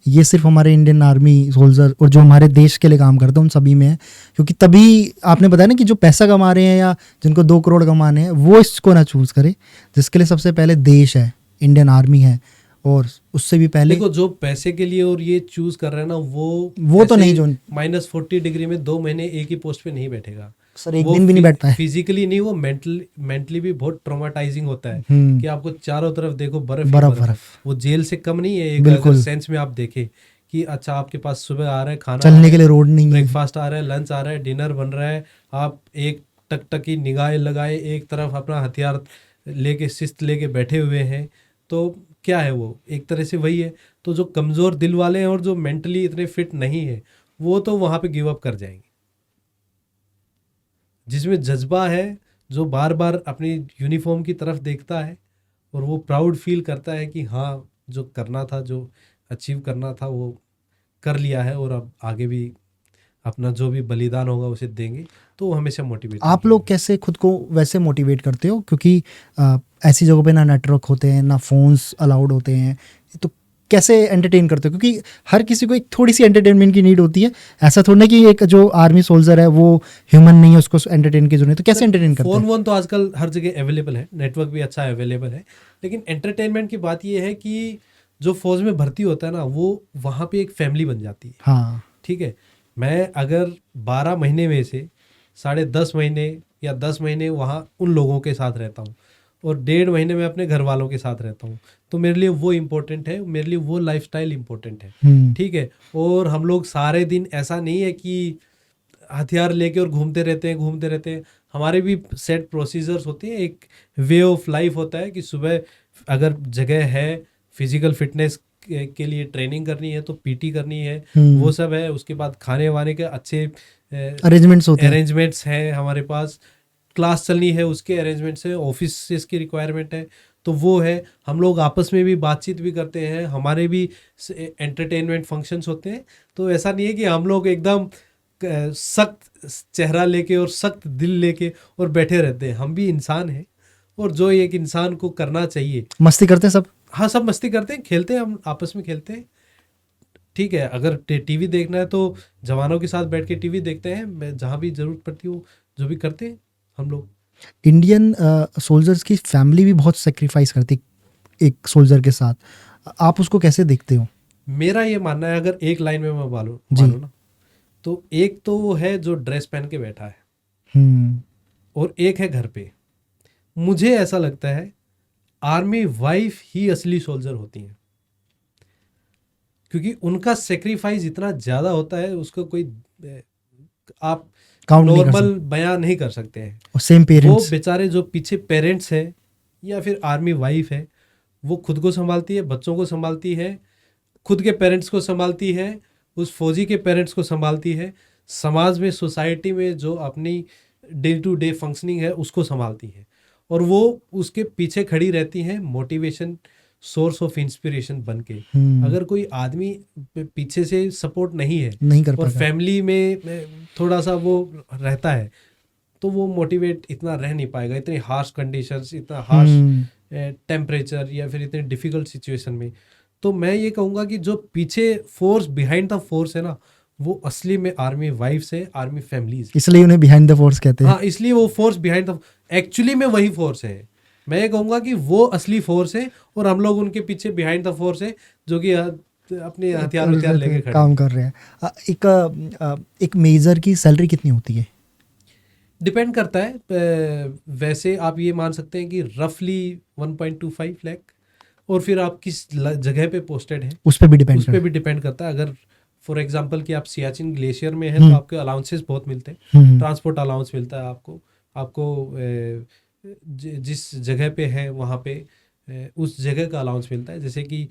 ये सिर्फ हमारे इंडियन आर्मी सोल्जर और जो हमारे देश के लिए काम करते हैं उन सभी में है। क्योंकि तभी आपने बताया ना कि जो पैसा कमा रहे हैं या जिनको 2 करोड़ कमाने हैं, वो इसको ना चूज़ करे, जिसके लिए सबसे पहले देश है, इंडियन आर्मी है, और उससे भी पहले देखो, जो पैसे के लिए और ये चूज कर रहे हैं ना, वो तो नहीं, जो -40 डिग्री में 2 महीने एक ही पोस्ट पे नहीं बैठेगा सर, एक दिन भी नहीं बैठता है। फिजिकली नहीं, वो मेंटली भी बहुत ट्रॉमाटाइजिंग होता है कि आपको चारों तरफ देखो बर्फ ही बर्फ। वो जेल से कम नहीं है एक, अगर सेंस में आप देखें कि अच्छा आपके पास सुबह आ रहा है खाना, चलने के लिए रोड नहीं है, ब्रेकफास्ट आ रहा है, लंच आ रहा है, डिनर बन रहा है, आप एक टकटकी निगाह लगाए एक तरफ अपना हथियार लेके, शिस्त लेके बैठे हुए हैं, तो क्या है वो? एक तरह से वही है। तो जो कमज़ोर दिल वाले हैं और जो मेंटली इतने फिट नहीं है, वो तो वहाँ पे गिव अप कर जाएंगे। जिसमें जज्बा है, जो बार बार अपनी यूनिफॉर्म की तरफ देखता है और वो प्राउड फील करता है कि हाँ, जो करना था, जो अचीव करना था, वो कर लिया है, और अब आगे भी अपना जो भी बलिदान होगा उसे देंगे, तो वो हमेशा मोटिवेट। आप लोग कैसे खुद को वैसे मोटिवेट करते हो? क्योंकि ऐसी जगहों पे ना नेटवर्क होते हैं, ना फोन्स अलाउड होते हैं, तो कैसे एंटरटेन करते हो? क्योंकि हर किसी को एक थोड़ी सी एंटरटेनमेंट की नीड होती है। ऐसा थोड़ा ना कि एक जो आर्मी सोल्जर है वो ह्यूमन नहीं है, उसको एंटरटेन की जरूरत है। तो कैसे एंटरटेन करते फोन हैं? वोन तो आजकल हर जगह अवेलेबल है, नेटवर्क भी अच्छा अवेलेबल है, लेकिन एंटरटेनमेंट की बात ये है कि जो फौज में भर्ती होता है ना, वो वहाँ पे एक फैमिली बन जाती है। हाँ, ठीक है, मैं अगर 12 महीने में से 10.5 महीने या 10 महीने वहाँ उन लोगों के साथ रहता हूँ और 1.5 महीने में अपने घर वालों के साथ रहता हूँ, तो मेरे लिए वो इम्पोर्टेंट है, मेरे लिए वो लाइफस्टाइल इम्पोर्टेंट है। ठीक है, और हम लोग सारे दिन ऐसा नहीं है कि हथियार लेके और घूमते रहते हैं। हमारे भी सेट प्रोसीजर्स होते हैं, एक वे ऑफ लाइफ होता है कि सुबह अगर जगह है फिजिकल फिटनेस के लिए ट्रेनिंग करनी है तो पीटी करनी है, वो सब है। उसके बाद खाने वाने के अच्छे अरेंजमेंट्स हैं हमारे पास, क्लास चलनी है उसके अरेंजमेंट्स है, ऑफिस की रिक्वायरमेंट है, तो वो है। हम लोग आपस में भी बातचीत भी करते हैं, हमारे भी एंटरटेनमेंट फंक्शंस होते हैं। तो ऐसा नहीं है कि हम लोग एकदम सख्त चेहरा लेके और सख्त दिल लेके और बैठे रहते हैं। हम भी इंसान हैं, और जो एक इंसान को करना चाहिए। मस्ती करते हैं सब? हाँ, सब मस्ती करते हैं, खेलते हैं, हम आपस में खेलते हैं। ठीक है, अगर टीवी देखना है तो जवानों के साथ बैठ के टीवी देखते हैं, मैं जहाँ भी ज़रूरत पड़ती हो जो भी करते हैं हम लोग। इंडियन सोल्जर्स की फैमिली भी बहुत सेक्रीफाइस करती है एक सोल्जर के साथ। आप उसको कैसे देखते हो? मेरा ये मानना है, अगर एक लाइन में मैं जी। मानूं ना, तो एक तो वो है जो ड्रेस पहन के बैठा है, हम्म। और एक है घर पे। मुझे ऐसा लगता है आर्मी वाइफ ही असली सोल्जर होती हैं, क्योंकि उनका सेक्रीफाइस इतना ज़्यादा होता है, उसको कोई आप काउंट नहीं कर नॉर्मल सकते। बयान नहीं कर सकते हैं। और सेम वो पेरेंट्स। बेचारे जो पीछे पेरेंट्स हैं या फिर आर्मी वाइफ है, वो खुद को संभालती है, बच्चों को संभालती है, खुद के पेरेंट्स को संभालती है, उस फौजी के पेरेंट्स को संभालती है, समाज में, सोसाइटी में जो अपनी डे टू डे फंक्शनिंग है उसको संभालती है, और वो उसके पीछे खड़ी रहती हैं मोटिवेशन, सोर्स ऑफ इंस्पिरेशन बन के। अगर कोई आदमी पीछे से सपोर्ट नहीं है नहीं कर और पाता। फैमिली में थोड़ा सा वो रहता है, तो वो मोटिवेट इतना रह नहीं पाएगा, इतनी हार्श कंडीशंस, इतना हार्श टेम्परेचर, या फिर इतने डिफिकल्ट सिचुएशन में। तो मैं ये कहूँगा कि जो पीछे फोर्स, बिहाइंड द फोर्स है ना, वो असली में आर्मी वाइफ्स है, आर्मी फैमिलीज। इसलिए उन्हें बिहाइंड द फोर्स कहते हैं। हाँ, इसलिए वो फोर्स बिहाइंड द, एक्चुअली में वही फोर्स है। मैं ये कहूँगा कि वो असली फोर्स है, और हम लोग उनके पीछे बिहाइंड द फोर्स है, जो कि अपने हथियार लेके खड़े काम कर रहे हैं। एक मेजर की सैलरी कितनी होती है? डिपेंड करता है। वैसे आप ये मान सकते हैं कि रफली 1.25 लाख, और फिर आप किस जगह पे पोस्टेड हैं उस पर भी डिपेंड उस पर भी डिपेंड करता है। अगर फॉर एग्जांपल कि आप सियाचिन ग्लेशियर में हैं, तो आपके अलाउंसेस बहुत मिलते हैं, ट्रांसपोर्ट अलाउंस मिलता है आपको जिस जगह पे है वहाँ पे उस जगह का अलाउंस मिलता है। जैसे कि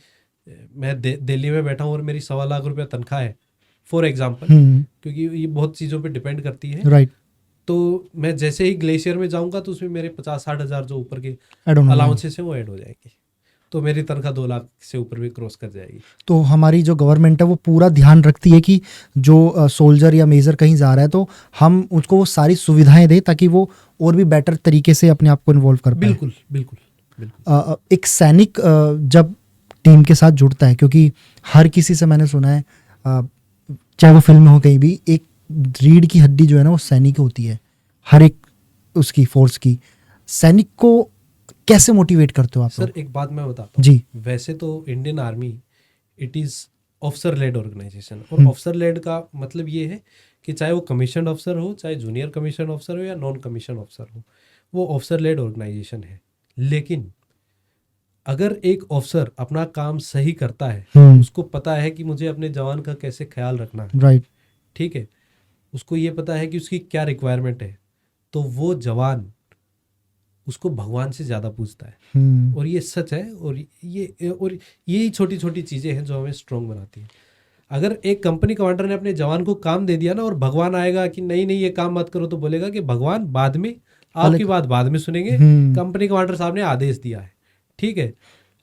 मैं दिल्ली में बैठा हूँ और मेरी 1.25 लाख रुपया तनख्वाह है फॉर एग्जांपल, क्योंकि ये बहुत चीज़ों पे डिपेंड करती है। राइट। तो मैं जैसे ही ग्लेशियर में जाऊंगा तो उसमें मेरे 50-60 हज़ार जो ऊपर के अलाउंसेस हैं वो ऐड हो जाएगी, तो मेरी तनख्वाह 2 लाख से ऊपर भी क्रॉस कर जाएगी। तो हमारी जो गवर्नमेंट है वो पूरा ध्यान रखती है कि जो सोल्जर या मेजर कहीं जा रहा है तो हम उसको वो सारी सुविधाएं दें, ताकि वो और भी बेटर तरीके से अपने आप को इन्वॉल्व कर पाए। बिल्कुल बिल्कुल बिल्कुल। एक सैनिक जब टीम के साथ जुड़ता है, क्योंकि हर किसी से मैंने सुना है, चाहे वो फिल्म में हो कहीं भी, एक रीढ़ की हड्डी जो है ना वो सैनिक होती है, हर एक उसकी फोर्स की। सैनिक को कैसे मोटिवेट करते हो आप? सर एक बात मैं बताता हूँ जी। वैसे तो Indian army it is officer led organisation, और ऑफिसर लेड का मतलब ये है कि चाहे वो कमीशन ऑफिसर हो, चाहे जूनियर कमीशन ऑफिसर हो, या नॉन कमीशन ऑफिसर हो, वो ऑफिसर लेड ऑर्गेनाइजेशन है। लेकिन अगर एक ऑफिसर अपना काम सही करता है, उसको पता है कि मुझे अपने जवान का कैसे ख्याल रखना है, राइट, ठीक है, उसको ये पता है कि उसकी क्या रिक्वायरमेंट है, तो वो जवान उसको भगवान से ज़्यादा पूछता है। और ये सच है, और यही छोटी छोटी चीज़ें हैं जो हमें स्ट्रॉन्ग बनाती हैं। अगर एक कंपनी कमांडर ने अपने जवान को काम दे दिया ना, और भगवान आएगा कि नहीं नहीं ये काम मत करो, तो बोलेगा कि भगवान बाद में, आपकी बात बाद में सुनेंगे, कंपनी कमांडर साहब ने आदेश दिया है, ठीक है।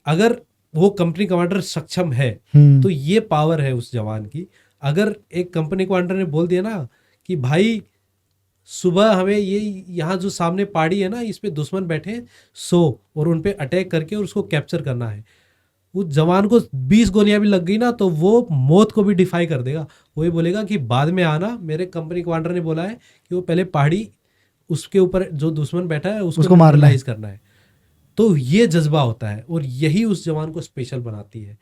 अगर वो कंपनी कमांडर सक्षम है तो ये पावर है उस जवान की। अगर एक कंपनी कमांडर ने बोल दिया ना कि भाई सुबह हमें ये यहाँ जो सामने पहाड़ी है ना, इस पे दुश्मन बैठे हैं, और उन पे अटैक करके और उसको कैप्चर करना है, उस जवान को 20 गोलियां भी लग गई ना, तो वो मौत को भी डिफाई कर देगा। वो ये बोलेगा कि बाद में आना, मेरे कंपनी कमांडर ने बोला है कि वो पहले पहाड़ी, उसके ऊपर जो दुश्मन बैठा है उसको न्यूट्रलाइज करना है। तो ये जज्बा होता है, और यही उस जवान को स्पेशल बनाती है।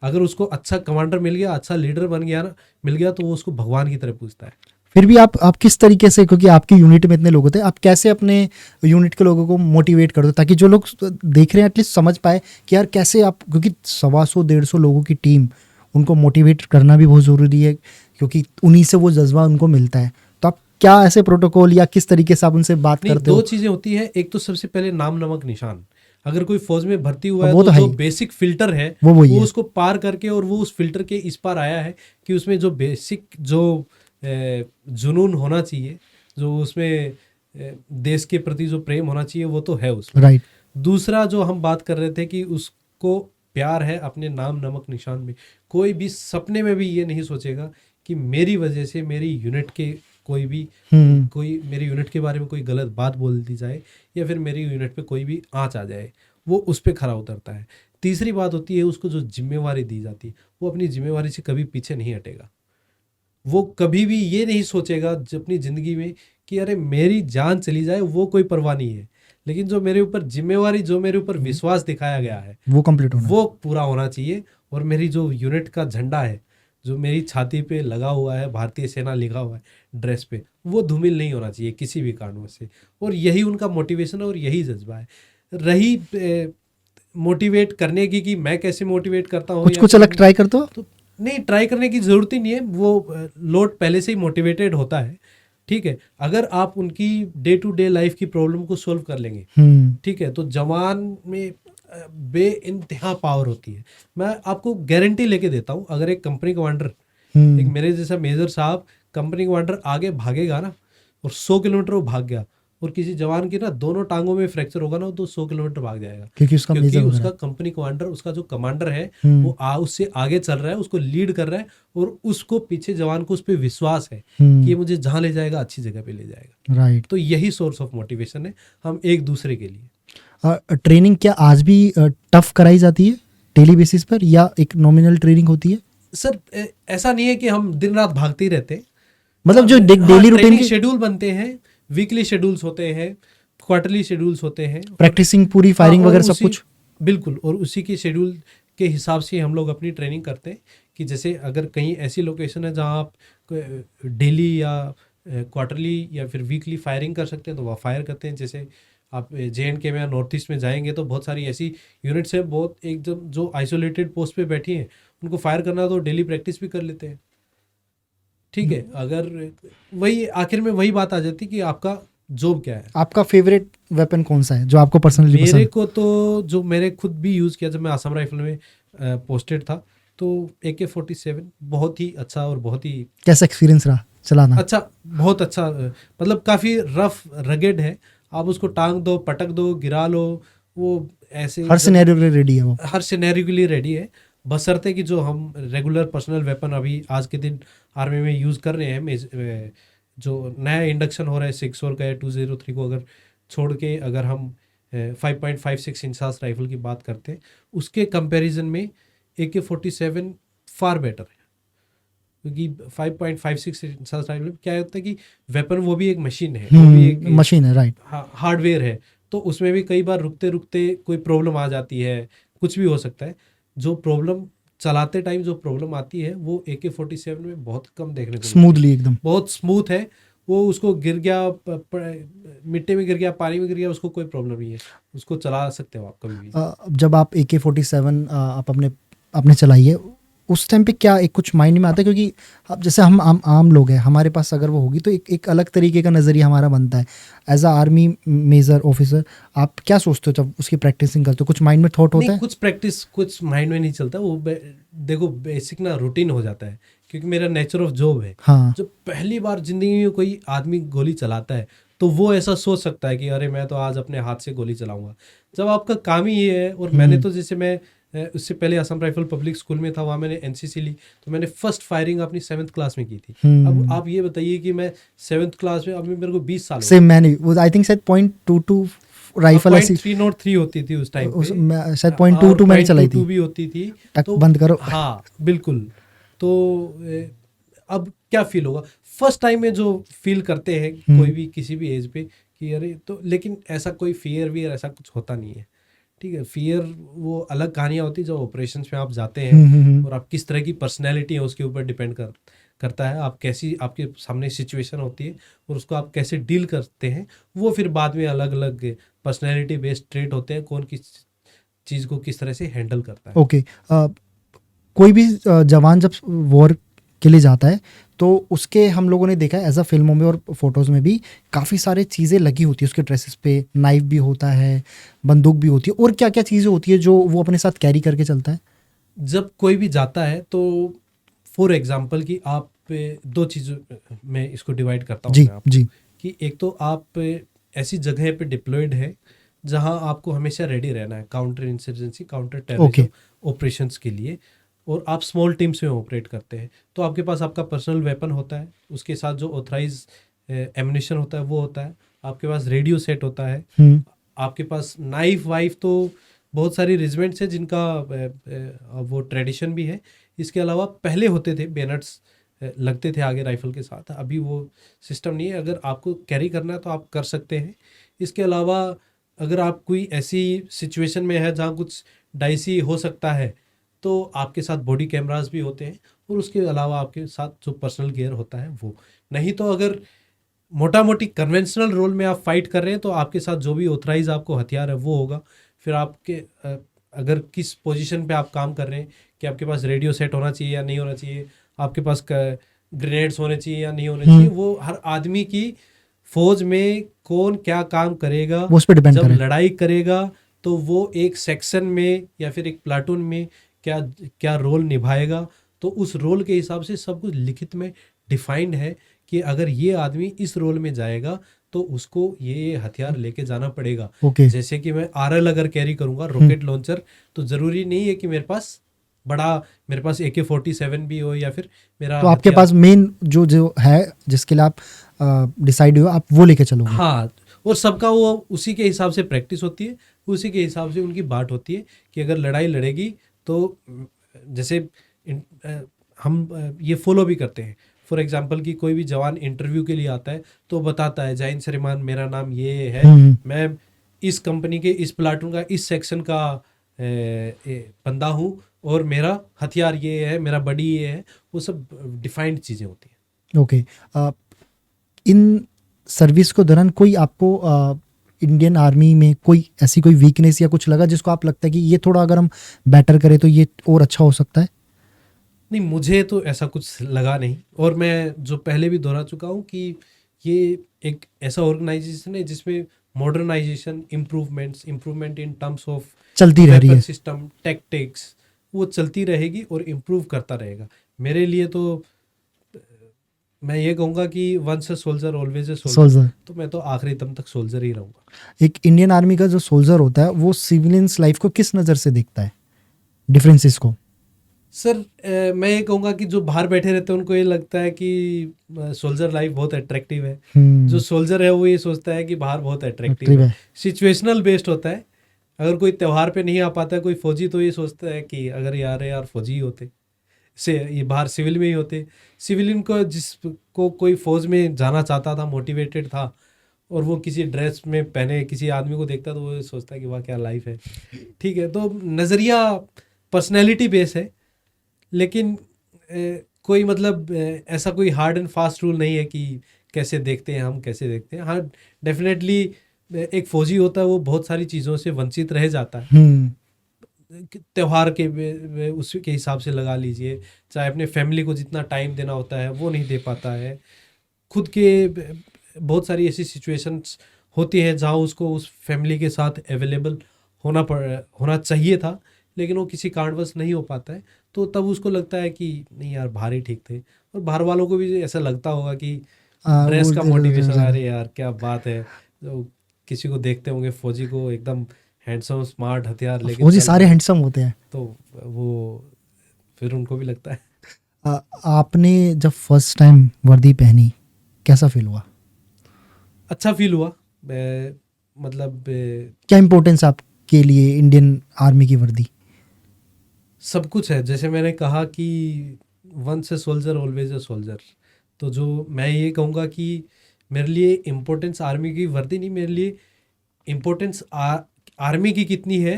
अगर उसको अच्छा कमांडर मिल गया, अच्छा लीडर बन गया ना, मिल गया, तो वो उसको भगवान की तरह पूछता है। फिर भी आप किस तरीके से, क्योंकि आपकी यूनिट में इतने लोग होते हैं, आप कैसे अपने यूनिट के लोगों को मोटिवेट कर दो, ताकि जो लोग देख रहे हैं एटलीस्ट समझ पाए कि यार कैसे आप, क्योंकि 125-150 लोगों की टीम, उनको मोटिवेट करना भी बहुत ज़रूरी है, क्योंकि उन्हीं से वो जज्बा उनको मिलता है। तो आप क्या ऐसे प्रोटोकॉल या किस तरीके से आप उनसे बात करते हो? 2 चीज़ें होती है, एक तो सबसे पहले नाम नमक निशान। अगर कोई फौज में भर्ती हुआ है तो जो बेसिक फिल्टर है वो उसको पार करके, और वो उस फिल्टर के इस पार आया है कि उसमें जो बेसिक जो जुनून होना चाहिए, जो उसमें देश के प्रति जो प्रेम होना चाहिए, वो तो है उसमें। राइट। दूसरा जो हम बात कर रहे थे कि उसको प्यार है अपने नाम नमक निशान में। कोई भी सपने में भी ये नहीं सोचेगा कि मेरी वजह से मेरी यूनिट के कोई मेरी यूनिट के बारे में कोई गलत बात बोल दी जाए, या फिर मेरी यूनिट पे कोई भी आँच आ जाए, वो उस पर खरा उतरता है। तीसरी बात होती है उसको जो जिम्मेवारी दी जाती है, वो अपनी जिम्मेवारी से कभी पीछे नहीं हटेगा। वो कभी भी ये नहीं सोचेगा अपनी ज़िंदगी में कि अरे मेरी जान चली जाए, वो कोई परवाह नहीं है। लेकिन जो मेरे ऊपर जिम्मेवारी, जो मेरे ऊपर विश्वास दिखाया गया है, वो कंप्लीट होना वो पूरा होना चाहिए। और मेरी जो यूनिट का झंडा है, जो मेरी छाती पे लगा हुआ है, भारतीय सेना लिखा हुआ है ड्रेस पे, वो धूमिल नहीं होना चाहिए किसी भी कारणों से। और यही उनका मोटिवेशन है और यही जज्बा है। रही मोटिवेट करने की कि मैं कैसे मोटिवेट करता हूँ, कुछ अलग ट्राई करते हो? तो नहीं, ट्राई करने की ज़रूरत ही नहीं है। वो लोड पहले से ही मोटिवेटेड होता है, ठीक है। अगर आप उनकी डे टू डे लाइफ की प्रॉब्लम को सोल्व कर लेंगे, ठीक है, तो जवान में बे इंतहा पावर होती है। मैं आपको गारंटी लेके देता हूँ, अगर एक कंपनी कमांडर, एक मेरे जैसा मेजर साहब कंपनी कमांडर आगे भागेगा ना, और 100 किलोमीटर वो भाग गया, और किसी जवान की ना दोनों टांगों में फ्रैक्चर होगा ना, तो 100 किलोमीटर भाग जाएगा, क्योंकि उसका कंपनी कमांडर, उसका जो कमांडर है वो उससे आगे चल रहा है, उसको लीड कर रहा है, और उसको पीछे जवान को उस पर विश्वास है कि ये मुझे जहाँ ले जाएगा अच्छी जगह पे ले जाएगा। राइट। तो यही सोर्स ऑफ मोटिवेशन है हम एक दूसरे के लिए। ट्रेनिंग क्या आज भी टफ कराई जाती है डेली बेसिस पर, या एक नॉमिनल ट्रेनिंग होती है? सर ऐसा नहीं है कि हम दिन रात भागते ही रहते, मतलब जो डेली रूटीन शेड्यूल बनते हैं, वीकली शेड्यूल्स होते हैं, क्वार्टरली शेड्यूल्स होते हैं, प्रैक्टिसिंग पूरी फायरिंग वगैरह सब कुछ, बिल्कुल। और उसी के शेड्यूल के हिसाब से हम लोग अपनी ट्रेनिंग करते हैं कि जैसे अगर कहीं ऐसी लोकेशन है जहाँ आप डेली या क्वार्टरली या फिर वीकली फायरिंग कर सकते हैं तो वह फायर करते हैं। जैसे आप JNK में या नॉर्थ ईस्ट में जाएंगे तो बहुत सारी ऐसी यूनिट्स हैं, बहुत एकदम जो आइसोलेटेड पोस्ट पे बैठी हैं, उनको फायर करना तो डेली प्रैक्टिस भी कर लेते हैं, ठीक है। अगर वही आखिर में वही बात आ जाती है कि आपका जॉब क्या है। आपका फेवरेट वेपन कौन सा है जो आपको पर्सनली पसंद? मेरे को तो जो मैंने खुद भी यूज़ किया जब मैं असम राइफल में पोस्टेड था, तो AK-47 बहुत ही अच्छा, और बहुत ही कैसा एक्सपीरियंस रहा चलाना? अच्छा, बहुत अच्छा, मतलब काफ़ी रफ रगेड है। आप उसको टांग दो, पटक दो, गिरा लो, वो ऐसे हर सिनेरियो के लिए रेडी है वो। हर सिनेरियो के लिए रेडी है, बशर्ते कि जो हम रेगुलर पर्सनल वेपन अभी आज के दिन आर्मी में यूज़ कर रहे हैं, जो नया इंडक्शन हो रहा है 6 का या 203 को अगर छोड़ के अगर हम 5.56 इंचास राइफल की बात करते हैं, उसके कंपैरिजन में AK-47 फार बेटर है। क्योंकि 5.56 इंचास राइफल क्या होता है कि वेपन वो भी एक मशीन है, वो भी एक मशीन है, राइट, हार्डवेयर है, तो उसमें भी कई बार रुकते रुकते कोई प्रॉब्लम आ जाती है, कुछ भी हो सकता है। जो प्रॉब्लम चलाते टाइम जो प्रॉब्लम आती है वो AK-47 में बहुत कम देखने को, स्मूथली एकदम, बहुत स्मूथ है। वो उसको गिर गया, मिट्टी में गिर गया, पानी में गिर गया, उसको कोई प्रॉब्लम नहीं है, उसको चला सकते हो आप कभी भी। जब आप AK-47 आप अपने चलाइए, उस टाइम पे क्या एक कुछ माइंड में आता है? क्योंकि अब जैसे हम आम लोग हैं, हमारे पास अगर वो होगी तो एक अलग तरीके का नज़रिया हमारा बनता है। As a army major officer आप क्या सोचते हो जब उसकी प्रैक्टिसिंग करते हो? कुछ माइंड में थॉट होता है? कुछ माइंड में नहीं चलता, वो देखो बेसिक ना रूटीन हो जाता है, क्योंकि मेरा नेचर ऑफ जॉब है। हाँ। जब पहली बार जिंदगी में कोई आदमी गोली चलाता है तो वो ऐसा सोच सकता है कि अरे मैं तो आज अपने हाथ से गोली चलाऊंगा। जब आपका काम ही ये है, और मैंने तो जैसे मैं उससे पहले असम राइफल पब्लिक स्कूल में था, वहाँ मैंने NCC ली, तो मैंने फर्स्ट फायरिंग अपनी 7th क्लास में की थी। अब आप ये बताइए कि मैं 7th क्लास में, अभी मेरे को 20 साल सेम मैंने आई थिंक शायद .22 राइफल ऐसी 303 होती थी उस टाइम पे, शायद .22 मैंने चलाई थी, भी होती थी, तो बंद करो। हाँ बिल्कुल। तो अब क्या फील होगा फर्स्ट टाइम में, जो फील करते हैं कोई भी किसी भी एज पे कि अरे, तो लेकिन ऐसा कोई फियर ऐसा कुछ होता नहीं है, ठीक है। फियर वो अलग कहानियाँ होती है जब ऑपरेशंस में आप जाते हैं, और आप किस तरह की पर्सनैलिटी है उसके ऊपर डिपेंड करता है। आप कैसी, आपके सामने सिचुएशन होती है और उसको आप कैसे डील करते हैं, वो फिर बाद में अलग अलग पर्सनैलिटी बेस्ड ट्रेट होते हैं, कौन किस चीज़ को किस तरह से हैंडल करता है। ओके, कोई भी जवान जब वॉर के लिए जाता है तो उसके हम लोगों ने देखा है एज अ फिल्मों में और फोटोज़ में भी काफ़ी सारे चीज़ें लगी होती है उसके ड्रेसेस पे। नाइफ भी होता है, बंदूक भी होती है, और क्या क्या चीज़ें होती है जो वो अपने साथ कैरी करके चलता है जब कोई भी जाता है। तो फॉर एग्जांपल कि आप 2 चीज़ों में इसको डिवाइड करता हूँ जी मैं आपको, जी। कि एक तो आप ऐसी जगह पे डिप्लॉयड है जहाँ आपको हमेशा रेडी रहना है counter insurgency, counter terrorism operations के लिए, और आप स्मॉल टीम्स में ऑपरेट करते हैं। तो आपके पास आपका पर्सनल वेपन होता है, उसके साथ जो ऑथराइज एम्यूनिशन होता है वो होता है, आपके पास रेडियो सेट होता है, आपके पास नाइफ वाइफ, तो बहुत सारी रेजिमेंट्स हैं जिनका वो ट्रेडिशन भी है। इसके अलावा पहले होते थे बेनट्स लगते थे आगे राइफल के साथ, अभी वो सिस्टम नहीं है। अगर आपको कैरी करना है तो आप कर सकते हैं। इसके अलावा अगर आप कोई ऐसी सिचुएशन में है जहाँ कुछ डाइसी हो सकता है, तो आपके साथ बॉडी कैमरास भी होते हैं, और उसके अलावा आपके साथ जो पर्सनल गियर होता है वो। नहीं तो अगर मोटा मोटी कन्वेंशनल रोल में आप फाइट कर रहे हैं तो आपके साथ जो भी ऑथराइज आपको हथियार है वो होगा। फिर आपके अगर किस पोजीशन पे आप काम कर रहे हैं, कि आपके पास रेडियो सेट होना चाहिए या नहीं होना चाहिए, आपके पास ग्रेनेड्स होने चाहिए या नहीं होने चाहिए, वो हर आदमी की फौज में कौन क्या काम करेगा, वो उस पर डिपेंड जब करे। लड़ाई करेगा तो वो एक सेक्शन में या फिर एक प्लाटून में क्या क्या रोल निभाएगा, तो उस रोल के हिसाब से सब कुछ लिखित में डिफाइंड है कि अगर ये आदमी इस रोल में जाएगा तो उसको ये हथियार लेके जाना पड़ेगा। ओके। जैसे कि मैं आरएल अगर कैरी करूंगा, रॉकेट लॉन्चर, तो जरूरी नहीं है कि मेरे पास AK-47 भी हो या फिर मेरा तो आपके पास मेन जो जो है जिसके लिए आप डिसाइड हो, आप वो लेके चलोगे। हाँ, और सबका वो उसी के हिसाब से प्रैक्टिस होती है, उसी के हिसाब से उनकी बात होती है कि अगर लड़ाई लड़ेगी तो जैसे हम ये फॉलो भी करते हैं। फॉर एग्जांपल कि कोई भी जवान इंटरव्यू के लिए आता है तो बताता है, जय हिंद श्रीमान, मेरा नाम ये है, मैं इस कंपनी के इस प्लाटून का इस सेक्शन का बंदा हूँ, और मेरा हथियार ये है, मेरा बडी ये है, वो सब डिफाइंड चीज़ें होती हैं। ओके। इन सर्विस को दौरान कोई आपको इंडियन आर्मी में कोई ऐसी कोई वीकनेस या कुछ लगा जिसको आप लगता है कि ये थोड़ा अगर हम बेटर करें तो ये और अच्छा हो सकता है? नहीं, मुझे तो ऐसा कुछ लगा नहीं, और मैं जो पहले भी दोहरा चुका हूँ कि ये एक ऐसा ऑर्गेनाइजेशन है जिसमें modernisation, improvement in terms of चलती रह रही है। सिस्टम, टैक्टिक्स, वो चलती रहेगी और इम्प्रूव करता रहेगा। मेरे लिए तो मैं ये कहूँगा कि once a soldier always a soldier, तो मैं तो आखिरी दम तक सोल्जर ही रहूँगा। एक इंडियन आर्मी का जो सोल्जर होता है वो सिविलियंस लाइफ को किस नज़र से देखता है, डिफरेंसेस को? सर, मैं ये कहूँगा कि जो बाहर बैठे रहते हैं उनको ये लगता है कि सोल्जर लाइफ बहुत अट्रैक्टिव है। जो सोल्जर है वो ये सोचता है कि बाहर बहुत अट्रैक्टिव है। सिचुएशनल बेस्ड होता है। अगर कोई त्यौहार पे नहीं आ पाता है कोई फौजी, तो ये सोचता है कि अगर यार फौजी ही होते, से ये बाहर सिविल में ही होते। सिविलियन को, जिसको कोई फौज में जाना चाहता था, मोटिवेटेड था, और वो किसी ड्रेस में पहने किसी आदमी को देखता तो वो सोचता है कि वाह क्या लाइफ है। ठीक है, तो नज़रिया पर्सनैलिटी बेस है, लेकिन कोई मतलब ऐसा कोई हार्ड एंड फास्ट रूल नहीं है कि कैसे देखते हैं हम, कैसे देखते हैं। हाँ, डेफिनेटली एक फौजी होता है वो बहुत सारी चीज़ों से वंचित रह जाता है। त्यौहार के उसके हिसाब से लगा लीजिए, चाहे अपने फैमिली को जितना टाइम देना होता है वो नहीं दे पाता है। खुद के बहुत सारी ऐसी सिचुएशंस होती हैं जहाँ उसको उस फैमिली के साथ अवेलेबल होना चाहिए था, लेकिन वो किसी कारणवश नहीं हो पाता है। तो तब उसको लगता है कि नहीं यार, बाहर ही ठीक थे। और बाहर वालों को भी ऐसा लगता होगा कि ड्रेस का मोटिवेशन, अरे यार क्या बात है, तो किसी को देखते होंगे फौजी को एकदम हैंडसम, स्मार्ट, हथियार लेके फौजी सारे हैंडसम होते हैं, तो वो फिर उनको भी लगता है। आपने जब फर्स्ट टाइम वर्दी पहनी कैसा फील हुआ? अच्छा फील हुआ। मतलब क्या इम्पोर्टेंस आपके लिए इंडियन आर्मी की वर्दी? सब कुछ है। जैसे मैंने कहा कि once a soldier always a soldier, तो जो मैं ये कहूँगा कि मेरे लिए इम्पोर्टेंस आर्मी की वर्दी नहीं, मेरे लिए इम्पोर्टेंस आर्मी की कितनी है।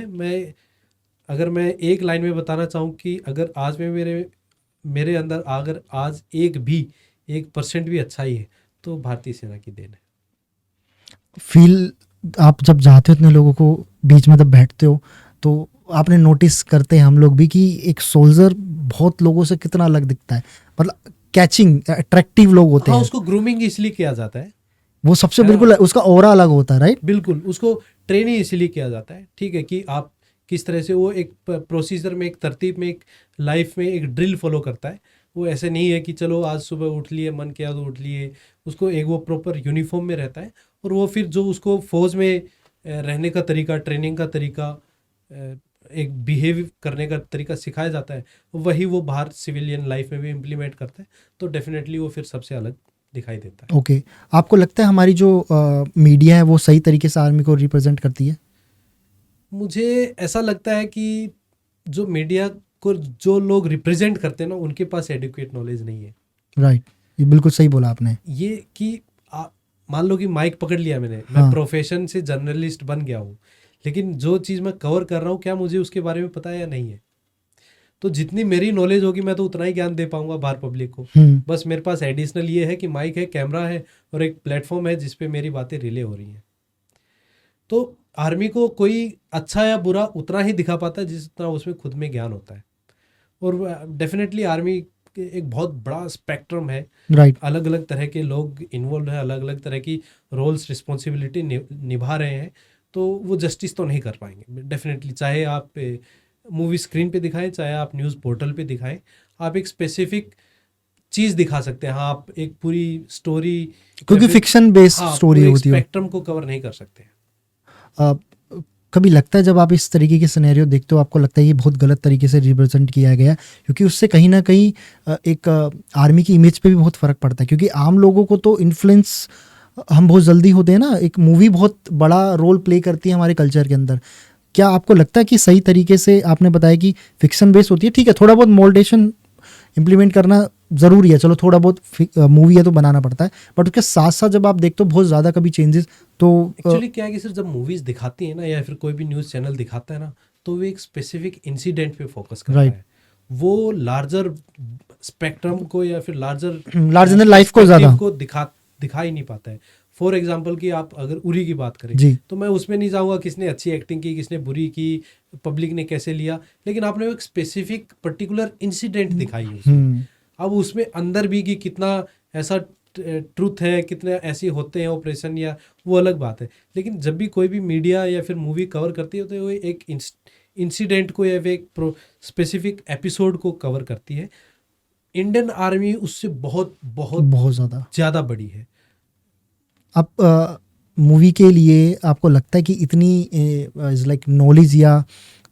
अगर मैं एक लाइन में बताना चाहूँ कि अगर आज में मेरे अंदर अगर आज 1% भी अच्छाई है तो भारतीय सेना की देन है। फील आप जब जाते हो इतने लोगों को बीच में जब बैठते हो तो आपने नोटिस करते हैं हम लोग भी कि एक सोल्जर बहुत लोगों से कितना अलग दिखता है, मतलब कैचिंग अट्रैक्टिव लोग होते हैं। उसको ग्रूमिंग इसलिए किया जाता है, वो सबसे बिल्कुल उसका ऑरा अलग होता है, राइट? बिल्कुल, उसको ट्रेन ही इसलिए किया जाता है। ठीक है, कि आप किस तरह से वो एक प्रोसीजर में, एक तरतीब में, एक लाइफ में एक ड्रिल फॉलो करता है। वो ऐसे नहीं है कि चलो आज सुबह उठ लिए, मन किया तो उठ लिए। उसको एक वो प्रॉपर यूनिफॉर्म में रहता है, और वो फिर जो उसको फौज में रहने का तरीका, ट्रेनिंग का तरीका, एक बिहेव करने का तरीका सिखाया जाता है, वही वो बाहर सिविलियन लाइफ में भी इम्प्लीमेंट करता है। तो डेफिनेटली वो फिर सबसे अलग दिखाई देता है। ओके। आपको लगता है हमारी जो मीडिया है वो सही तरीके से आर्मी को रिप्रेजेंट करती है? मुझे ऐसा लगता है कि जो मीडिया को जो लोग रिप्रेजेंट करते हैं ना, उनके पास एडुकेट नॉलेज नहीं है। राइट, ये बिल्कुल सही बोला आपने। ये कि मान लो कि माइक पकड़ लिया मैंने, मैं प्रोफेशन से जर्नलिस्ट बन गया हूँ, लेकिन जो चीज़ मैं कवर कर रहा हूँ क्या मुझे उसके बारे में पता है या नहीं है? तो जितनी मेरी नॉलेज होगी मैं तो उतना ही ज्ञान दे पाऊंगा बाहर पब्लिक को। बस मेरे पास एडिशनल ये है कि माइक है, कैमरा है और एक प्लेटफॉर्म है जिसपे मेरी बातें रिले हो रही हैं। तो आर्मी को कोई अच्छा या बुरा उतना ही दिखा पाता है जितना उसमें खुद में ज्ञान होता है। और डेफिनेटली आर्मी एक बहुत बड़ा स्पेक्ट्रम है, अलग अलग तरह के लोग इन्वॉल्व हैं, अलग अलग तरह की रोल्स रिस्पॉन्सिबिलिटी निभा रहे हैं, तो वो जस्टिस तो नहीं कर पाएंगे डेफिनेटली। चाहे आप मूवी स्क्रीन पे दिखाएं, चाहे आप न्यूज़ पोर्टल पे दिखाएं, आप एक स्पेसिफिक चीज़ दिखा सकते हैं। हाँ, आप एक पूरी स्टोरी, क्योंकि फिक्शन बेस्ड स्टोरी होती है, स्पेक्ट्रम को कवर नहीं कर सकते हैं। कभी लगता है जब आप इस तरीके के सिनेरियो देखते हो, आपको लगता है ये बहुत गलत तरीके से रिप्रेजेंट किया गया है, क्योंकि उससे कहीं ना कहीं एक आर्मी की इमेज पे भी बहुत फ़र्क पड़ता है, क्योंकि आम लोगों को तो इन्फ्लुएंस हम बहुत जल्दी होते हैं ना, एक मूवी बहुत बड़ा रोल प्ले करती है हमारे कल्चर के अंदर। क्या आपको लगता है कि सही तरीके से, आपने बताया कि फिक्शन बेस्ड होती है, ठीक है, थोड़ा बहुत मोल्डेशन इम्प्लीमेंट करना ज़रूरी है, चलो थोड़ा बहुत मूवी है तो बनाना पड़ता है, बट उसके साथ साथ जब आप देखते हो बहुत ज़्यादा कभी चेंजेस, तो एक्चुअली क्या है कि सर जब मूवीज़ दिखाती है ना, या फिर कोई भी न्यूज़ चैनल दिखाता है ना, तो वो एक स्पेसिफिक इंसिडेंट पे फोकस करता है। वो लार्जर स्पेक्ट्रम को या फिर लार्जर लाइफ को ज़्यादा को दिखा ही नहीं पाता है। फॉर एग्जाम्पल कि आप अगर उरी की बात करें तो मैं उसमें नहीं जाऊँगा किसने अच्छी एक्टिंग की, किसने बुरी की, पब्लिक ने कैसे लिया, लेकिन आपने एक स्पेसिफिक पर्टिकुलर इंसिडेंट दिखाई उसमें। अब उसमें अंदर भी कि कितना ऐसा ट्रूथ है, कितने ऐसे होते हैं ऑपरेशन, या वो अलग बात है। लेकिन जब भी कोई भी मीडिया या फिर मूवी कवर करती है तो वो एक इंसिडेंट को या एक स्पेसिफिक एपिसोड को कवर करती है। इंडियन आर्मी उससे बहुत बहुत बहुत ज़्यादा बड़ी है। अब मूवी के लिए आपको लगता है कि इतनी इज़ लाइक नॉलेज या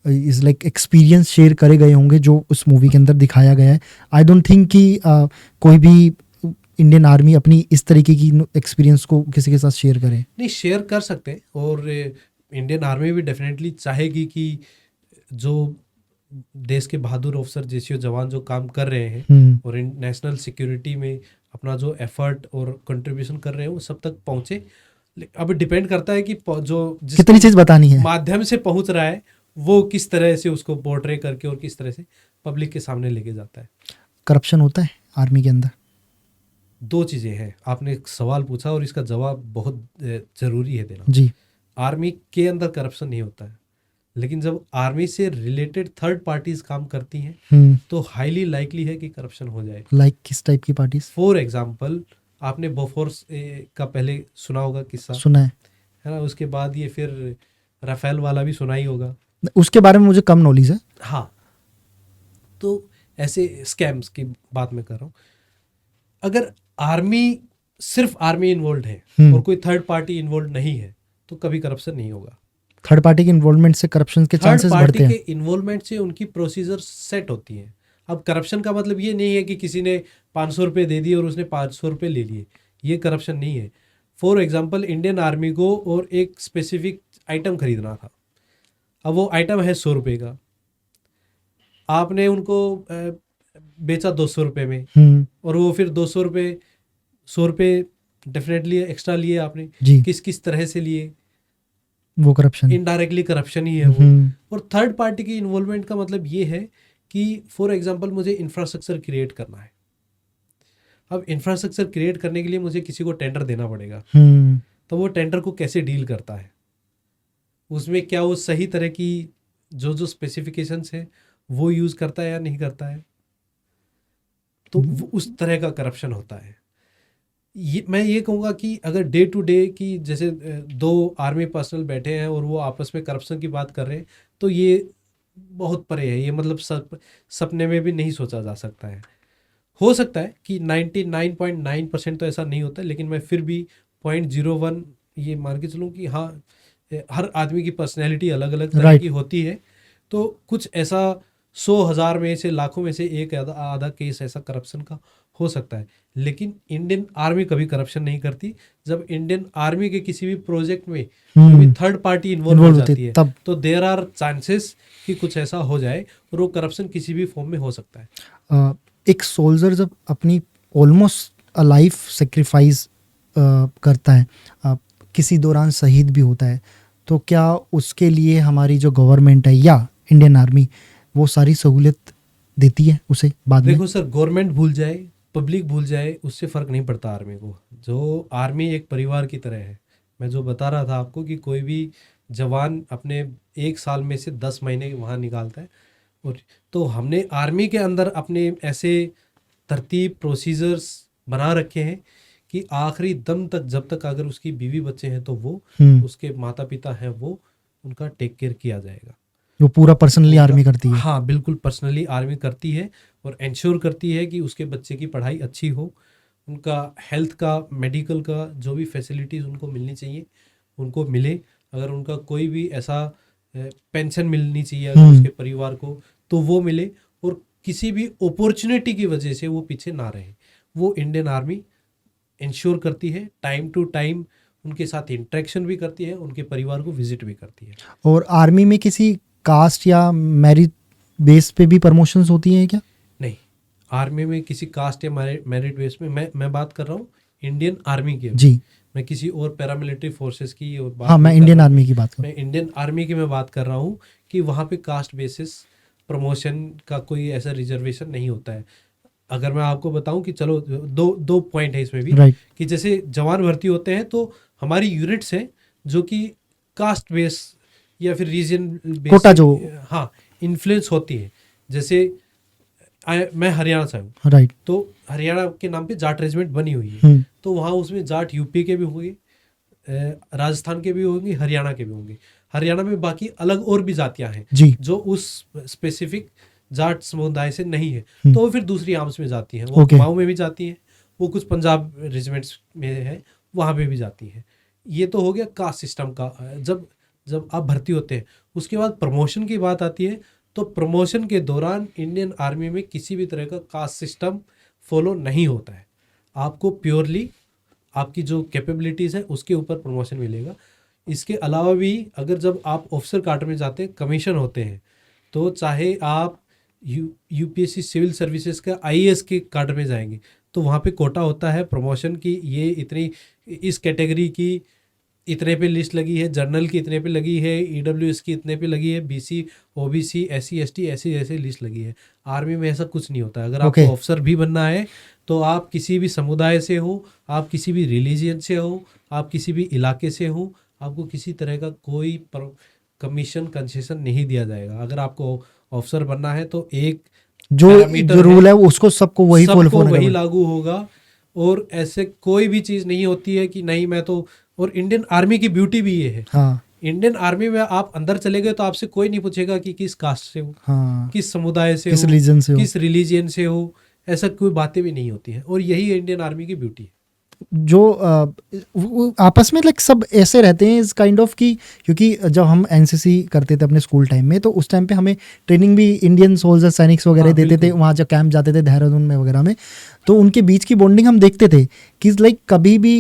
इज़ लाइक एक्सपीरियंस शेयर करे गए होंगे जो उस मूवी के अंदर दिखाया गया है? आई डोंट थिंक कि कोई भी इंडियन आर्मी अपनी इस तरीके की एक्सपीरियंस को किसी के साथ शेयर करे। नहीं, शेयर कर सकते हैं, और इंडियन आर्मी भी डेफिनेटली चाहेगी कि जो देश के बहादुर ऑफिसर जैसे जवान जो काम कर रहे हैं और नेशनल सिक्योरिटी में अपना जो एफर्ट और कंट्रीब्यूशन कर रहे हैं वो सब तक पहुंचे। अब डिपेंड करता है कि जो कितनी चीज़ बतानी है, माध्यम से पहुंच रहा है वो किस तरह से उसको पोर्ट्रे करके और किस तरह से पब्लिक के सामने लेके जाता है। करप्शन होता है आर्मी के अंदर? दो चीज़ें हैं, आपने एक सवाल पूछा और इसका जवाब बहुत ज़रूरी है देना जी। आर्मी के अंदर करप्शन नहीं होता है, लेकिन जब आर्मी से रिलेटेड थर्ड पार्टीज काम करती हैं तो हाईली लाइकली है कि करप्शन हो जाए। लाइक किस टाइप की पार्टीज? फॉर एग्जांपल, आपने बोफोर्स का पहले सुना होगा किस्सा, सुना है ना? उसके बाद ये फिर राफेल वाला भी सुना ही होगा। उसके बारे में मुझे कम नॉलेज है। हाँ, तो ऐसे स्कैम्स की बात मैं कर रहा हूँ। अगर सिर्फ आर्मी इन्वॉल्व है और कोई थर्ड पार्टी इन्वॉल्व नहीं है तो कभी करप्शन नहीं होगा। थर्ड पार्टी के इन्वॉल्वमेंट से करप्शन के चांसेस बढ़ते हैं। थर्ड पार्टी के इन्वॉल्वमेंट से उनकी प्रोसीजर सेट होती है। अब करप्शन का मतलब ये नहीं है कि किसी ने 500 रुपये दे दिए और उसने 500 रुपये ले लिए, ये करप्शन नहीं है। फॉर एग्जांपल, इंडियन आर्मी को और एक स्पेसिफिक आइटम खरीदना था। अब वो आइटम है 100 रुपये का, आपने उनको बेचा 200 रुपये में, और वो फिर 200 रुपये 100 रुपये डेफिनेटली एक्स्ट्रा लिए आपने। किस तरह से लिए? वो करप्शन, इनडायरेक्टली करप्शन ही है वो। और थर्ड पार्टी की इन्वॉल्वमेंट का मतलब ये है कि फॉर एग्जांपल मुझे इंफ्रास्ट्रक्चर क्रिएट करना है। अब इंफ्रास्ट्रक्चर क्रिएट करने के लिए मुझे किसी को टेंडर देना पड़ेगा, तो वो टेंडर को कैसे डील करता है, उसमें क्या वो सही तरह की जो स्पेसिफिकेशंस है वो यूज करता है या नहीं करता है, तो उस तरह का करप्शन होता है। मैं ये कहूँगा कि अगर डे टू डे की जैसे दो आर्मी पर्सनल बैठे हैं और वो आपस में करप्शन की बात कर रहे हैं तो ये बहुत परे है, ये मतलब सपने में भी नहीं सोचा जा सकता है। हो सकता है कि 99.9% तो ऐसा नहीं होता, लेकिन मैं फिर भी 0.01 ये मान के चलूँ कि हाँ, हर आदमी की पर्सनैलिटी अलग अलग तरह की होती है, तो कुछ ऐसा 100,000 में से लाखों में से एक आधा केस ऐसा करप्शन का हो सकता है। लेकिन इंडियन आर्मी कभी करप्शन नहीं करती। जब इंडियन आर्मी के किसी भी प्रोजेक्ट में कोई थर्ड पार्टी इन्वॉल्व हो जाती है तो देयर आर चांसेस कि कुछ ऐसा हो जाए और वो करप्शन किसी भी फॉर्म में हो सकता है। एक सोल्जर जब अपनी ऑलमोस्ट अ लाइफ सेक्रीफाइस करता है, किसी दौरान शहीद भी होता है, तो क्या उसके लिए हमारी जो गवर्नमेंट है या इंडियन आर्मी वो सारी सहूलियत देती है उसे बाद में? देखो सर, गवर्नमेंट भूल जाए, पब्लिक भूल जाए, उससे फ़र्क नहीं पड़ता आर्मी को। जो आर्मी एक परिवार की तरह है। मैं जो बता रहा था आपको कि कोई भी जवान अपने 1 साल में से 10 महीने वहाँ निकालता है। और तो हमने आर्मी के अंदर अपने ऐसे तरतीब प्रोसीजर्स बना रखे हैं कि आखिरी दम तक, जब तक अगर उसकी बीवी बच्चे हैं तो वो, उसके माता पिता हैं वो, उनका टेक केयर किया जाएगा। वो पूरा पर्सनली आर्मी करती है? हाँ बिल्कुल, पर्सनली आर्मी करती है और इंश्योर करती है कि उसके बच्चे की पढ़ाई अच्छी हो, उनका हेल्थ का, मेडिकल का जो भी फैसिलिटीज़ उनको मिलनी चाहिए उनको मिले। अगर उनका कोई भी ऐसा पेंशन मिलनी चाहिए अगर उसके परिवार को, तो वो मिले। और किसी भी अपॉर्चुनिटी की वजह से वो पीछे ना रहे, वो इंडियन आर्मी इंश्योर करती है। टाइम टू टाइम उनके साथ इंटरेक्शन भी करती है, उनके परिवार को विजिट भी करती है। और आर्मी में किसी कास्ट या मेरिट बेस पे भी प्रमोशंस होती हैं क्या? नहीं, आर्मी में किसी कास्ट या मेरिट बेस में, मैं बात कर रहा हूँ इंडियन आर्मी की। जी, मैं किसी और पैरामिलिट्री फोर्सेस की बात हाँ, मैं नहीं कर इंडियन रहा हूँ। आर्मी की बात कर मैं इंडियन आर्मी की मैं बात कर रहा हूँ कि वहाँ पे कास्ट बेसिस प्रमोशन का कोई ऐसा रिजर्वेशन नहीं होता है। अगर मैं आपको बताऊं कि चलो, दो पॉइंट है इसमें भी, राइट। कि जैसे जवान भर्ती होते हैं तो हमारी यूनिट्स हैं जो कि कास्ट बेस या फिर रीजन बेस कोटा जो, हाँ, इन्फ्लुएंस होती है। जैसे मैं हरियाणा से हूँ, राइट। तो हरियाणा के नाम पे जाट रेजिमेंट बनी हुई है। तो वहाँ उसमें जाट यूपी के भी होंगे, राजस्थान के भी होंगे, हरियाणा के भी होंगे। हरियाणा में बाकी अलग और भी जातियां हैं जी, जो उस स्पेसिफिक जाट समुदाय से नहीं है, तो वो फिर दूसरी आर्म्स में जाती हैं। वो ओके। कुमाऊं में भी जाती हैं, वो कुछ पंजाब रेजिमेंट्स में है, वहाँ पे भी जाती हैं। ये तो हो गया कास्ट सिस्टम का। जब जब आप भर्ती होते हैं, उसके बाद प्रमोशन की बात आती है। तो प्रमोशन के दौरान इंडियन आर्मी में किसी भी तरह का कास्ट सिस्टम फॉलो नहीं होता है। आपको प्योरली आपकी जो कैपेबिलिटीज़ है उसके ऊपर प्रमोशन मिलेगा। इसके अलावा भी अगर जब आप ऑफिसर काडर में जाते हैं, कमीशन होते हैं, तो चाहे आप यूपीएससी सिविल सर्विसेज का आईएएस के काडर में जाएंगे, तो वहाँ पे कोटा होता है प्रमोशन की। ये इतनी, इस कैटेगरी की इतने पे लिस्ट लगी है, जनरल की इतने पे लगी है, ईडब्ल्यूएस की इतने पे लगी है, बीसी, ओबीसी, एससी, एसटी ऐसी ऐसी लिस्ट लगी है। आर्मी में ऐसा कुछ नहीं होता है। अगर आपको ऑफिसर भी बनना है तो आप किसी भी समुदाय से हो, आप किसी भी रिलीजियन से हो, आप किसी भी इलाके से हो, आपको किसी तरह का कोई कमीशन कंसेशन नहीं दिया जाएगा। अगर आपको ऑफिसर बनना है तो एक जो रूल है उसको सबको वही फॉलो सबको वही लागू होगा। और ऐसे कोई भी चीज़ नहीं होती है कि नहीं मैं तो, और इंडियन आर्मी की ब्यूटी भी ये है। हाँ, इंडियन आर्मी में आप अंदर चले गए तो आपसे कोई नहीं पूछेगा कि किस कास्ट से हो, हाँ, किस समुदाय से किस हो, रीजन से हो, किस रिलीजियन से हो। ऐसा कोई बातें भी नहीं होती हैं, और यही इंडियन आर्मी की ब्यूटी है। जो वो आपस में लाइक सब ऐसे रहते हैं इस काइंड ऑफ की। क्योंकि जब हम एनसीसी करते थे अपने स्कूल टाइम में, तो उस टाइम पे हमें ट्रेनिंग भी इंडियन सोल्जर सैनिक्स वगैरह देते थे। वहाँ जब कैंप जाते थे देहरादून में वगैरह में, तो उनके बीच की बॉन्डिंग हम देखते थे कि लाइक कभी भी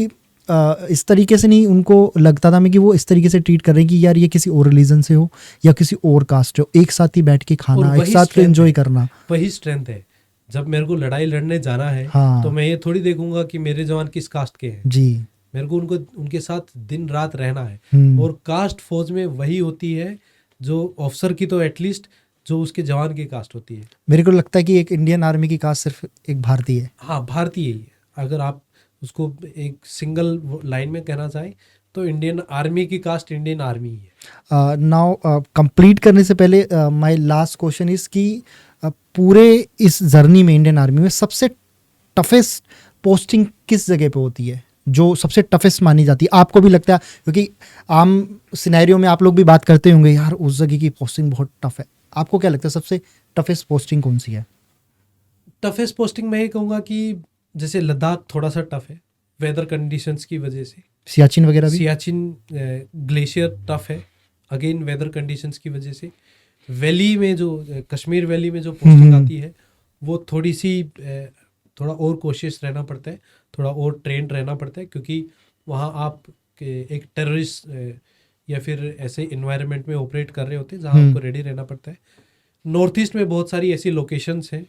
इस तरीके से नहीं उनको लगता था हमें कि वो इस तरीके से ट्रीट कर रहे हैं कि यार ये किसी और रिलीजन से हो या किसी और कास्ट से हो। एक साथ ही बैठ के खाना, एक साथ एंजॉय करना, वही स्ट्रेंथ है। जब मेरे को लड़ाई लड़ने जाना है, हाँ, तो मैं ये थोड़ी देखूंगा कि मेरे जवान किस कास्ट के हैं। जी, मेरे को उनके साथ दिन रात रहना है। और कास्ट फौज में वही होती है जो ऑफिसर की, तो एटलीस्ट जो उसके जवान की कास्ट होती है। मेरे को लगता है कि एक इंडियन आर्मी की कास्ट सिर्फ एक भारतीय है। हाँ, भारतीय ही है। अगर आप उसको एक सिंगल लाइन में कहना चाहें तो इंडियन आर्मी की कास्ट इंडियन आर्मी ही है। नाउ कंप्लीट करने से पहले माय लास्ट क्वेश्चन इज कि पूरे इस जर्नी में इंडियन आर्मी में सबसे टफेस्ट पोस्टिंग किस जगह पे होती है, जो सबसे टफेस्ट मानी जाती है? आपको भी लगता है, क्योंकि आम सिनेरियो में आप लोग भी बात करते होंगे यार उस जगह की पोस्टिंग बहुत टफ है। आपको क्या लगता है सबसे टफेस्ट पोस्टिंग कौन सी है? टफेस्ट पोस्टिंग मैं ये कहूँगा कि जैसे लद्दाख थोड़ा सा टफ है वेदर कंडीशंस की वजह से। सियाचिन वगैरह भी? सियाचिन ग्लेशियर टफ है, अगेन वेदर कंडीशंस की वजह से। वैली में जो कश्मीर वैली में जो पोस्टिंग आती है, वो थोड़ी सी थोड़ा और कोशिश रहना पड़ता है, थोड़ा और ट्रेंड रहना पड़ता है, क्योंकि वहाँ आप एक टेररिस्ट या फिर ऐसे इन्वायरमेंट में ऑपरेट कर रहे होते हैं जहाँ आपको रेडी रहना पड़ता है। नॉर्थ ईस्ट में बहुत सारी ऐसी लोकेशंस हैं,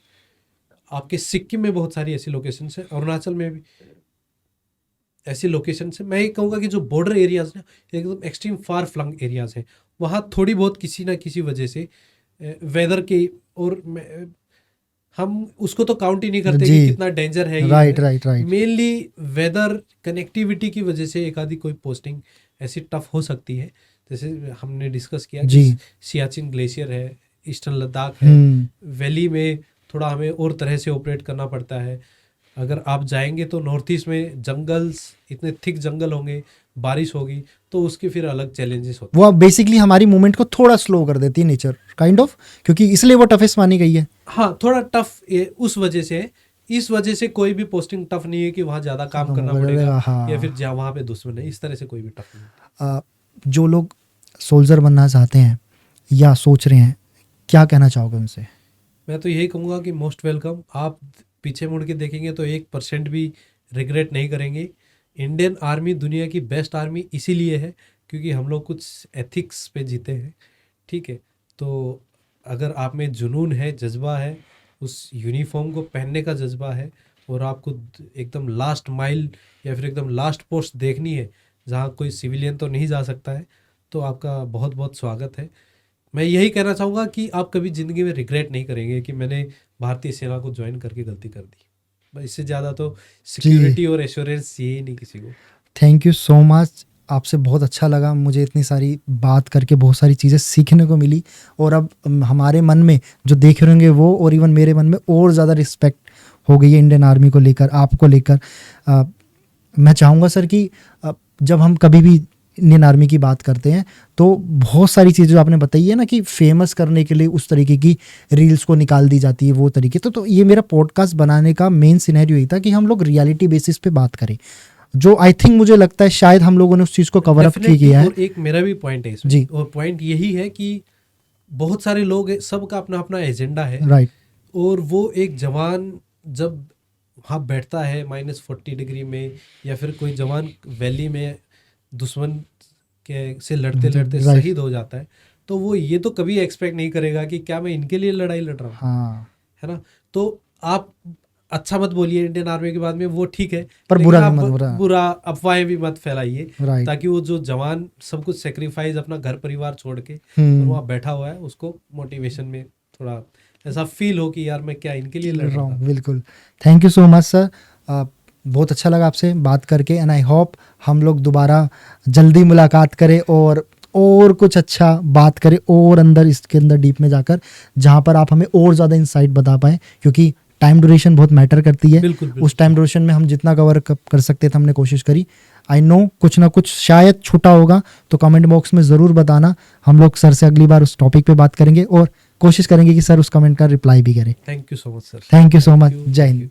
आपके सिक्किम में बहुत सारी ऐसी लोकेशंस हैं, अरुणाचल में भी ऐसी लोकेशन से, मैं ये कहूँगा कि जो बॉर्डर एरियाज ना एकदम एक्सट्रीम फार फ्लंग एरियाज हैं, वहाँ थोड़ी बहुत किसी ना किसी वजह से वेदर के, और हम उसको तो काउंट ही नहीं करते जी। कि कितना डेंजर है, right right right. Mainly weather connectivity की वजह से एक आधी कोई पोस्टिंग ऐसी टफ हो सकती है। जैसे हमने डिस्कस किया जी। कि सियाचिन ग्लेशियर है, ईस्टर्न लद्दाख है, वैली में थोड़ा हमें और तरह से ऑपरेट करना पड़ता है। अगर आप जाएंगे तो नॉर्थ ईस्ट में जंगल्स, इतने थिक जंगल होंगे, बारिश होगी, तो उसके फिर अलग चैलेंजेस होते हैं। वो बेसिकली हमारी मूवमेंट को थोड़ा स्लो कर देती है नेचर काइंड ऑफ, क्योंकि इसलिए वो टफेस्ट मानी गई है। हाँ, थोड़ा टफ उस वजह से है। इस वजह से कोई भी पोस्टिंग टफ नहीं है कि वहाँ ज़्यादा काम करना पड़ेगा, हाँ। या फिर जहाँ वहाँ पे दुश्मन है, इस तरह से कोई भी टफ नहीं। जो लोग सोल्जर बनना चाहते हैं या सोच रहे हैं, क्या कहना चाहोगे उनसे? मैं तो यही कहूँगा कि मोस्ट वेलकम। आप पीछे मुड़ के देखेंगे तो 1% भी रिग्रेट नहीं करेंगे। इंडियन आर्मी दुनिया की बेस्ट आर्मी इसीलिए है क्योंकि हम लोग कुछ एथिक्स पे जीते हैं, ठीक है। तो अगर आप में जुनून है, जज्बा है, उस यूनिफॉर्म को पहनने का जज्बा है, और आपको एकदम लास्ट माइल या फिर एकदम लास्ट पोस्ट देखनी है जहाँ कोई सिविलियन तो नहीं जा सकता है, तो आपका बहुत बहुत स्वागत है। मैं यही कहना चाहूँगा कि आप कभी ज़िंदगी में रिग्रेट नहीं करेंगे कि मैंने भारतीय सेना को ज्वाइन करके गलती कर दी। इससे ज़्यादा तो सिक्योरिटी और एश्योरेंस यही नहीं किसी को। थैंक यू सो मच, आपसे बहुत अच्छा लगा मुझे, इतनी सारी बात करके बहुत सारी चीज़ें सीखने को मिली, और अब हमारे मन में जो देख रहे होंगे वो, और इवन मेरे मन में और ज़्यादा रिस्पेक्ट हो गई है इंडियन आर्मी को लेकर, आपको लेकर। मैं चाहूँगा सर कि जब हम कभी भी इंडियन आर्मी की बात करते हैं तो बहुत सारी चीज़ें जो आपने बताई है ना कि फेमस करने के लिए उस तरीके की रील्स को निकाल दी जाती है, वो तरीके तो ये मेरा पॉडकास्ट बनाने का मेन सिनेरियो यही था कि हम लोग रियलिटी बेसिस पे बात करें, जो आई थिंक मुझे लगता है शायद हम लोगों ने उस चीज़ को कवर अप किया है। और एक मेरा भी पॉइंट है इसमें, जी। और पॉइंट यही है कि बहुत सारे लोग, सबका अपना अपना एजेंडा है, राइट। और वो एक जवान जब वहाँ बैठता है -40 डिग्री में, या फिर कोई जवान वैली में दुश्मन के से लड़ते लड़ते शहीद हो जाता है, तो वो ये तो कभी एक्सपेक्ट नहीं करेगा कि क्या मैं इनके लिए लड़ाई लड़ रहा हूँ। हाँ। है ना। तो आप अच्छा मत बोलिए इंडियन आर्मी के बाद में, वो ठीक है, पर बुरा अफवाहें भी मत फैलाइए, राइट। ताकि वो जो जवान सब कुछ सेक्रीफाइस अपना घर परिवार छोड़ के और वहाँ बैठा हुआ है, उसको मोटिवेशन में थोड़ा ऐसा फील हो कि यार मैं क्या इनके लिए लड़ रहा हूँ। बिल्कुल। Thank you so much sir, बहुत अच्छा लगा आपसे बात करके, एंड आई होप हम लोग दोबारा जल्दी मुलाकात करें और कुछ अच्छा बात करें, और अंदर इसके अंदर डीप में जाकर, जहाँ पर आप हमें और ज़्यादा इंसाइट बता पाएँ, क्योंकि टाइम ड्यूरेशन बहुत मैटर करती है। बिल्कुल। उस टाइम ड्यूरेशन में हम जितना कवर कर सकते थे हमने कोशिश करी। आई नो कुछ ना कुछ शायद छूटा होगा, तो कमेंट बॉक्स में ज़रूर बताना, हम लोग सर से अगली बार उस टॉपिक पे बात करेंगे और कोशिश करेंगे कि सर उस कमेंट का रिप्लाई भी करें। Thank you so much sir. Thank you so much. जय हिंद।